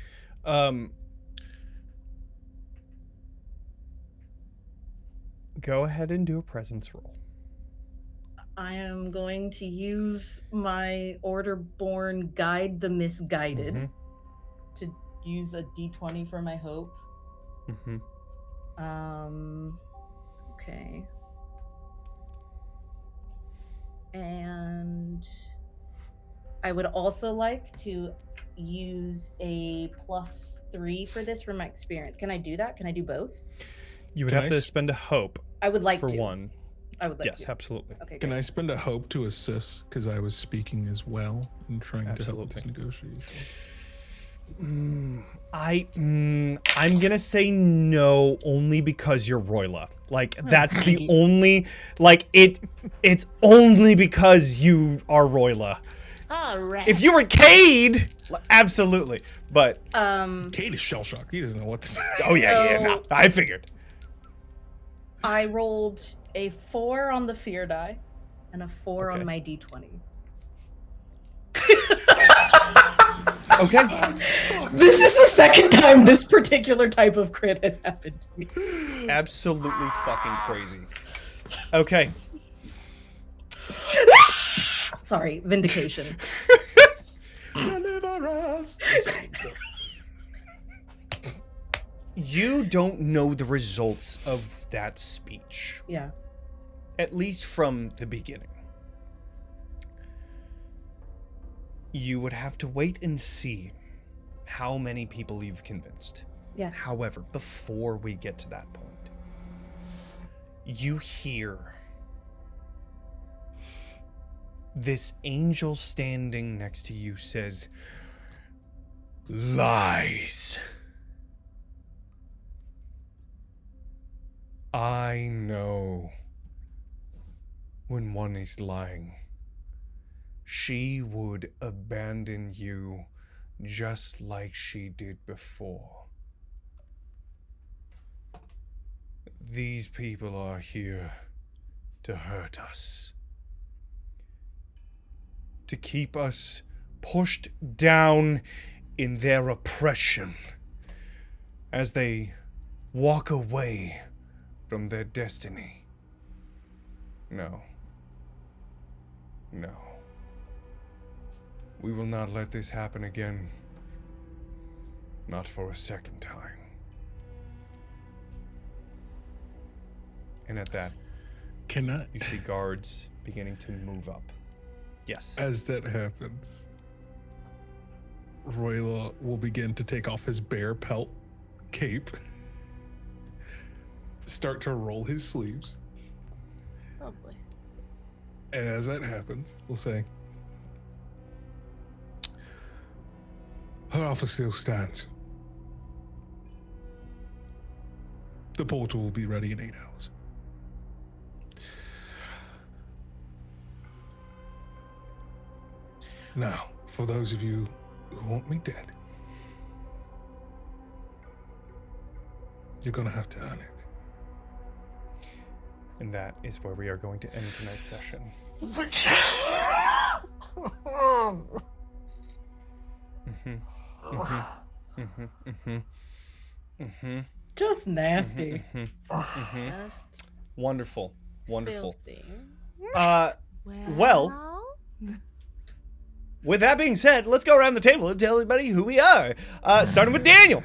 Speaker 1: Go ahead and do a presence roll.
Speaker 3: I am going to use my Order-born Guide the Misguided to use a d20 for my hope. Okay. And I would also like to use a +3 for this from my experience. Can I do that? Can I do both?
Speaker 1: You would have to spend a hope.
Speaker 3: I would like
Speaker 1: for
Speaker 3: to.
Speaker 1: one.
Speaker 3: I would like
Speaker 1: yes,
Speaker 3: to.
Speaker 1: absolutely.
Speaker 3: Okay.
Speaker 5: Can
Speaker 3: great.
Speaker 5: I spend a hope to assist because I was speaking as well and trying to help
Speaker 1: Absolutely.
Speaker 5: with this negotiation?
Speaker 1: I'm gonna say no only because you're Roila. Like that's the only it's only because you are Roila.
Speaker 8: All right.
Speaker 1: If you were Kade, absolutely. But
Speaker 5: Kade is shell shocked. He doesn't know what to say.
Speaker 1: oh yeah, no, I figured.
Speaker 3: I rolled a 4 on the fear die and a 4
Speaker 1: Okay.
Speaker 3: on my d20.
Speaker 1: Okay.
Speaker 3: This is the second time this particular type of crit has happened to me.
Speaker 1: Absolutely fucking crazy. Okay.
Speaker 3: Sorry, vindication.
Speaker 1: You don't know the results of that speech,
Speaker 3: Yeah.
Speaker 1: at least from the beginning. You would have to wait and see how many people you've convinced.
Speaker 3: Yes.
Speaker 1: However, before we get to that point, you hear this angel standing next to you says, "Lies. I know when one is lying. She would abandon you just like she did before. These people are here to hurt us, to keep us pushed down in their oppression as they walk away from their destiny. No. No. We will not let this happen again. Not for a second time." And at that,
Speaker 5: Can I?
Speaker 1: you see guards beginning to move up. Yes.
Speaker 5: As that happens, Roila will begin to take off his bear pelt cape, start to roll his sleeves,
Speaker 4: Oh boy.
Speaker 5: and as that happens, we'll say, "Her offer still stands. The portal will be ready in 8 hours. Now, for those of you who want me dead, you're gonna have to earn it."
Speaker 1: And that is where we are going to end tonight's session.
Speaker 3: Just nasty.
Speaker 4: Just
Speaker 1: Wonderful. Wonderful.
Speaker 4: filthy.
Speaker 1: Well, with that being said, let's go around the table and tell everybody who we are. Starting with Daniel.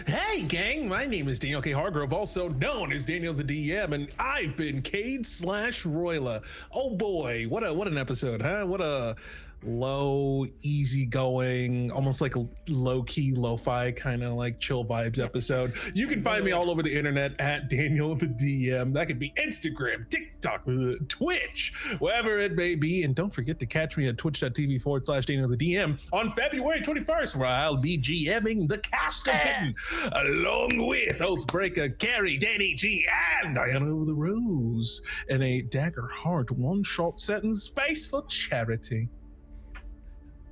Speaker 5: Hey, gang! My name is Daniel K. Hargrove, also known as Daniel the DM, and I've been Kade/Roila. Oh boy, what an episode, huh? What a low, easygoing, almost like a low-key, lo-fi kind of like chill vibes episode. You can find me all over the internet at Daniel the DM. That could be Instagram, TikTok, Twitch, wherever it may be. And don't forget to catch me at twitch.tv/Daniel the DM on February 21st, where I'll be GMing the cast of Bitten, along with Oathbreaker, Carrie, Danny G, and Diana the Rose, in a Dagger Heart one-shot set in space for charity.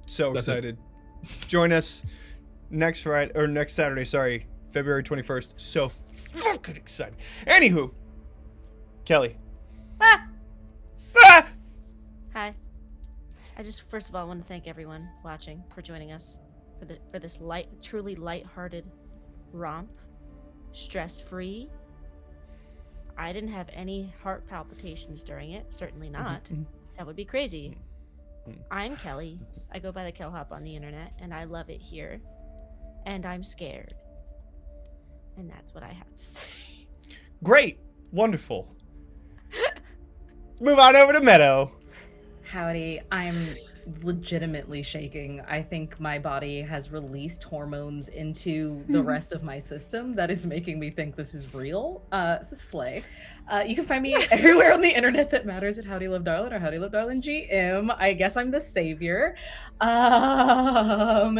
Speaker 1: So
Speaker 5: That's it.
Speaker 1: excited. Join us next Saturday, sorry, February 21st. So fucking excited. Anywho, Kelly.
Speaker 4: Ah!
Speaker 1: Ah!
Speaker 4: Hi. I just first of all want to thank everyone watching for joining us for this truly light-hearted romp, stress-free. I didn't have any heart palpitations during it. Certainly not. That would be crazy. I'm Kelly. I go by the Kellhop on the internet, and I love it here. And I'm scared. And that's what I have to say.
Speaker 1: Great. Wonderful. Let's move on over to Meadow.
Speaker 3: Howdy, I'm legitimately shaking. I think my body has released hormones into the rest of my system that is making me think this is real. So slay. You can find me everywhere on the internet that matters at Howdy Love Darlin or Howdy Love Darlin GM. I guess I'm the savior.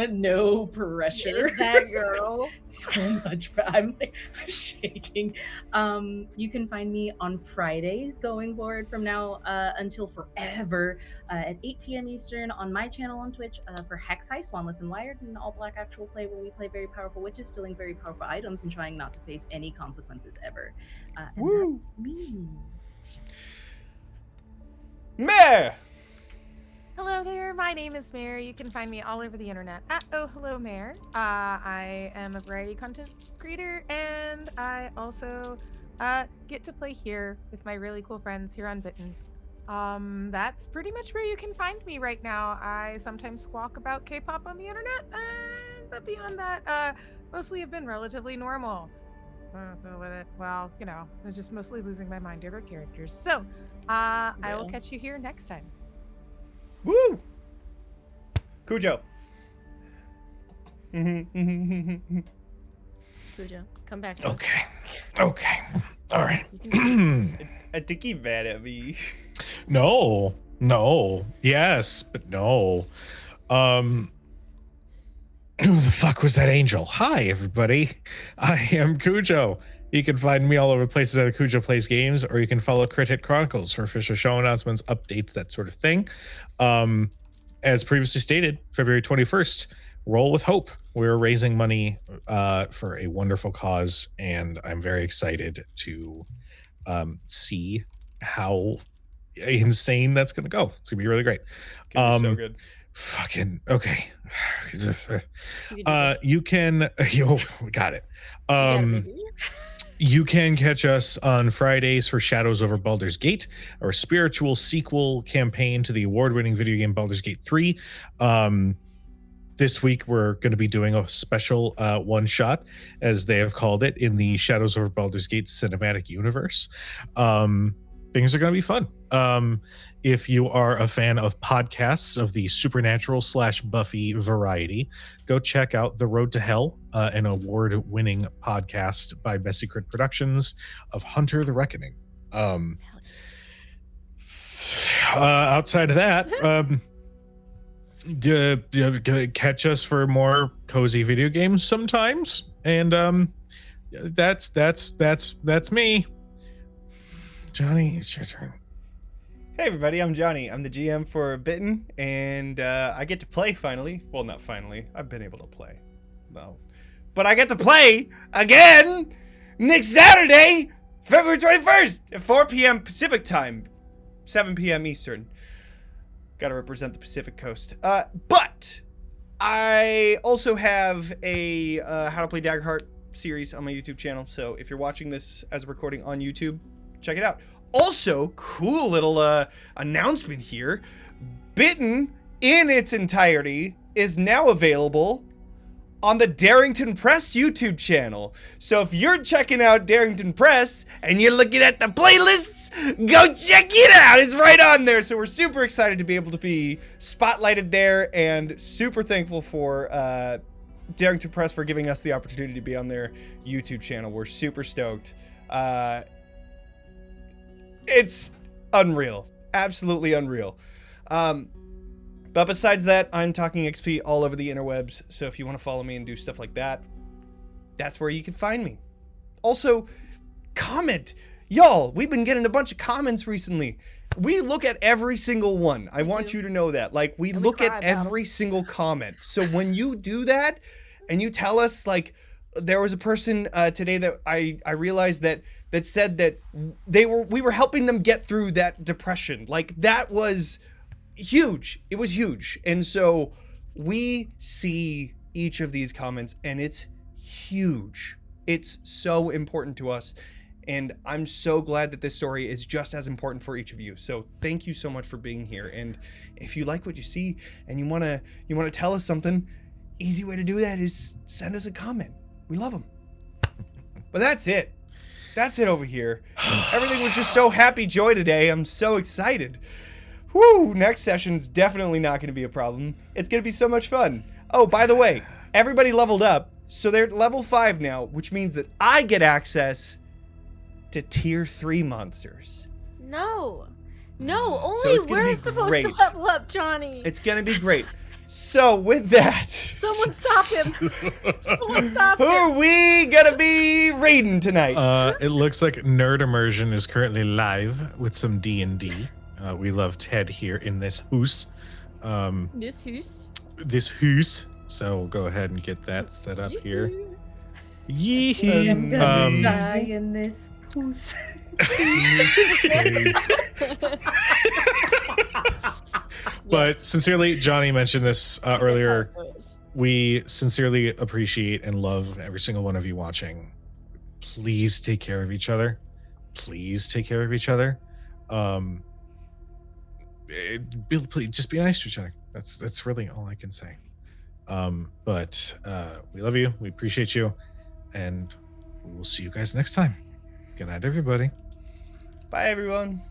Speaker 3: No pressure.
Speaker 7: Is that girl?
Speaker 3: So much. I'm like shaking. You can find me on Fridays going forward from now until forever at 8 p.m. Eastern on my channel on Twitch for Hex High, Swanless and Wired, and all black actual play where we play very powerful witches, stealing very powerful items and trying not to face any consequences ever. And
Speaker 1: Woo!
Speaker 3: that's me.
Speaker 1: Meh!
Speaker 6: Hello there, my name is Mare. You can find me all over the internet at Oh Hello Mare. I am a variety content creator, and I also get to play here with my really cool friends here on Bitten. That's pretty much where you can find me right now. I sometimes squawk about K-pop on the internet, but beyond that, mostly have been relatively normal. With it, well, you know, I'm just mostly losing my mind over characters. So, I will
Speaker 3: Yeah.
Speaker 6: catch you here next time.
Speaker 1: Woo! Kujo.
Speaker 4: Kujo, come back. to us.
Speaker 2: Okay. Okay. All right.
Speaker 4: You can
Speaker 1: I think he mad at me.
Speaker 2: No. No. Yes, but no. Who the fuck was that angel? Hi, everybody. I am Kujo. You can find me all over places at Kujo Plays Games, or you can follow Crit Hit Chronicles for official show announcements, updates, that sort of thing. As previously stated, February 21st, Roll with Hope. We're raising money for a wonderful cause, and I'm very excited to see how insane that's going to go. It's going to be really great.
Speaker 1: Gonna be so good.
Speaker 2: Fucking okay.
Speaker 4: do this.
Speaker 2: You can yo got it.
Speaker 4: You got it, baby.
Speaker 2: You can catch us on Fridays for Shadows Over Baldur's Gate, our spiritual sequel campaign to the award-winning video game Baldur's Gate 3. This week we're going to be doing a special one-shot, as they have called it, in the Shadows Over Baldur's Gate cinematic universe. Things are going to be fun. If you are a fan of podcasts of the supernatural / Buffy variety, go check out The Road to Hell, an award-winning podcast by Messy Crit Productions of Hunter the Reckoning. Outside of that, catch us for more cozy video games sometimes, and that's me. Jonny, it's your turn.
Speaker 1: Hey everybody, I'm Jonny. I'm the GM for Bitten, and I get to play finally. Well, not finally. I've been able to play. No. But I get to play again next Saturday, February 21st at 4 p.m. Pacific time, 7 p.m. Eastern. Gotta represent the Pacific Coast. But I also have a How to Play Daggerheart series on my YouTube channel, so if you're watching this as a recording on YouTube, check it out. Also, cool little announcement here. Bitten in its entirety is now available on the Darrington Press YouTube channel. So if you're checking out Darrington Press and you're looking at the playlists, go check it out. It's right on there. So we're super excited to be able to be spotlighted there, and super thankful for Darrington Press for giving us the opportunity to be on their YouTube channel. We're super stoked. It's unreal. Absolutely unreal. But besides that, I'm talking XP all over the interwebs, so if you want to follow me and do stuff like that, that's where you can find me. Also, comment. Y'all, we've been getting a bunch of comments recently. We look at every single one. I want you to know that. Like, we
Speaker 7: And we
Speaker 1: look
Speaker 7: cry
Speaker 1: at
Speaker 7: about
Speaker 1: every single comment. So when you do that, and you tell us, like, there was a person today that I realized that said that we were helping them get through that depression. Like, that was huge. It was huge. And so we see each of these comments, and it's huge. It's so important to us. And I'm so glad that this story is just as important for each of you. So thank you so much for being here. And if you like what you see and you wanna tell us something, easy way to do that is send us a comment. We love them. But that's it. That's it over here. Everything was just so happy joy today. I'm so excited. Whew, next session's definitely not going to be a problem. It's going to be so much fun. Oh, by the way, everybody leveled up, so they're at level 5 now, which means that I get access to tier 3 monsters.
Speaker 4: No,
Speaker 1: So
Speaker 4: only
Speaker 1: it's gonna
Speaker 4: we're
Speaker 1: be
Speaker 4: supposed
Speaker 1: great.
Speaker 4: to level up, Johnny.
Speaker 1: It's going to be great. So with that,
Speaker 3: Someone stop him! Someone stop
Speaker 1: who
Speaker 3: him!
Speaker 1: are we going to be raiding tonight?
Speaker 2: It looks like Nerd Immersion is currently live with some D&D. We love Ted here in this house.
Speaker 4: This hoose.
Speaker 2: This house. So we'll go ahead and get that set up here.
Speaker 3: I'm
Speaker 2: Yee.
Speaker 3: gonna die in this house.
Speaker 2: But sincerely, Johnny mentioned this earlier.
Speaker 4: That's how it goes.
Speaker 2: We sincerely appreciate and love every single one of you watching. Please take care of each other. Please take care of each other. Please just be nice to each other. That's really all I can say. But we love you. We appreciate you, and we will see you guys next time. Good night, everybody.
Speaker 1: Bye, everyone.